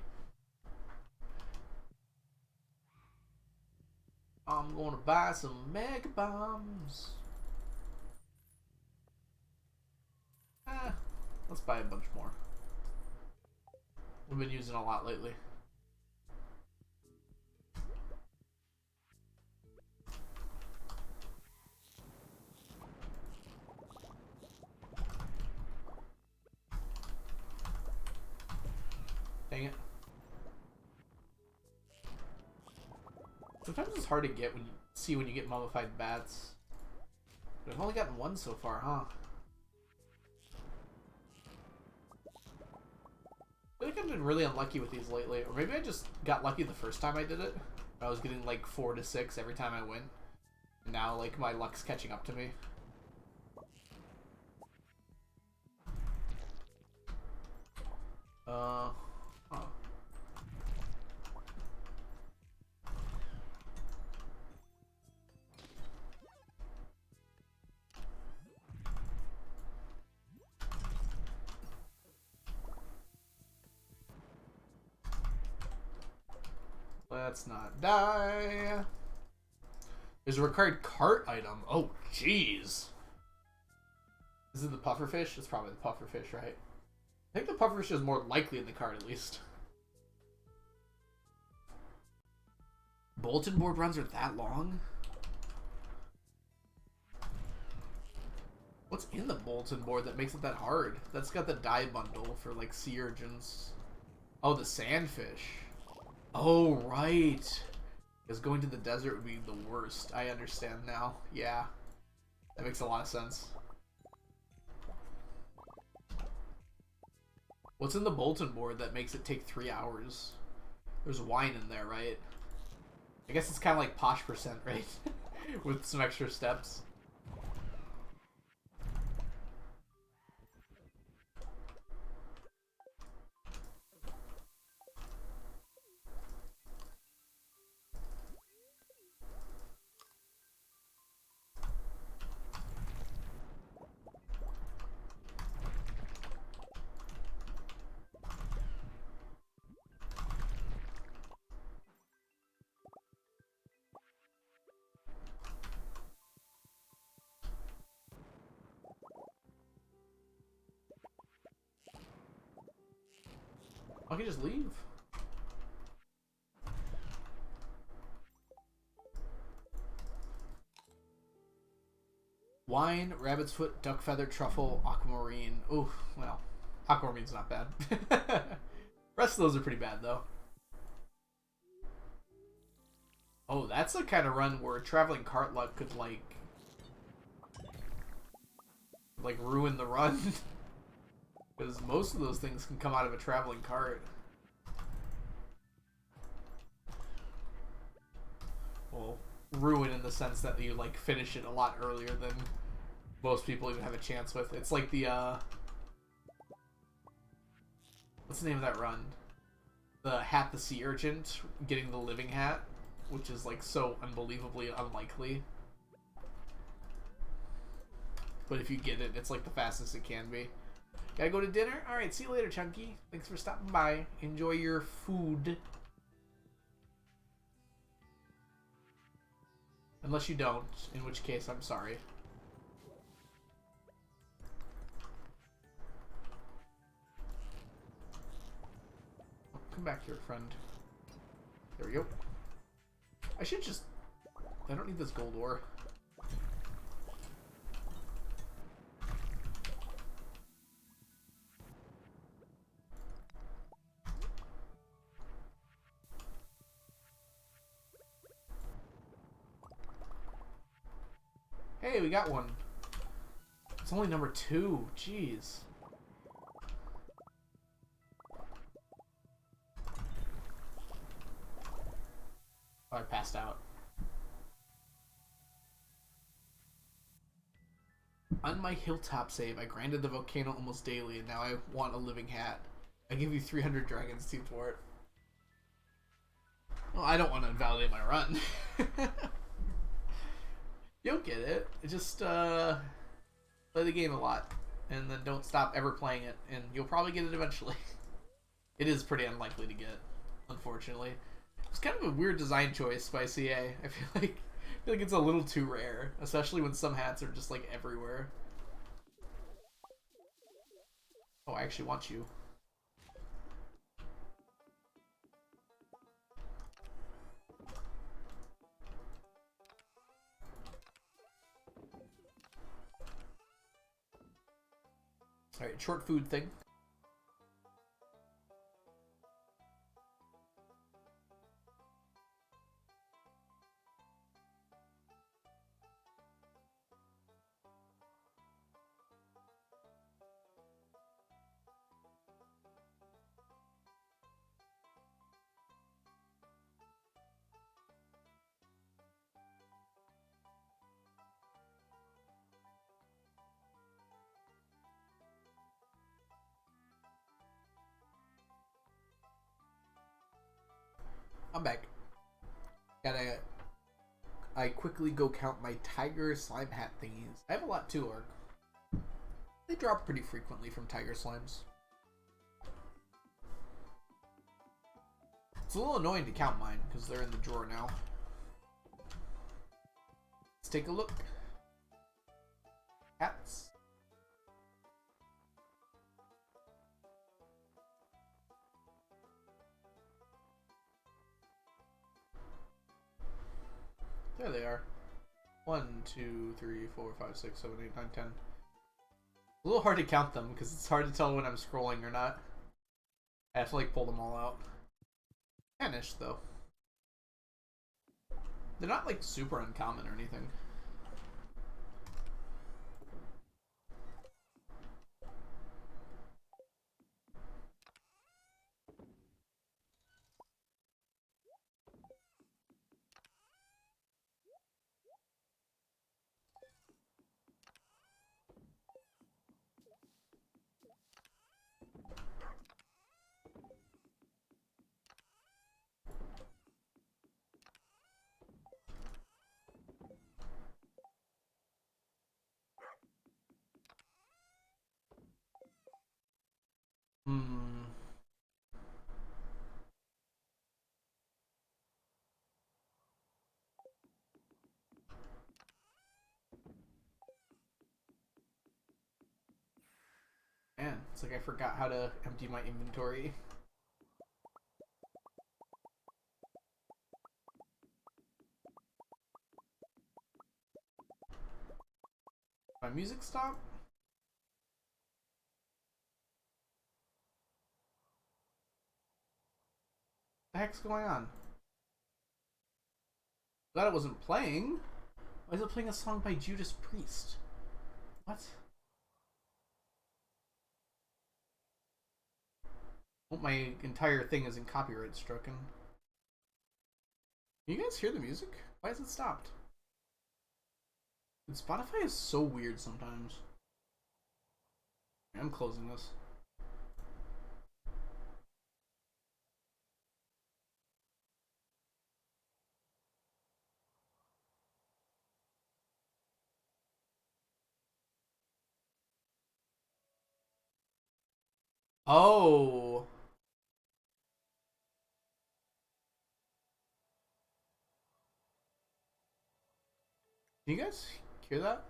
I'm gonna buy some mega bombs. Let's buy a bunch more. We've been using a lot lately. Dang it. Sometimes it's hard to get when you get mummified bats. But I've only gotten one so far, huh? been really unlucky with these lately. Or maybe I just got lucky the first time I did it. I was getting like 4 to 6 every time I win. And now like my luck's catching up to me. Huh. Let's not die. There's a required cart item. Oh, jeez. Is it the pufferfish? It's probably the pufferfish, right? I think the pufferfish is more likely in the cart, at least. Bulletin board runs are that long? What's in the bulletin board that makes it that hard? That's got the dye bundle for, like, sea urchins. Oh, the sandfish. Oh, right. Because going to the desert would be the worst. I understand now. Yeah. That makes a lot of sense. What's in the bulletin board that makes it take 3 hours? There's wine in there, right? I guess it's kind of like Posh Percent, right? With some extra steps. I can just leave. Wine, rabbit's foot, duck feather, truffle, aquamarine. Ooh, well, aquamarine's not bad. Rest of those are pretty bad, though. Oh, that's the kind of run where traveling cart luck could, like ruin the run. Because most of those things can come out of a traveling cart. Well, ruin in the sense that you, like, finish it a lot earlier than most people even have a chance with. It's like the, what's the name of that run? The Hat the Sea Urchin, getting the living hat, which is, like, so unbelievably unlikely. But if you get it, it's, like, the fastest it can be. Gotta go to dinner? Alright, see you later, Chunky. Thanks for stopping by. Enjoy your food. Unless you don't, in which case, I'm sorry. Oh, come back here, friend. There we go. I should just... I don't need this gold ore. Hey, we got one. It's only number 2. Jeez. Oh, I passed out. On my hilltop save, I grinded the volcano almost daily, and now I want a living hat. I give you 300 dragon's teeth for it. Well, I don't want to invalidate my run. You'll get it. Just play the game a lot, and then don't stop ever playing it, and you'll probably get it eventually. It is pretty unlikely to get, unfortunately. It's kind of a weird design choice by CA. I feel like it's a little too rare, especially when some hats are just like everywhere. Oh, I actually want you. Alright, short food thing. I'm back. I quickly go count my tiger slime hat thingies. I have a lot too, Orc. They drop pretty frequently from tiger slimes. It's a little annoying to count mine because they're in the drawer now. Let's take a look. Hats. There they are. 1, 2, 3, 4, 5, 6, 7, 8, 9, 10. A little hard to count them because it's hard to tell when I'm scrolling or not. I have to like pull them all out. 10-ish though. They're not like super uncommon or anything. Man, it's like I forgot how to empty my inventory. My music stopped? What the heck's going on? Glad it wasn't playing. Why is it playing a song by Judas Priest? What? Oh, my entire thing is in copyright stricken. Can you guys hear the music? Why is it stopped? Dude, Spotify is so weird sometimes. I'm closing this. Oh. Can you guys hear that?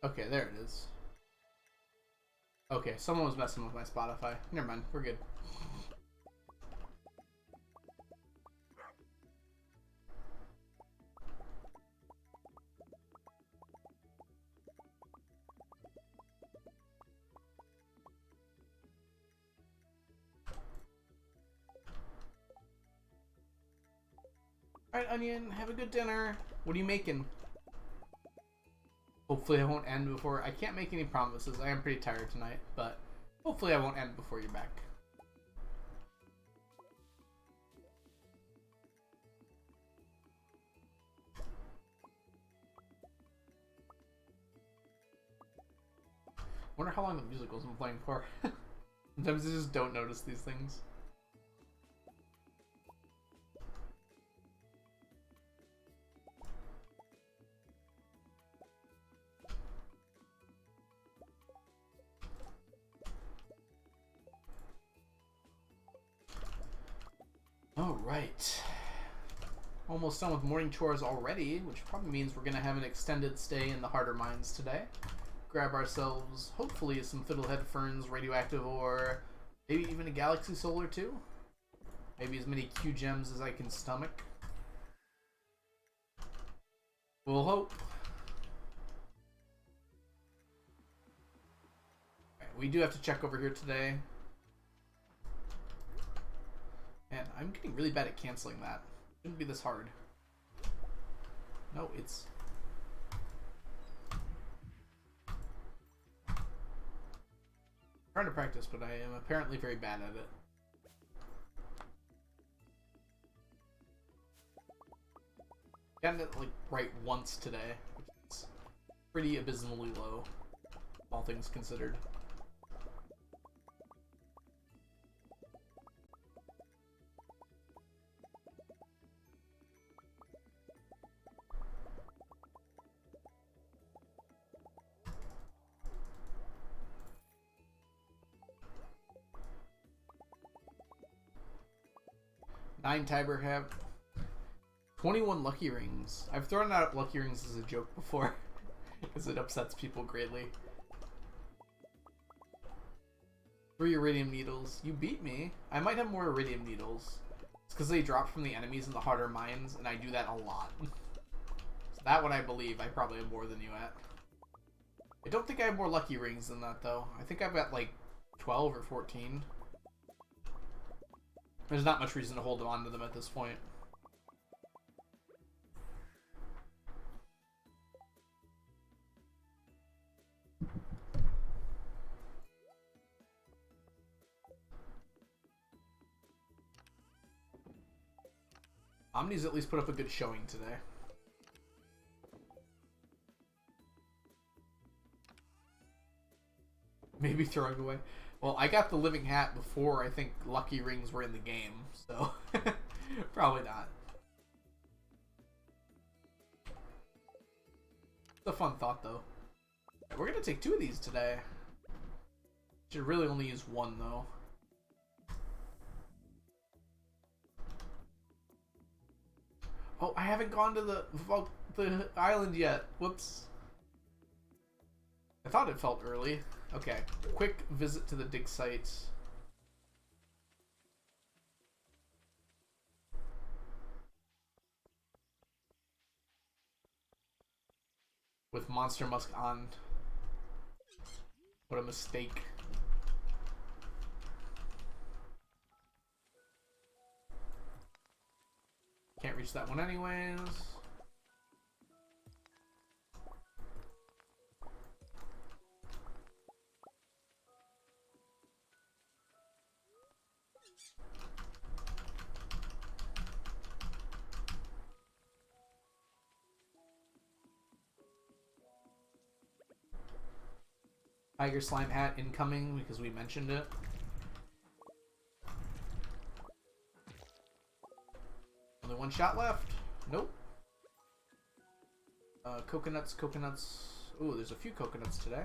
Okay, there it is. Okay, someone was messing with my Spotify. Never mind, we're good. Alright, Onion, have a good dinner. What are you making? Hopefully I won't end before... I can't make any promises. I am pretty tired tonight, but hopefully I won't end before you're back. Wonder how long the musical's been playing for. Sometimes I just don't notice these things. Alright. Almost done with morning chores already, which probably means we're going to have an extended stay in the harder mines today. Grab ourselves, hopefully, some fiddlehead ferns, radioactive ore, maybe even a galaxy soul or two. Maybe as many Q gems as I can stomach. We'll hope. Right, we do have to check over here today. Man, I'm getting really bad at canceling that. Shouldn't be this hard. No, it's... I'm trying to practice, but I am apparently very bad at it. Gotten it like right once today, which is pretty abysmally low, all things considered. 9 Tiber have 21 lucky rings. I've thrown out lucky rings as a joke before because it upsets people greatly. 3 iridium needles. You beat me. I might have more iridium needles. It's because they drop from the enemies in the harder mines, and I do that a lot. So that one I believe I probably have more than you at. I don't think I have more lucky rings than that, though. I think I've got like 12 or 14. There's not much reason to hold on to them at this point. Omni's at least put up a good showing today. Maybe throwing away. Well, I got the living hat before I think lucky rings were in the game, so probably not. It's a fun thought, though. We're gonna take 2 of these today. Should really only use 1, though. Oh, I haven't gone to the island yet. Whoops. I thought it felt early. Okay, quick visit to the dig site. With Monster Musk on. What a mistake. Can't reach that one anyways. Tiger Slime hat incoming because we mentioned it. Only 1 shot left. Nope. Coconuts, coconuts. Ooh, there's a few coconuts today.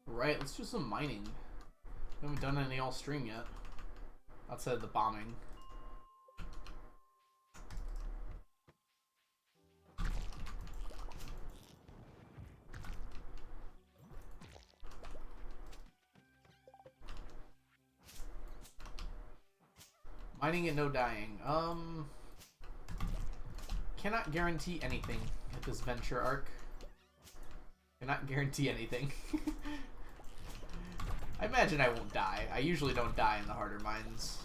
Right, let's do some mining. We haven't done any all stream yet. Outside of the bombing. Mining and no dying. Cannot guarantee anything at this venture arc. Cannot guarantee anything. I imagine I won't die. I usually don't die in the harder mines.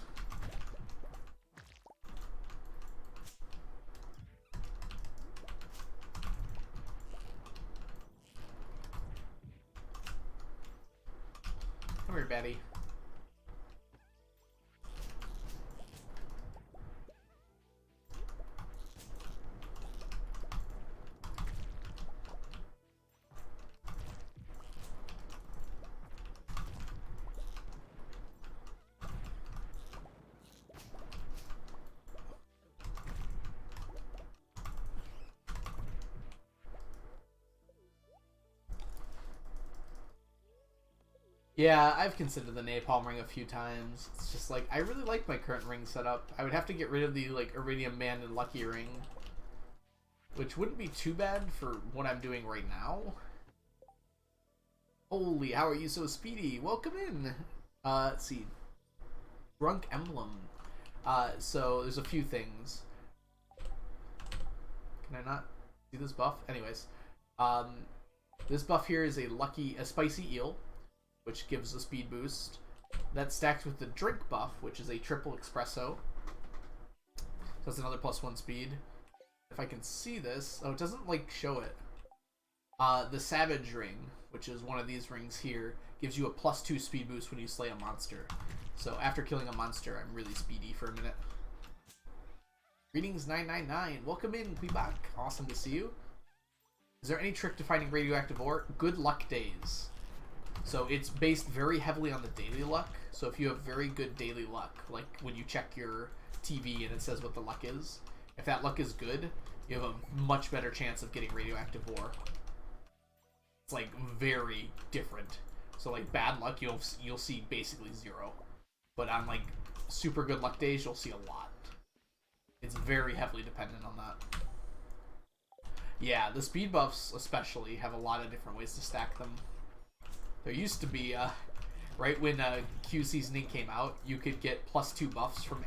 Come here, Betty. Yeah, I've considered the napalm ring a few times. It's just like, I really like my current ring setup. I would have to get rid of the like iridium band and lucky ring, which wouldn't be too bad for what I'm doing right now. Holy, how are you so speedy? Welcome in. Let's see. Drunk Emblem. So there's a few things. Can I not see this buff? Anyways, this buff here is a spicy eel, which gives a speed boost. That's stacked with the drink buff, which is a triple espresso. So that's another +1 speed. If I can see this, oh, it doesn't like show it. The Savage Ring, which is one of these rings here, gives you a +2 speed boost when you slay a monster. So after killing a monster, I'm really speedy for a minute. Greetings 999. Welcome in, Quebec. Awesome to see you. Is there any trick to finding radioactive ore? Good luck days. So it's based very heavily on the daily luck. So if you have very good daily luck, like when you check your TV and it says what the luck is, if that luck is good, you have a much better chance of getting radioactive ore. It's like very different. So like bad luck, you'll see basically 0, but on like super good luck days, you'll see a lot. It's very heavily dependent on that. Yeah, the speed buffs especially have a lot of different ways to stack them. There used to be, right when Q Seasoning came out, you could get +2 buffs from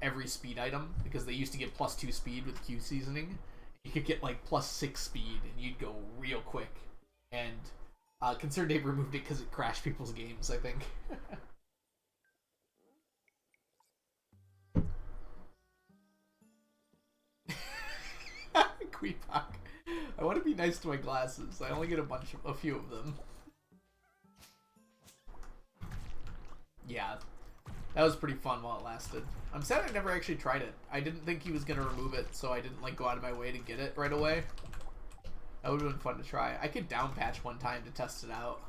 every speed item, because they used to get +2 speed with Q Seasoning. You could get like +6 speed, and you'd go real quick. And Concerned Dave removed it because it crashed people's games, I think. Queepak. I want to be nice to my glasses. I only get a few of them. Yeah, that was pretty fun while it lasted. I'm sad I never actually tried it. I didn't think he was gonna remove it, so I didn't like go out of my way to get it right away. That would have been fun to try. I could down patch one time to test it out.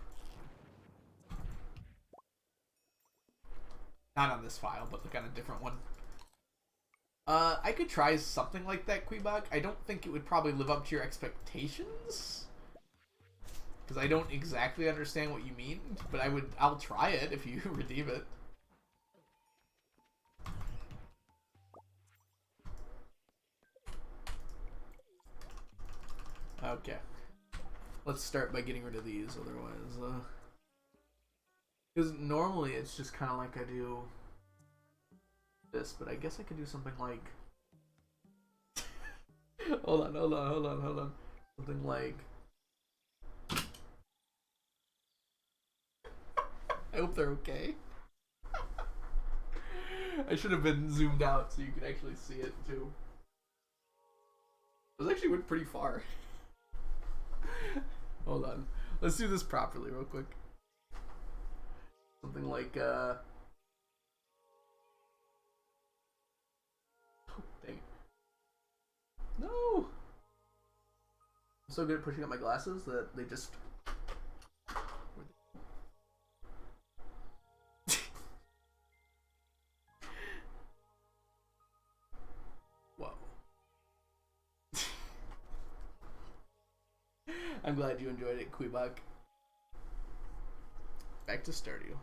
Not on this file, but like on a different one. I could try something like that, Queebog. I don't think it would probably live up to your expectations, because I don't exactly understand what you mean, but I'll try it if you redeem it. Okay. Let's start by getting rid of these, otherwise, because normally it's just kind of like I do this, but I guess I could do something like hold on. Something like I hope they're okay. I should have been zoomed out so you could actually see it too. Those actually went pretty far. Hold on. Let's do this properly real quick. Something like no! I'm so good at pushing up my glasses that they just... Whoa. I'm glad you enjoyed it, Quebec. Back to Stardew.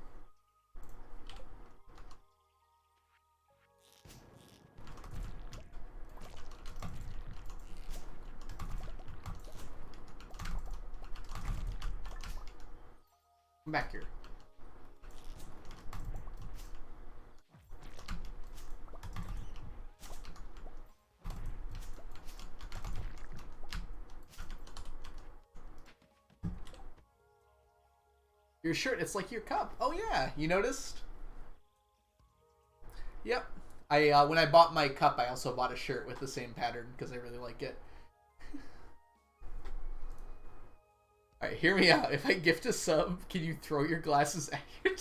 Come back here. Your shirt, it's like your cup. Oh yeah, you noticed? Yep. When I bought my cup, I also bought a shirt with the same pattern because I really like it. Alright, hear me out. If I gift a sub, can you throw your glasses at your...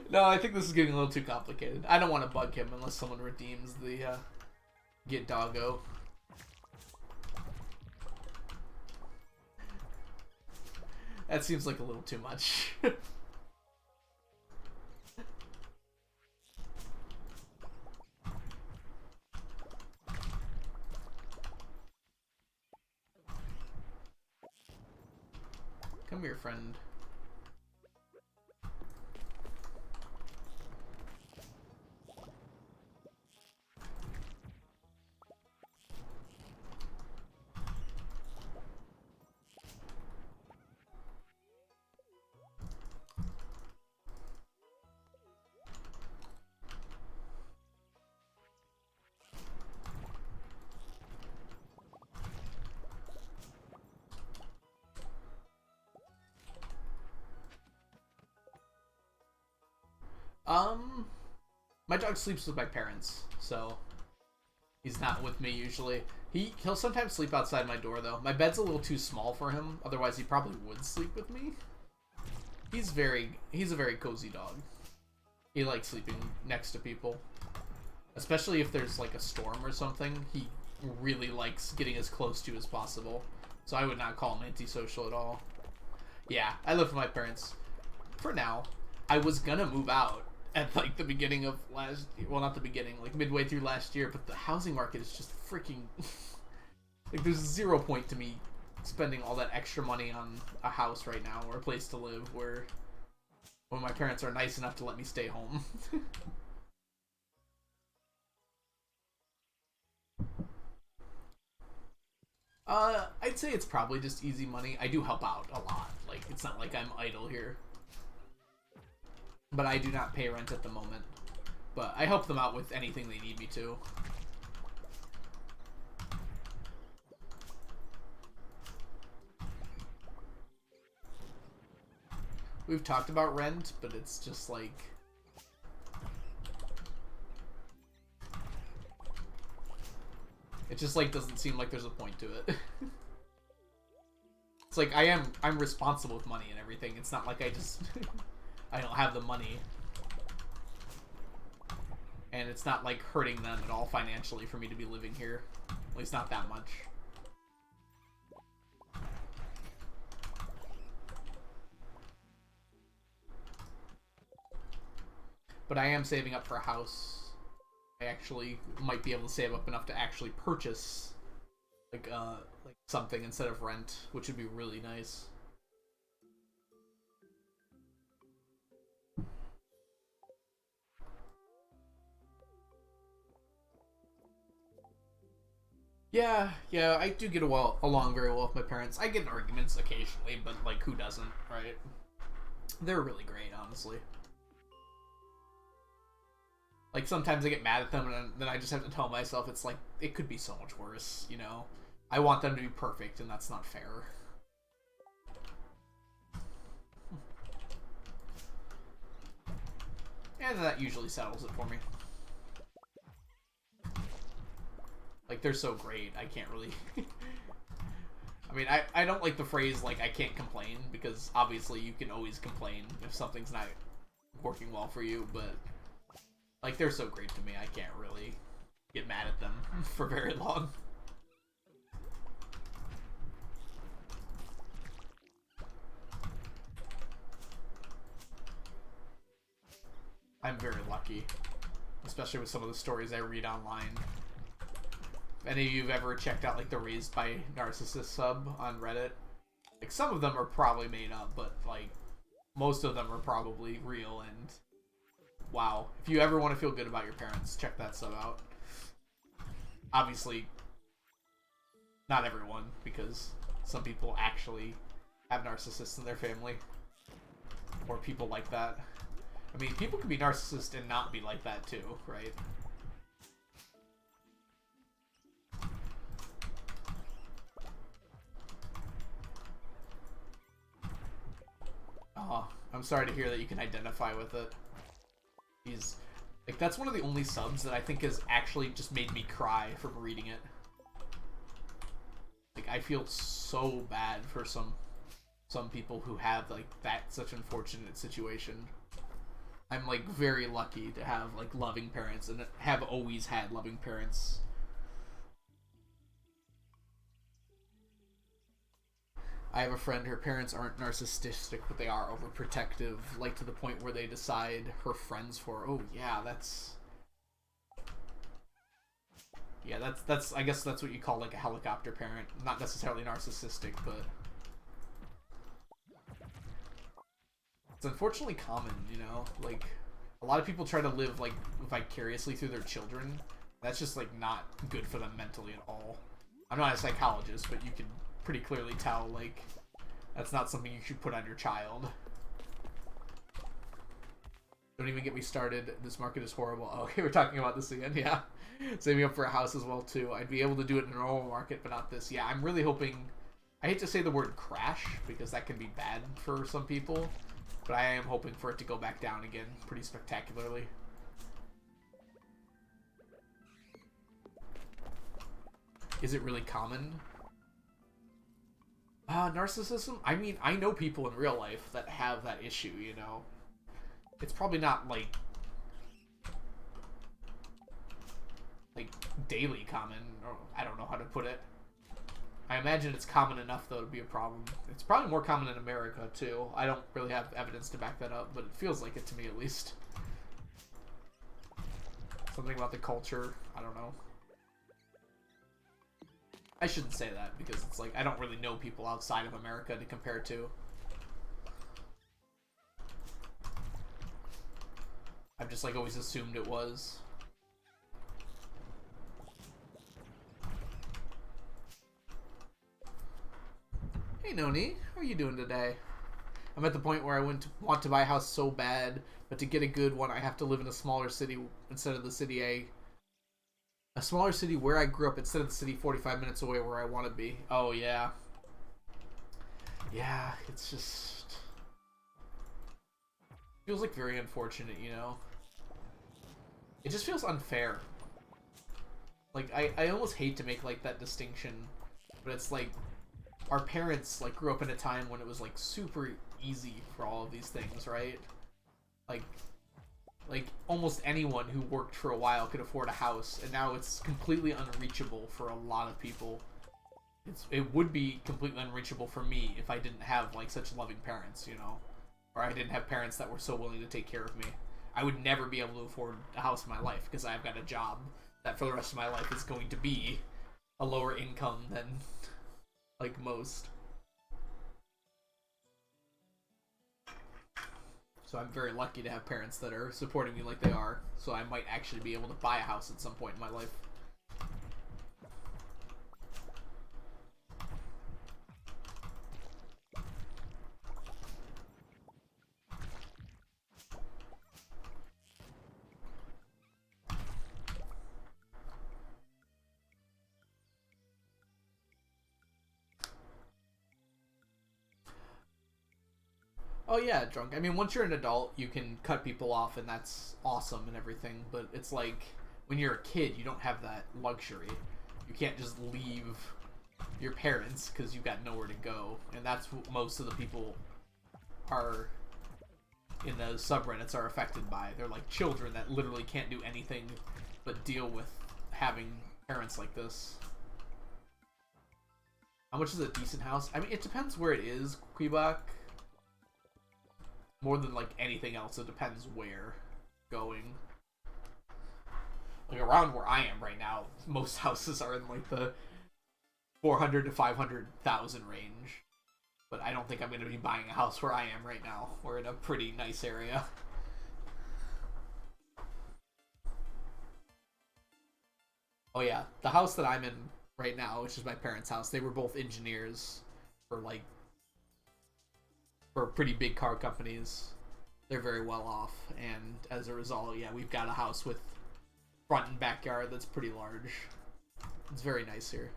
No, I think this is getting a little too complicated. I don't want to bug him unless someone redeems the Get Doggo. That seems like a little too much. Come here, friend. My dog sleeps with my parents, so he's not with me usually. He'll sometimes sleep outside my door, though. My bed's a little too small for him. Otherwise, he probably would sleep with me. He's a very cozy dog. He likes sleeping next to people. Especially if there's, like, a storm or something. He really likes getting as close to you as possible. So I would not call him antisocial at all. Yeah, I live with my parents. For now. I was gonna move out at, like, the beginning of last... Well, not the beginning. Like, midway through last year. But the housing market is just freaking... like, there's 0 point to me spending all that extra money on a house right now. Or a place to live where... when my parents are nice enough to let me stay home. I'd say it's probably just easy money. I do help out a lot. Like, it's not like I'm idle here. But I do not pay rent at the moment. But I help them out with anything they need me to. We've talked about rent, but it's just like... it just, like, doesn't seem like there's a point to it. It's like, I'm responsible with money and everything. It's not like I just... I don't have the money. And it's not, like, hurting them at all financially for me to be living here. At least not that much. But I am saving up for a house. I actually might be able to save up enough to actually purchase like something instead of rent, which would be really nice. Yeah, I do get along very well with my parents. I get in arguments occasionally, but like who doesn't, right? They're really great, honestly. Like, sometimes I get mad at them, and then I just have to tell myself, it's like, it could be so much worse, you know? I want them to be perfect, and that's not fair. And that usually settles it for me. Like, they're so great, I can't really... I mean, I don't like the phrase, like, I can't complain, because obviously you can always complain if something's not working well for you, but... like, they're so great to me, I can't really get mad at them for very long. I'm very lucky, especially with some of the stories I read online. If any of you have ever checked out, like, the Raised by Narcissist sub on Reddit, like, some of them are probably made up, but, like, most of them are probably real, and... wow. If you ever want to feel good about your parents, check that sub out. Obviously, not everyone, because some people actually have narcissists in their family. Or people like that. I mean, people can be narcissists and not be like that too, right? Oh, I'm sorry to hear that you can identify with it. He's like, that's one of the only subs that I think has actually just made me cry from reading it. Like, I feel so bad for some people who have like such unfortunate situation. I'm like very lucky to have like loving parents and have always had loving parents. I have a friend, her parents aren't narcissistic, but they are overprotective, like to the point where they decide her friends for, oh yeah, that's I guess that's what you call like a helicopter parent. Not necessarily narcissistic, but it's unfortunately common, you know? Like, a lot of people try to live like vicariously through their children. That's just like not good for them mentally at all. I'm not a psychologist, but you can pretty clearly tell, like, that's not something you should put on your child. Don't even get me started. This market is horrible. Oh, okay, we're talking about this again. Yeah. Saving up for a house as well, too. I'd be able to do it in a normal market, but not this. Yeah, I'm really hoping... I hate to say the word crash, because that can be bad for some people, but I am hoping for it to go back down again pretty spectacularly. is it really common? Narcissism? I mean, I know people in real life that have that issue, you know? It's probably not, like daily common, or I don't know how to put it. I imagine it's common enough, though, to be a problem. It's probably more common in America, too. I don't really have evidence to back that up, but it feels like it to me, at least. Something about the culture, I don't know. I shouldn't say that, because it's like, I don't really know people outside of America to compare to. I've just, like, always assumed it was. Hey, Noni, how are you doing today? I'm at the point where I want to buy a house so bad, but to get a good one, I have to live in a smaller city instead of the city a smaller city where I grew up instead of the city 45 minutes away where I want to be. Oh, yeah. Yeah, it's just... feels like very unfortunate, you know? It just feels unfair. Like, I almost hate to make, like, that distinction, but it's like, our parents, like, grew up in a time when it was, like, super easy for all of these things, right? Like almost anyone who worked for a while could afford a house, and now it's completely unreachable for a lot of people. It would be completely unreachable for me if I didn't have, like, such loving parents, you know? Or I didn't have parents that were so willing to take care of me. I would never be able to afford a house in my life, because I've got a job that for the rest of my life is going to be a lower income than, like, most. So I'm very lucky to have parents that are supporting me like they are, so I might actually be able to buy a house at some point in my life. Oh yeah, drunk. I mean, once you're an adult, you can cut people off, and that's awesome and everything. But it's like when you're a kid, you don't have that luxury. You can't just leave your parents because you've got nowhere to go, and that's what most of the people are in those subreddits are affected by. They're like children that literally can't do anything but deal with having parents like this. How much is a decent house? I mean, it depends where it is, Quebec. More than, like, anything else, it depends where going. Like, around where I am right now, most houses are in, like, the 400 to 500,000 range. But I don't think I'm going to be buying a house where I am right now. We're in a pretty nice area. Oh yeah, the house that I'm in right now, which is my parents' house, they were both engineers for, like, for pretty big car companies. They're very well off, and as a result, yeah, we've got a house with front and backyard that's pretty large. It's very nice here.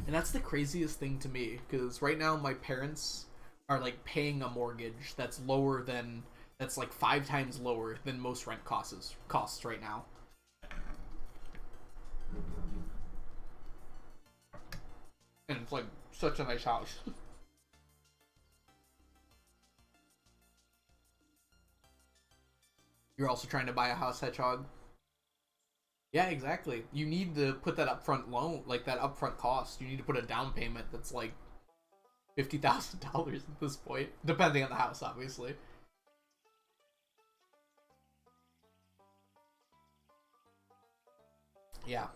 And that's the craziest thing to me, because right now my parents are, like, paying a mortgage that's lower than, that's like 5 times lower than most rent costs right now. And it's, like, such a nice house. You're also trying to buy a house, Hedgehog? Yeah, exactly. You need to put that upfront loan, like that upfront cost. You need to put a down payment that's like $50,000 at this point, depending on the house, obviously. Yeah.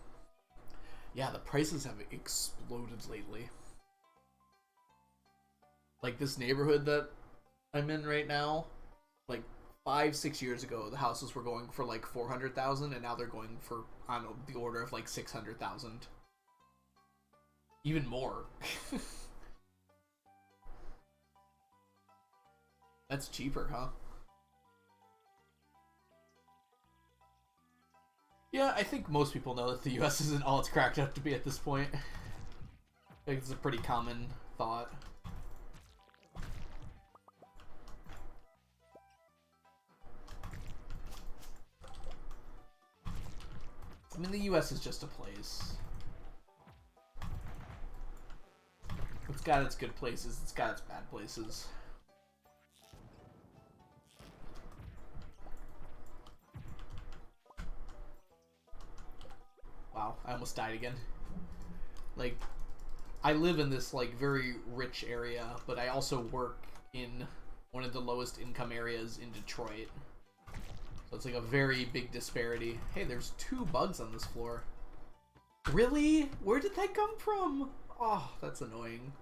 Yeah, the prices have exploded lately. Like this neighborhood that I'm in right now, like 5-6 years ago, the houses were going for like 400,000, and now they're going for on the order of like 600,000, even more. That's cheaper, huh? Yeah, I think most people know that the U.S. isn't all it's cracked up to be at this point. I think it's a pretty common thought. I mean, the US is just a place. It's got its good places, it's got its bad places. Wow, I almost died again. Like, I live in this, like, very rich area, but I also work in one of the lowest income areas in Detroit. So it's like a very big disparity. Hey, there's 2 bugs on this floor. Really? Where did that come from? Oh, that's annoying.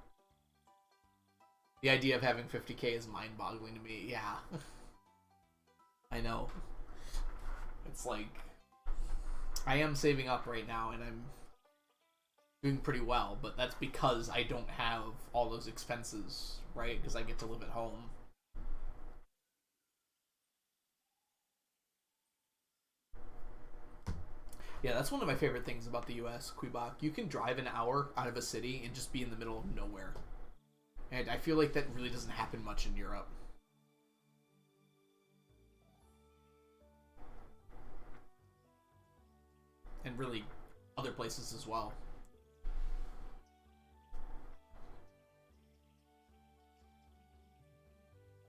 The idea of having 50k is mind-boggling to me. Yeah. I know. It's like, I am saving up right now, and I'm doing pretty well, but that's because I don't have all those expenses, right? Because I get to live at home. Yeah, that's one of my favorite things about the US, Quebec. You can drive an hour out of a city and just be in the middle of nowhere. And I feel like that really doesn't happen much in Europe. And really other places as well.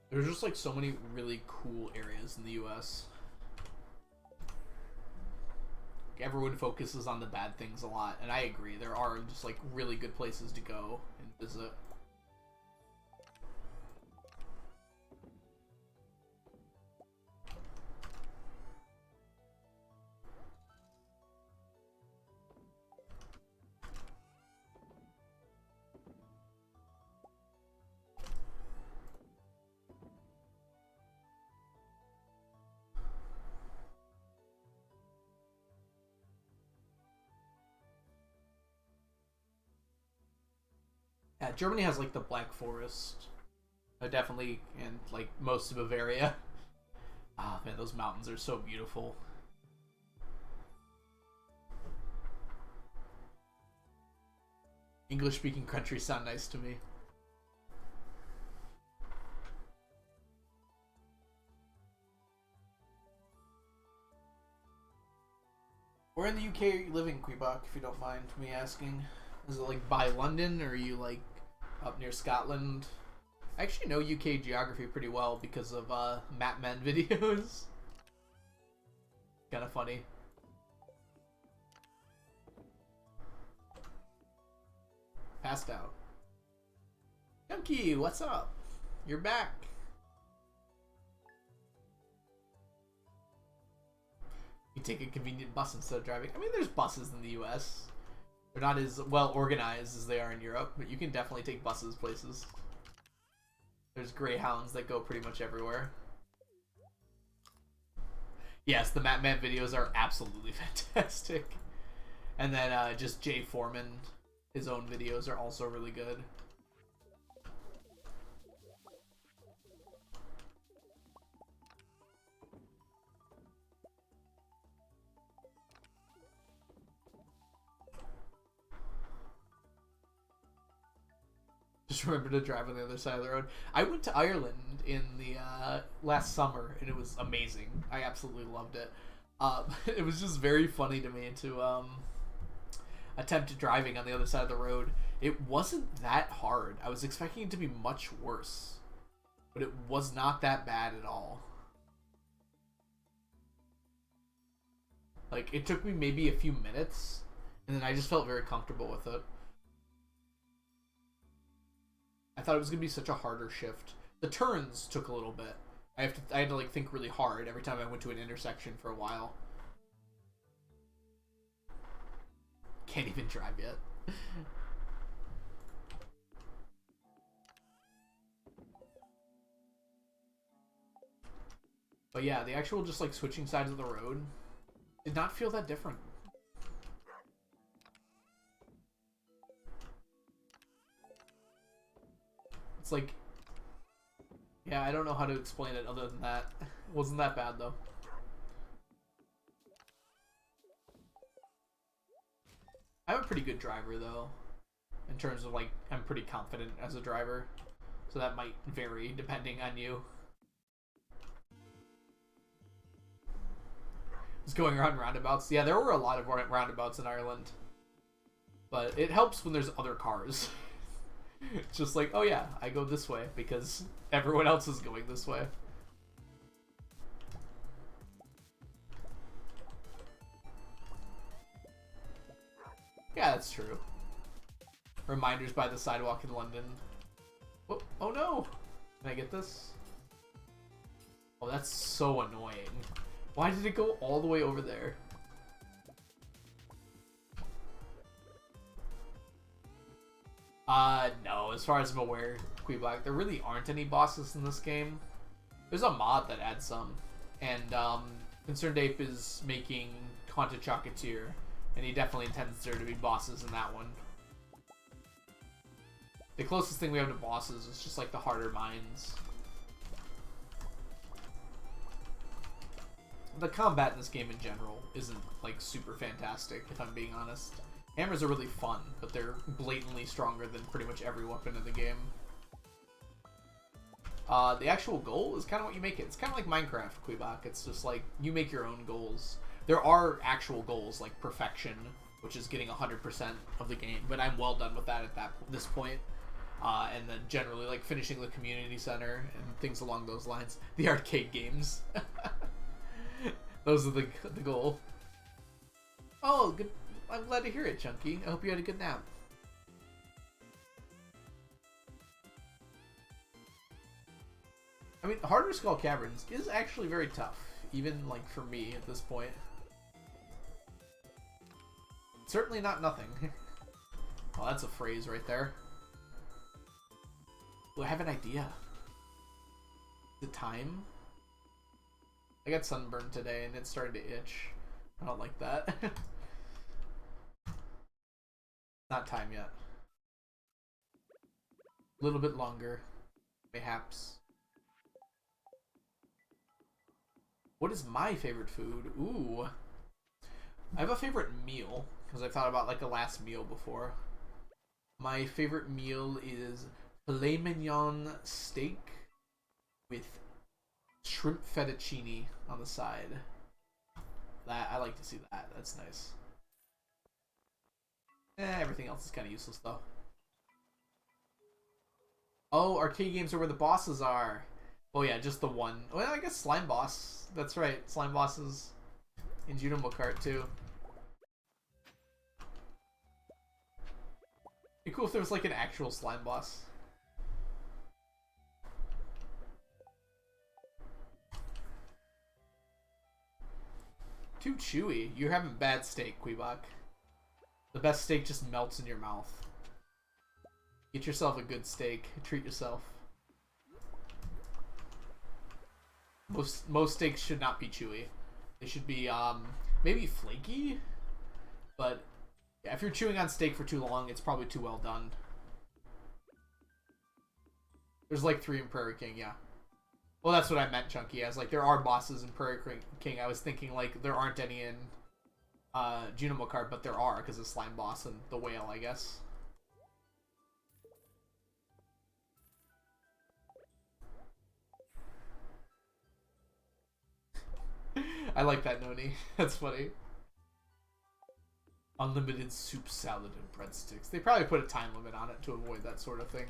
There's just like so many really cool areas in the US. Everyone focuses on the bad things a lot, and I agree. There are just like really good places to go and visit. Yeah, Germany has like the Black Forest, definitely, and like most of Bavaria. Ah, man, those mountains are so beautiful. English-speaking countries sound nice to me. Where in the UK are you living, Quebec, if you don't mind me asking? Is it like by London, or are you like up near Scotland? I actually know UK geography pretty well because of Map Men videos. Kind of funny. Passed out. Junkie, what's up? You're back. You take a convenient bus instead of driving. I mean, there's buses in the US. They're not as well organized as they are in Europe, but you can definitely take buses places. There's Greyhounds that go pretty much everywhere. Yes, the Map Man videos are absolutely fantastic. And then just Jay Foreman, his own videos are also really good. Just remember to drive on the other side of the road. I went to Ireland in the last summer, and it was amazing. I absolutely loved it. It was just very funny to me to attempt driving on the other side of the road. It wasn't that hard. I was expecting it to be much worse, but it was not that bad at all. Like, it took me maybe a few minutes, and then I just felt very comfortable with it. I thought it was gonna be such a harder shift. The turns took a little bit. I had to like think really hard every time I went to an intersection for a while. Can't even drive yet. But yeah, the actual just like switching sides of the road did not feel that different. It's like, yeah, I don't know how to explain it other than that. It wasn't that bad though. I'm a pretty good driver though, in terms of like, I'm pretty confident as a driver. So that might vary depending on you. Just going around roundabouts. Yeah, there were a lot of roundabouts in Ireland. But it helps when there's other cars. It's just like, oh yeah, I go this way because everyone else is going this way. Yeah, that's true. Reminders by the sidewalk in London. Oh no! Can I get this? Oh, that's so annoying. Why did it go all the way over there? No, as far as I'm aware, Queeblack, there really aren't any bosses in this game. There's a mod that adds some. And, Concerned Ape is making Haunted Chocolatier, and he definitely intends there to be bosses in that one. The closest thing we have to bosses is just like the harder mines. The combat in this game in general isn't like super fantastic, if I'm being honest. Hammers are really fun, but they're blatantly stronger than pretty much every weapon in the game. The actual goal is kind of what you make it. It's kind of like Minecraft, Queebach. It's just like you make your own goals. There are actual goals like perfection, which is getting 100% of the game, but I'm well done with that at this point. And then generally like finishing the community center and things along those lines. The arcade games. Those are the goal. Oh, good. I'm glad to hear it, Chunky. I hope you had a good nap. I mean, Harder Skull Caverns is actually very tough, even like for me at this point. Certainly not nothing. Oh, that's a phrase right there. Ooh, I have an idea. Is it time? I got sunburned today and it's starting to itch. I don't like that. Not time yet. A little bit longer, mayhaps. What is my favorite food? Ooh. I have a favorite meal, because I've thought about like a last meal before. My favorite meal is filet mignon steak with shrimp fettuccine on the side. That I like to see that. That's nice. Everything else is kind of useless though. Oh, arcade games are where the bosses are. Oh yeah, just the one. Well, I guess Slime Boss. That's right, Slime Bosses in Junimo Kart too. It'd be cool if there was like an actual slime boss. Too chewy. You're having bad steak, Queebach. The best steak just melts in your mouth. Get yourself a good steak. Treat yourself. Most steaks should not be chewy. They should be maybe flaky, but yeah, if you're chewing on steak for too long, it's probably too well done. There's like 3 in Prairie King, yeah. Well, that's what I meant, Chunky. I was like, there are bosses in Prairie King. I was thinking like there aren't any in Junimo Kart, but there are because of Slime Boss and the whale, I guess. I like that, Noni. That's funny. Unlimited soup, salad, and breadsticks. They probably put a time limit on it to avoid that sort of thing.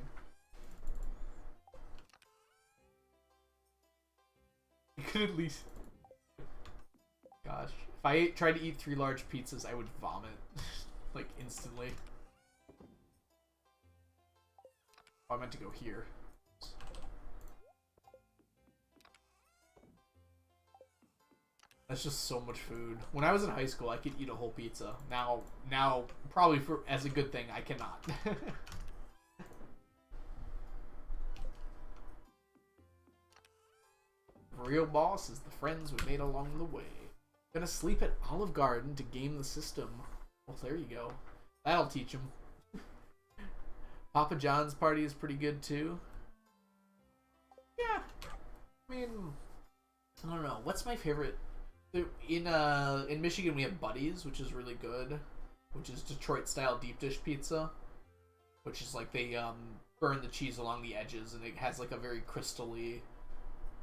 You could at least... Gosh. If I tried to eat 3 large pizzas, I would vomit. Like, instantly. Oh, I meant to go here. That's just so much food. When I was in high school, I could eat a whole pizza. Now, probably as a good thing, I cannot. Real boss is the friends we made along the way. Gonna sleep at Olive Garden to game the system. Well, there you go. That'll teach him. Papa John's party is pretty good too. Yeah. I mean, I don't know. What's my favorite? In Michigan we have Buddy's, which is really good, which is Detroit style deep dish pizza, which is like they burn the cheese along the edges and it has like a very crystally,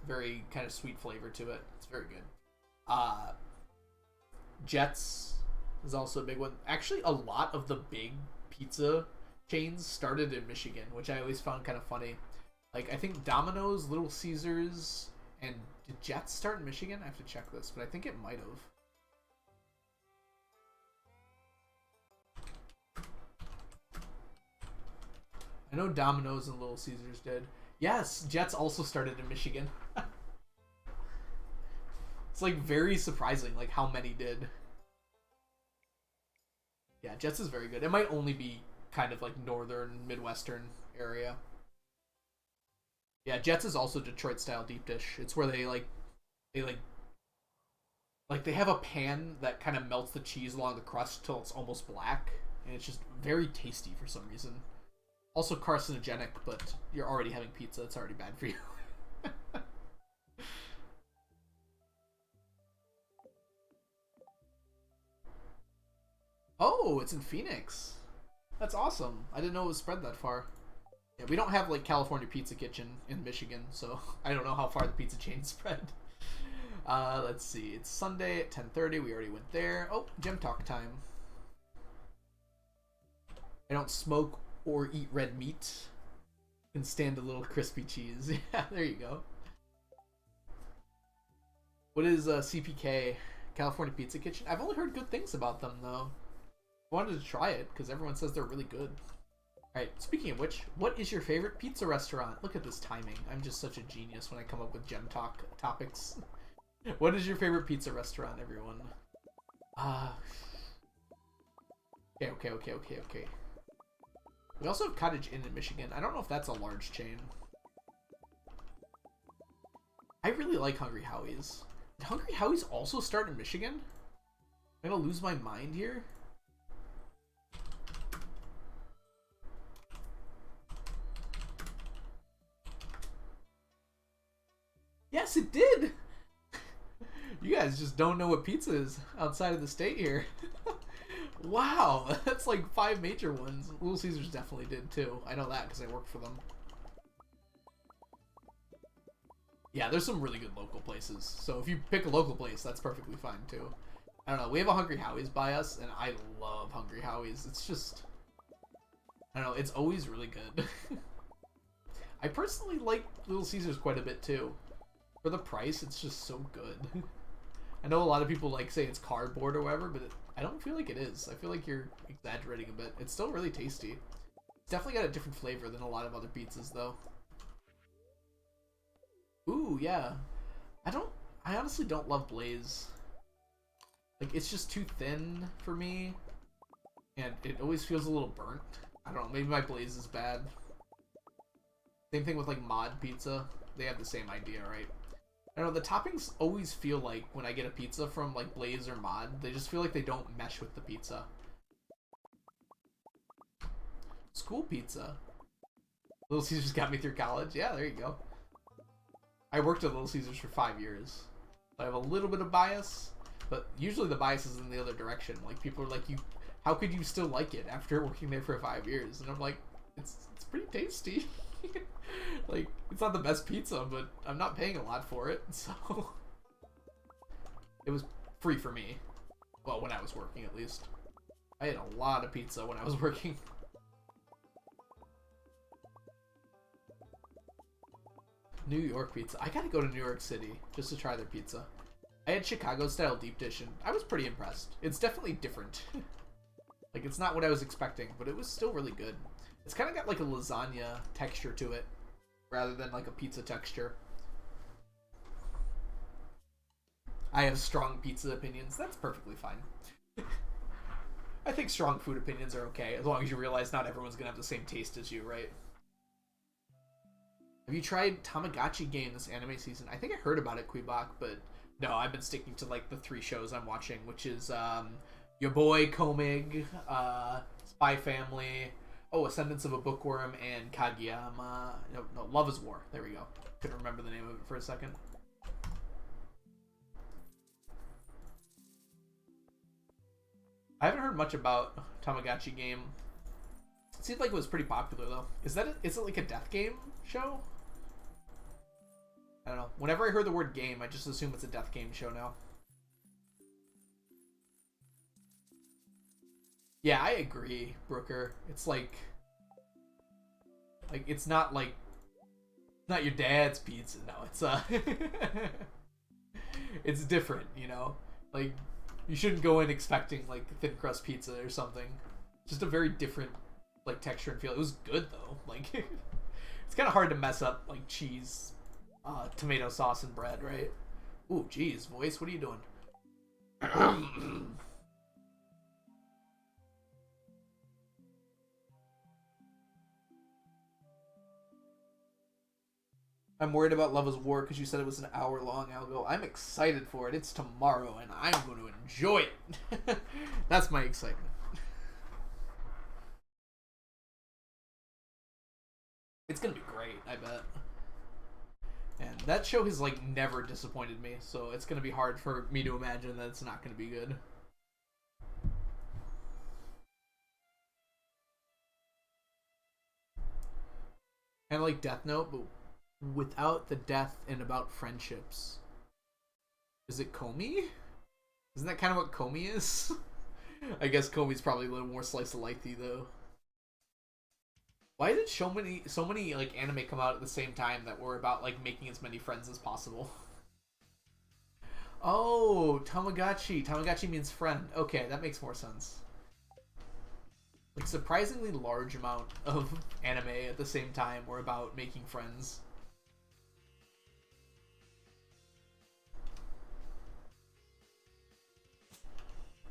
very kind of sweet flavor to it. It's very good. Jets is also a big one. Actually, a lot of the big pizza chains started in Michigan, which I always found kind of funny. Like, I think Domino's, Little Caesars, and did Jets start in Michigan? I have to check this, but I think it might have. I know Domino's and Little Caesars did. Yes, Jets also started in Michigan. It's like very surprising, like how many did. Yeah, Jets is very good. It might only be kind of like northern, midwestern area. Yeah, Jets is also Detroit style deep dish. It's where they they have a pan that kind of melts the cheese along the crust till it's almost black, and it's just very tasty for some reason. Also carcinogenic, but you're already having pizza. It's already bad for you. Oh, it's in Phoenix. That's awesome. I didn't know it was spread that far. Yeah, we don't have like California Pizza Kitchen in Michigan, so I don't know how far the pizza chain spread. Let's see. It's Sunday at 10:30. We already went there. Oh, gym talk time. I don't smoke or eat red meat. Can stand a little crispy cheese. Yeah, there you go. What is CPK? California Pizza Kitchen? I've only heard good things about them though. I wanted to try it because everyone says they're really good. Alright, speaking of which, what is your favorite pizza restaurant? Look at this timing. I'm just such a genius when I come up with gem talk topics. What is your favorite pizza restaurant, everyone? Okay. We also have Cottage Inn in Michigan. I don't know if that's a large chain. I really like Hungry Howie's. Did Hungry Howie's also start in Michigan? I'm gonna lose my mind here. Yes, it did! You guys just don't know what pizza is outside of the state here. Wow, that's like 5 major ones. Little Caesars definitely did too. I know that because I worked for them. Yeah, there's some really good local places. So if you pick a local place, that's perfectly fine too. I don't know. We have a Hungry Howie's by us, and I love Hungry Howie's. It's just, I don't know. It's always really good. I personally like Little Caesars quite a bit too. For the price, it's just so good. I know a lot of people like say it's cardboard or whatever, but I don't feel like it is. I feel like you're exaggerating a bit. It's still really tasty. It's definitely got a different flavor than a lot of other pizzas, though. Ooh, yeah. I honestly don't love Blaze. Like, it's just too thin for me, and it always feels a little burnt. I don't know, maybe my Blaze is bad. Same thing with, like, Mod Pizza. They have the same idea, right? I don't know, the toppings always feel like, when I get a pizza from, like, Blaze or Mod, they just feel like they don't mesh with the pizza. School pizza. Little Caesars got me through college. Yeah, there you go. I worked at Little Caesars for 5 years. I have a little bit of bias, but usually the bias is in the other direction. Like, people are like, how could you still like it after working there for 5 years? And I'm like, it's pretty tasty. Like, it's not the best pizza, but I'm not paying a lot for it, so it was free for me. Well, when I was working, at least. I had a lot of pizza when I was working. New York pizza. I gotta go to New York City just to try their pizza. I had Chicago-style deep dish, and I was pretty impressed. It's definitely different. Like, it's not what I was expecting, but it was still really good. It's kind of got like a lasagna texture to it, rather than like a pizza texture. I have strong pizza opinions. That's perfectly fine. I think strong food opinions are okay, as long as you realize not everyone's gonna have the same taste as you, right? Have you tried Tamagotchi game this anime season? I think I heard about it, Queebach, but no, I've been sticking to like the 3 shows I'm watching, which is Your Boy Komig, Spy Family, Ascendance of a Bookworm, and Kageyama. No, Love is War. There we go. Couldn't remember the name of it for a second. I haven't heard much about Tamagotchi game. It seemed like it was pretty popular though. Is it like a death game show? I don't know. Whenever I heard the word game, I just assume it's a death game show now. Yeah, I agree, Brooker. It's it's not like not your dad's pizza. No, it's it's different, you know. Like you shouldn't go in expecting like thin crust pizza or something. Just a very different like texture and feel. It was good though. Like it's kind of hard to mess up like cheese, tomato sauce and bread, right? Ooh, geez, voice, what are you doing? I'm worried about Love is War because you said it was an hour long, Algo. I'm excited for it. It's tomorrow, and I'm going to enjoy it. That's my excitement. It's going to be great, I bet. And that show has, like, never disappointed me, so it's going to be hard for me to imagine that it's not going to be good. Kind of like Death Note, but without the death and about friendships. Is it Comey? Isn't that kind of what Comey is? I guess Comey's probably a little more slice of lifey though. Why did so many like anime come out at the same time that were about like making as many friends as possible? Oh, Tamagotchi. Tamagotchi means friend. Okay, that makes more sense. Like surprisingly large amount of anime at the same time were about making friends.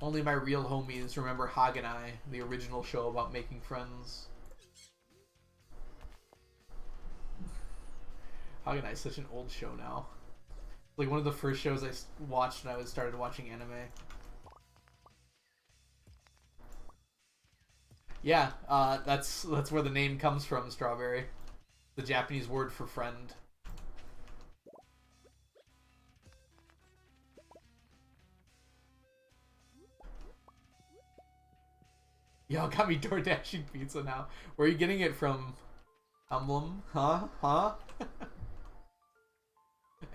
Only my real homies remember Hagenai, the original show about making friends. Hagenai is such an old show now. Like one of the first shows I watched when I started watching anime. Yeah, that's where the name comes from, Strawberry. The Japanese word for friend. Y'all got me door dashing pizza now. Where are you getting it from? Humlum? Huh? Huh?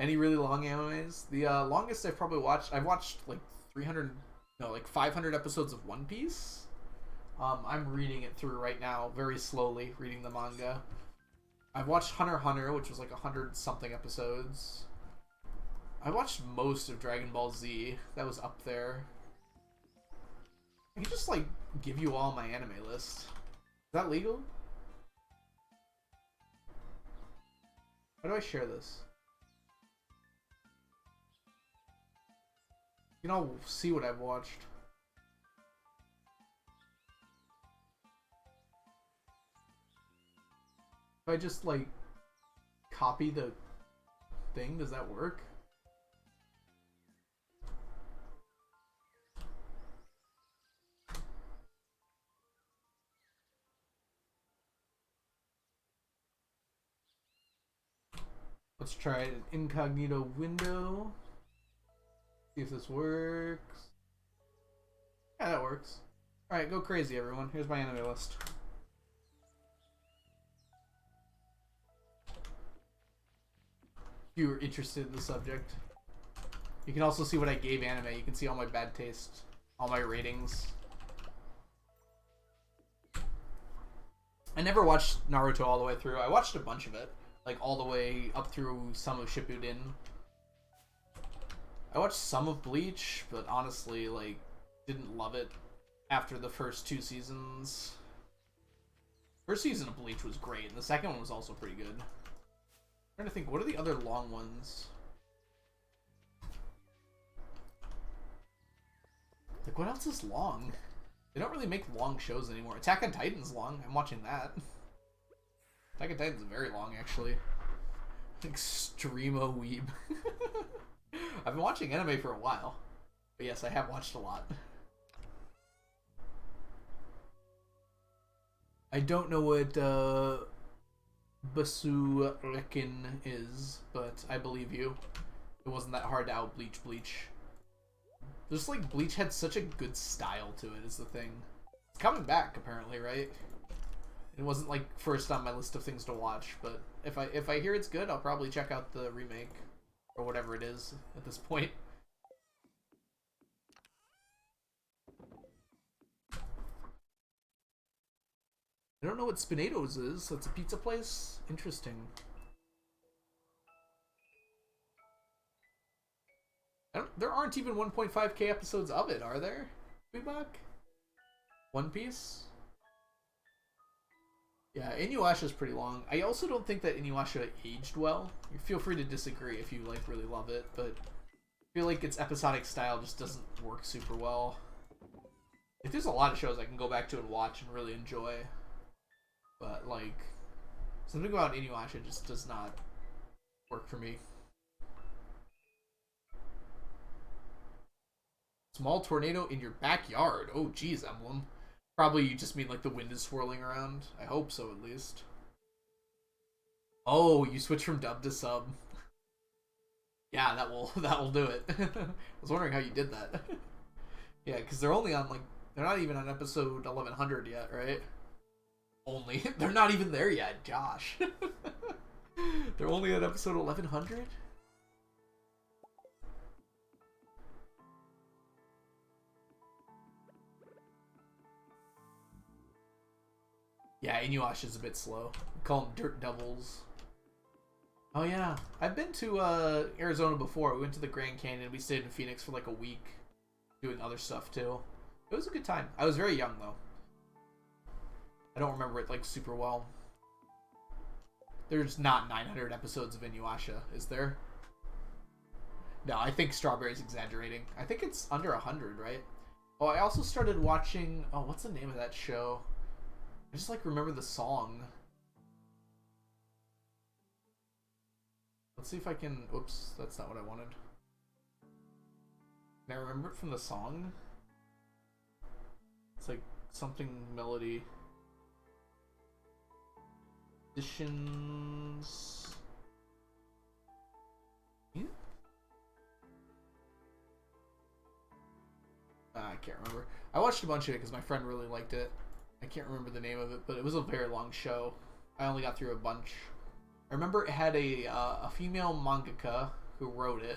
Any really long animes? The longest I've watched like 300, no, like 500 episodes of One Piece. I'm reading it through right now, very slowly, reading the manga. I've watched Hunter x Hunter, which was like 100 something episodes. I watched most of Dragon Ball Z. That was up there. I can just like give you all my anime list. Is that legal? How do I share this? You can all see what I've watched. If I just like copy the thing, does that work? Let's try an incognito window. See if this works. Yeah, that works. Alright, go crazy, everyone. Here's my anime list. If you were interested in the subject. You can also see what I gave anime. You can see all my bad taste. All my ratings. I never watched Naruto all the way through. I watched a bunch of it. Like, all the way up through some of Shippuden. I watched some of Bleach, but honestly, like, didn't love it after the first 2 seasons. First season of Bleach was great, and the second one was also pretty good. I'm trying to think, what are the other long ones? Like, what else is long? They don't really make long shows anymore. Attack on Titan's long. I'm watching that. Attack on Titan's very long, actually. Extremo weeb. I've been watching anime for a while. But yes, I have watched a lot. I don't know what Basurekin is, but I believe you. It wasn't that hard to out-bleach Bleach. Just like Bleach had such a good style to it is the thing. It's coming back apparently, right? It wasn't like first on my list of things to watch, but if I hear it's good, I'll probably check out the remake or whatever it is at this point. I don't know what Spinato's is. That's a pizza place? Interesting. There aren't even 1.5k episodes of it, are there? Bebop? One Piece? Yeah, Inuyasha's pretty long. I also don't think that Inuyasha aged well. You feel free to disagree if you like really love it, but I feel like its episodic style just doesn't work super well. Like, there's a lot of shows I can go back to and watch and really enjoy, but like something about Inuyasha just does not work for me. Small tornado in your backyard. Oh, geez, Emblem. Probably you just mean like the wind is swirling around. I hope so, at least. Oh, you switch from dub to sub. Yeah, that will do it. I was wondering how you did that. Yeah, because they're only on like they're not even on episode 1100 yet, right? Only they're not even there yet, Josh. They're only at episode 1100. Yeah, Inuyasha's a bit slow. We call them Dirt Devils. Oh yeah, I've been to Arizona before. We went to the Grand Canyon. We stayed in Phoenix for like a week, doing other stuff too. It was a good time. I was very young though. I don't remember it like super well. There's not 900 episodes of Inuyasha, is there? No, I think Strawberry's exaggerating. I think it's under 100, right? Oh, I also started watching. Oh, what's the name of that show? I just like remember the song. Let's see if I can. Oops, that's not what I wanted. Can I remember it from the song? It's like something melody. Editions. Yeah? I can't remember. I watched a bunch of it because my friend really liked it. I can't remember the name of it, but it was a very long show. I only got through a bunch. I remember it had a female mangaka who wrote it.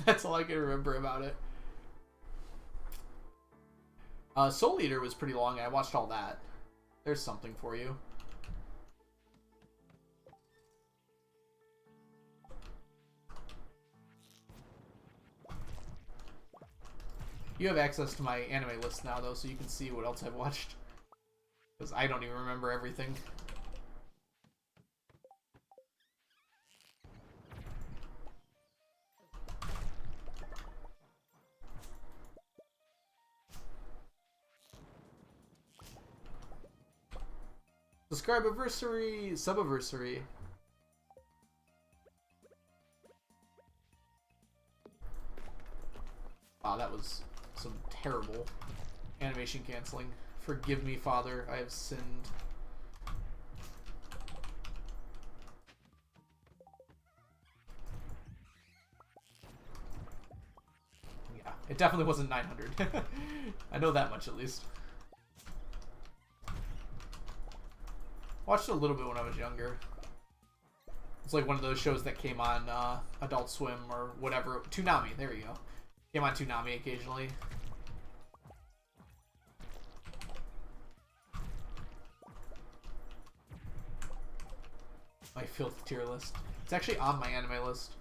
That's all I can remember about it. Soul Eater was pretty long. I watched all that. There's something for you. You have access to my anime list now, though, so you can see what else I've watched. Because I don't even remember everything. Subscribe-iversary, sub-iversary. Wow, that was some terrible animation canceling. Forgive me, Father, I have sinned. Yeah, it definitely wasn't 900. I know that much at least. Watched it a little bit when I was younger. It's like one of those shows that came on Adult Swim or whatever. Toonami, there you go. Came on Toonami occasionally. My filth tier list. It's actually on my anime list.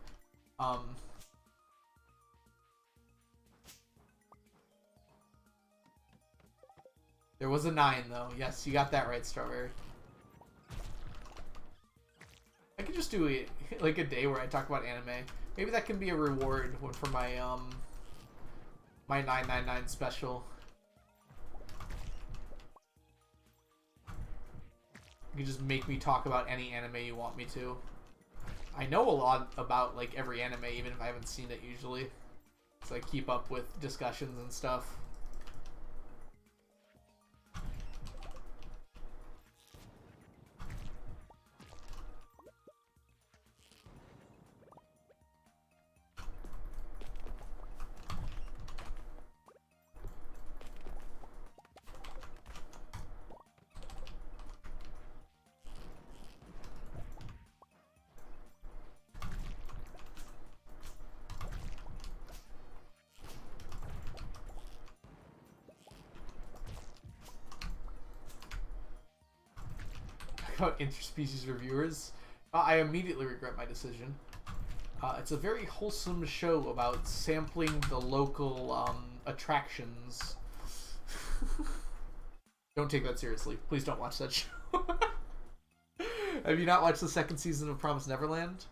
There was a 9 though. Yes, you got that right, Strawberry. I could just do like a day where I talk about anime. Maybe that can be a reward for my my 999 special. You can just make me talk about any anime you want me to. I know a lot about like every anime, even if I haven't seen it usually. So I keep up with discussions and stuff. about interspecies reviewers. I immediately regret my decision. It's a very wholesome show about sampling the local attractions. Don't take that seriously. Please don't watch that show. Have you not watched the second season of Promised Neverland?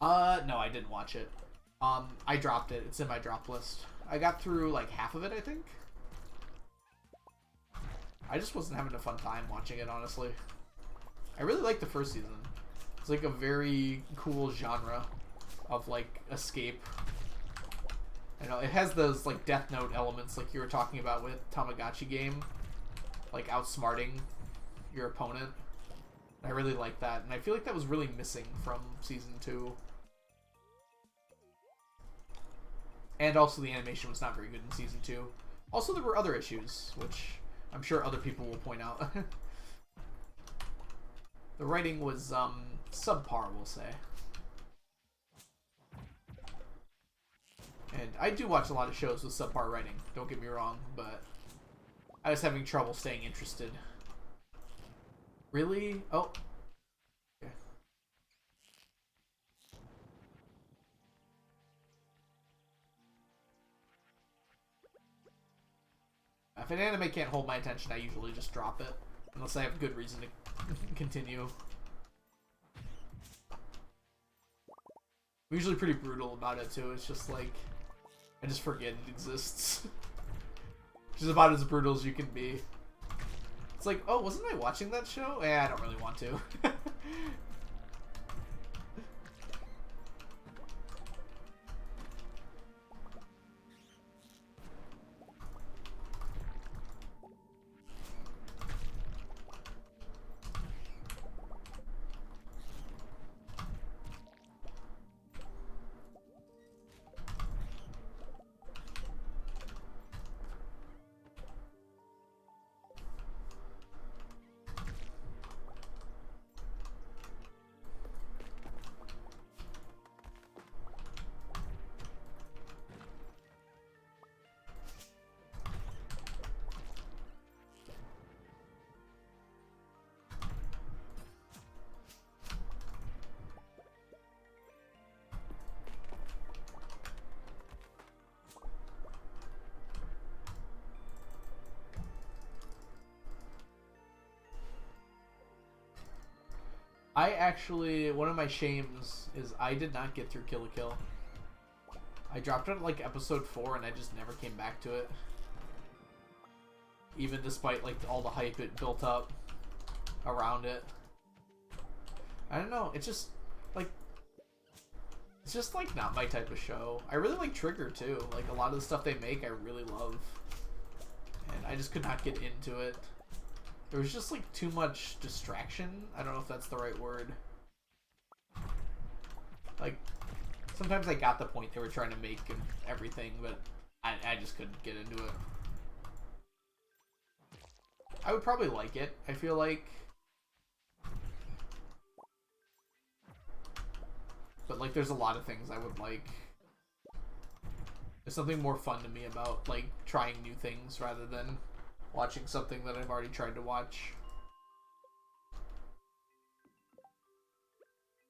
No, I didn't watch it. I dropped it. It's in my drop list. I got through like half of it, I think. I just wasn't having a fun time watching it, honestly. I really liked the first season. It's like a very cool genre of like escape. I know it has those like Death Note elements, like you were talking about with Tamagotchi game, like outsmarting your opponent. I really like that, and I feel like that was really missing from season 2. And also the animation was not very good in season 2. Also, there were other issues, which I'm sure other people will point out. The writing was subpar, we'll say. And I do watch a lot of shows with subpar writing, don't get me wrong, but I was having trouble staying interested. Really? Oh. Okay. If an anime can't hold my attention, I usually just drop it. Unless I have good reason to continue. I'm usually pretty brutal about it, too. It's just like, I just forget it exists. Which is about as brutal as you can be. It's like, oh, wasn't I watching that show? I don't really want to. I actually, one of my shames is I did not get through Kill la Kill. I dropped it at like episode 4 and I just never came back to it. Even despite like all the hype it built up around it. I don't know, it's just like not my type of show. I really like Trigger too. Like a lot of the stuff they make I really love. And I just could not get into it. There was just like too much distraction. I don't know if that's the right word. Like, sometimes I got the point they were trying to make and everything, but I just couldn't get into it. I would probably like it, I feel like. But like, there's a lot of things I would like. There's something more fun to me about like trying new things rather than watching something that I've already tried to watch.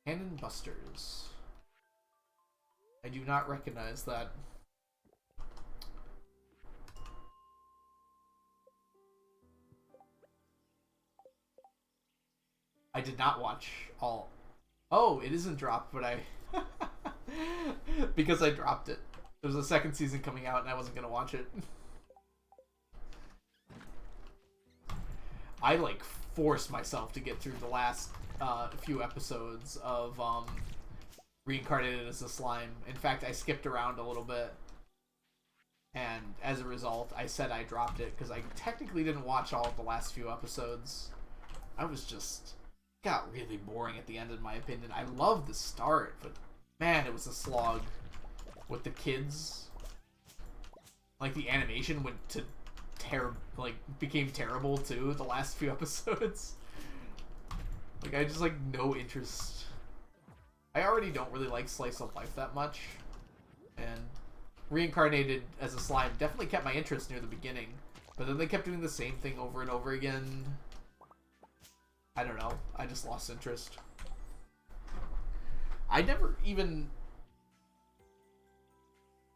Cannon Busters. I do not recognize that. I did not watch all. Oh, it isn't dropped, but I... because I dropped it. There's a second season coming out and I wasn't going to watch it. I like forced myself to get through the last few episodes of Reincarnated as a Slime. In fact, I skipped around a little bit, and as a result, I said I dropped it because I technically didn't watch all of the last few episodes. I was just got really boring at the end, in my opinion. I loved the start, but man, it was a slog with the kids. Like the animation went to became terrible too the last few episodes. Like I just like no interest. I already don't really like slice of life that much, and Reincarnated as a Slime definitely kept my interest near the beginning, but then they kept doing the same thing over and over again, I don't know. I just lost interest. I never even...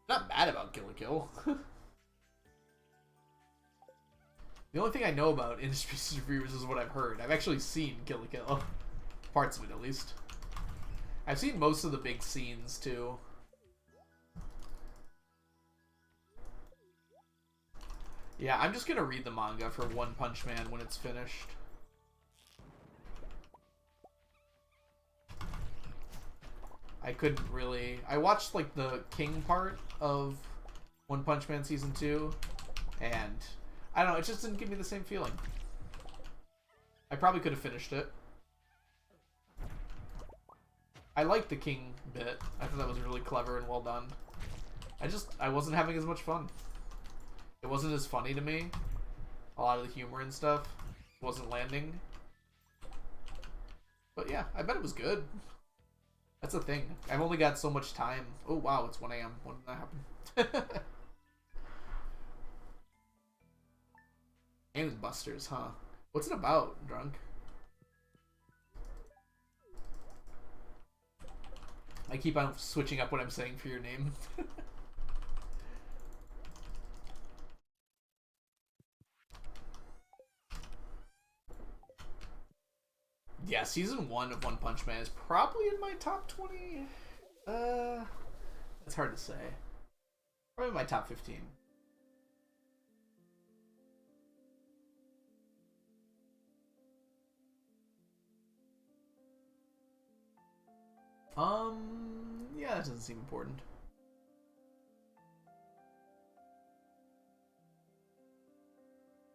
Not mad about Kill la Kill. The only thing I know about industry reviewers is what I've heard. I've actually seen Kill la Kill. Parts of it, at least. I've seen most of the big scenes, too. Yeah, I'm just gonna read the manga for One Punch Man when it's finished. I couldn't really... I watched, like, the King part of One Punch Man Season 2, and... I don't know, it just didn't give me the same feeling. I probably could have finished it. I liked the King bit. I thought that was really clever and well done. I wasn't having as much fun. It wasn't as funny to me. A lot of the humor and stuff wasn't landing. But yeah, I bet it was good. That's the thing. I've only got so much time. Oh wow, it's 1 a.m. When did that happen? Alien Busters, huh? What's it about, Drunk? I keep on switching up what I'm saying for your name. Yeah, season 1 of One Punch Man is probably in my top 20. It's hard to say. Probably my top 15. Yeah, that doesn't seem important.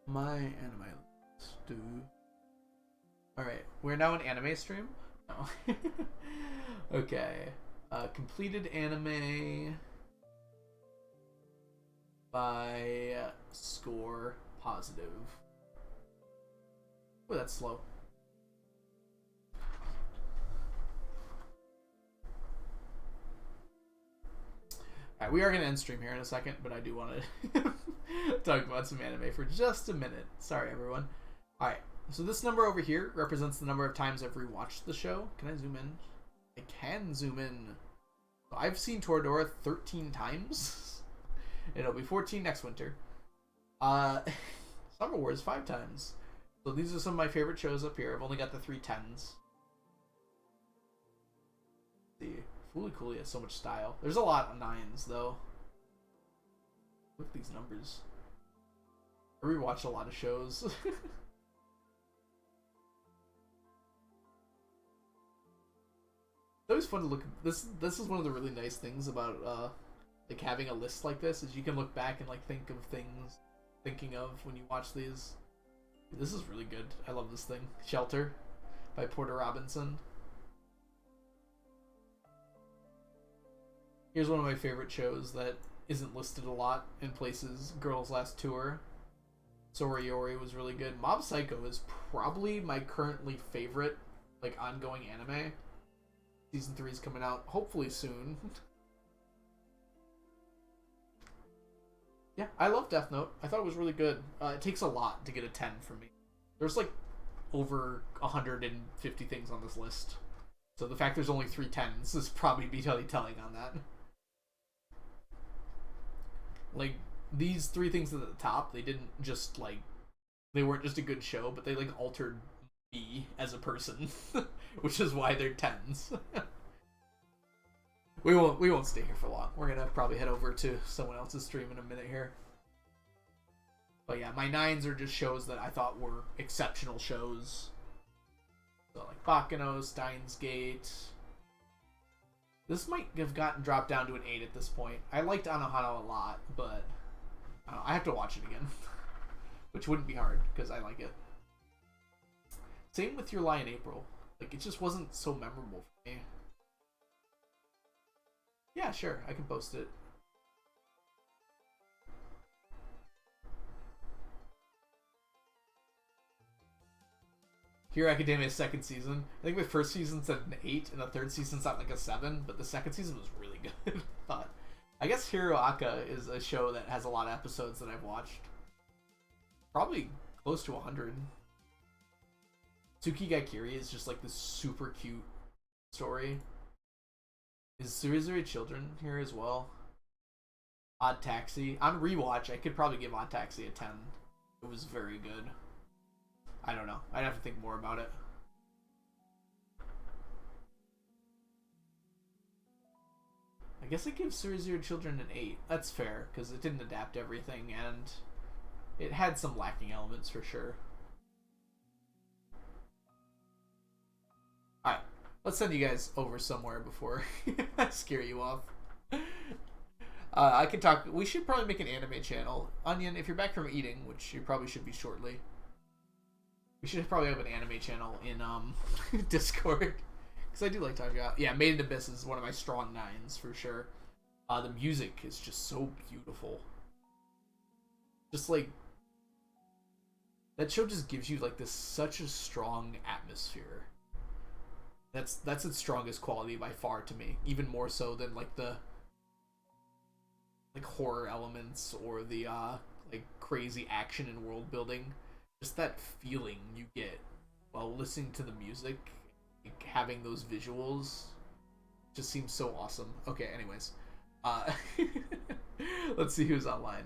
My anime list, dude. Alright, we're now an anime stream? No. Okay. Completed anime by score positive. Oh, that's slow. Alright, we are going to end stream here in a second, but I do want to talk about some anime for just a minute. Sorry, everyone. Alright. So this number over here represents the number of times I've rewatched the show. Can I zoom in? I can zoom in. So I've seen Toradora 13 times. It'll be 14 next winter. Summer Wars 5 times. So these are some of my favorite shows up here. I've only got the 3 10s. See, Fooly Cooly has so much style. There's a lot of 9s though. Look at these numbers. I rewatch a lot of shows. It's always fun to look. This is one of the really nice things about like having a list like this is you can look back and like think of things thinking of when you watch these. This is really good. I love this thing. Shelter by Porter Robinson. Here's one of my favorite shows that isn't listed a lot in places. Girls Last Tour. Soriori was really good. Mob Psycho is probably my currently favorite like ongoing anime. Season 3 is coming out hopefully soon. Yeah, I love Death Note. I thought it was really good. It takes a lot to get a 10 from me. There's like over 150 things on this list. So the fact there's only 3 10s is probably be telling on that. Like, these 3 things at the top, they didn't just like... They weren't just a good show, but they like altered me as a person. Which is why they're 10s. We won't stay here for long. We're gonna probably head over to someone else's stream in a minute here. But yeah, my 9s are just shows that I thought were exceptional shows. So like Baccano, Steins Gate. This might have gotten dropped down to an 8 at this point. I liked Anohana a lot, but I have to watch it again. Which wouldn't be hard, because I like it. Same with Your Lie in April. Like, it just wasn't so memorable for me. Yeah, sure, I can post it. Hero Academia's second season. I think my first season's at an 8, and the third season's at like a 7, but the second season was really good. But I guess Hero Aka is a show that has a lot of episodes that I've watched. Probably close to 100. Tsukigaikiri is just like this super cute story. Is Surizuri Children here as well? Odd Taxi. On rewatch, I could probably give Odd Taxi a 10. It was very good. I don't know. I'd have to think more about it. I guess I give Surizuri Children an 8. That's fair, because it didn't adapt everything, and it had some lacking elements for sure. Alright, let's send you guys over somewhere before I scare you off. I can talk. We should probably make an anime channel. Onion, if you're back from eating, which you probably should be shortly, we should probably have an anime channel in Discord. Because I do like talking about... Yeah, Made in Abyss is one of my strong 9s for sure. The music is just so beautiful. Just like... That show just gives you like this such a strong atmosphere. That's its strongest quality by far to me. Even more so than like the... like horror elements or the like crazy action and world building. Just that feeling you get while listening to the music, like, having those visuals just seems so awesome. Okay, anyways. Let's see who's online.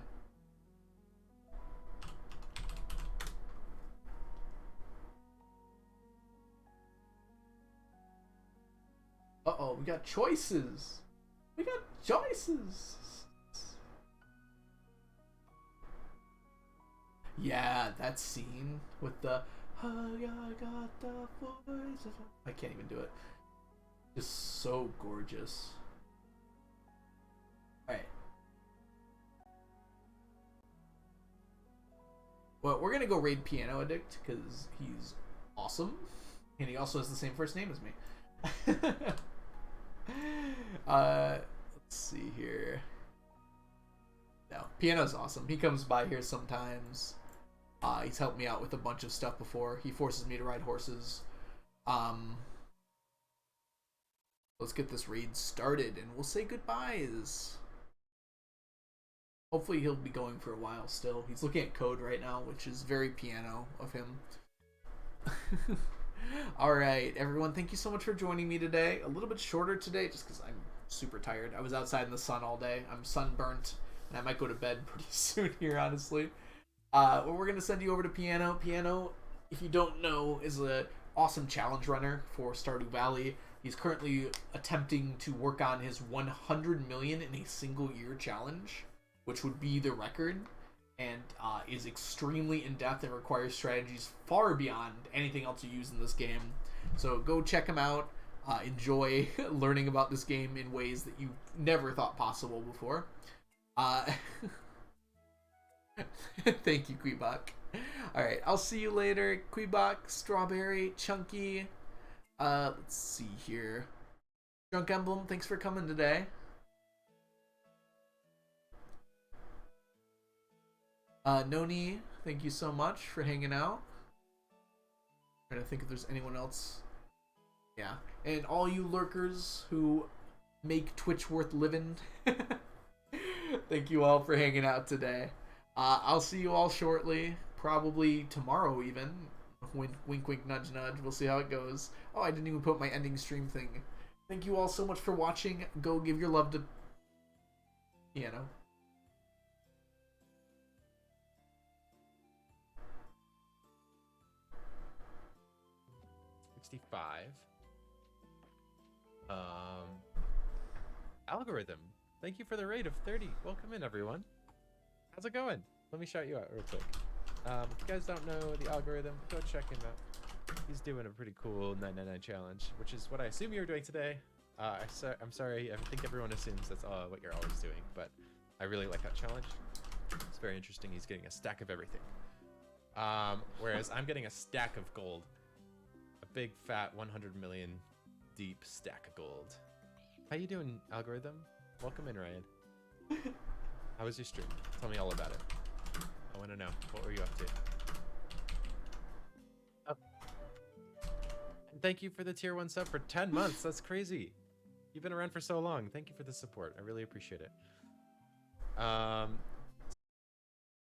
Uh-oh, we got choices. We got choices. Yeah, that scene with the I got the voice. I can't even do it. Just so gorgeous. Alright. Well, we're gonna go raid Piano Addict because he's awesome. And he also has the same first name as me. Let's see here. No, Piano's awesome. He comes by here sometimes. He's helped me out with a bunch of stuff before. He forces me to ride horses. Let's get this raid started and we'll say goodbyes. Hopefully he'll be going for a while still. He's looking at code right now, which is very Piano of him. Alright, everyone, thank you so much for joining me today. A little bit shorter today just because I'm super tired. I was outside in the sun all day. I'm sunburnt, and I might go to bed pretty soon here, honestly. Well, we're going to send you over to Piano. Piano, if you don't know, is an awesome challenge runner for Stardew Valley. He's currently attempting to work on his 100 million in a single year challenge, which would be the record, and is extremely in-depth and requires strategies far beyond anything else you use in this game. So go check him out. Enjoy learning about this game in ways that you never thought possible before. Thank you, Queebok. Alright, I'll see you later. Queebok, Strawberry, Chunky. Let's see here. Drunk Emblem, thanks for coming today. Noni, thank you so much for hanging out. I'm trying to think if there's anyone else. Yeah. And all you lurkers who make Twitch worth living. Thank you all for hanging out today. I'll see you all shortly. Probably tomorrow even. Wink, wink, nudge, nudge. We'll see how it goes. Oh, I didn't even put my ending stream thing. Thank you all so much for watching. Go give your love to Piano. Algorithm, thank you for the raid of 30. Welcome in, everyone. How's it going? Let me shout you out real quick. If you guys don't know the algorithm, go check him out. He's doing a pretty cool 999 challenge, which is what I assume you're doing today. I'm sorry, I think everyone assumes that's what you're always doing, but I really like that challenge. It's very interesting. He's getting a stack of everything. Whereas I'm getting a stack of gold. A big, fat, 100 million deep stack of gold. How you doing, algorithm? Welcome in, Ryan. How was your stream? Tell me all about it. I want to know. What were you up to? Oh. And thank you for the tier 1 sub for 10 months. That's crazy. You've been around for so long. Thank you for the support. I really appreciate it.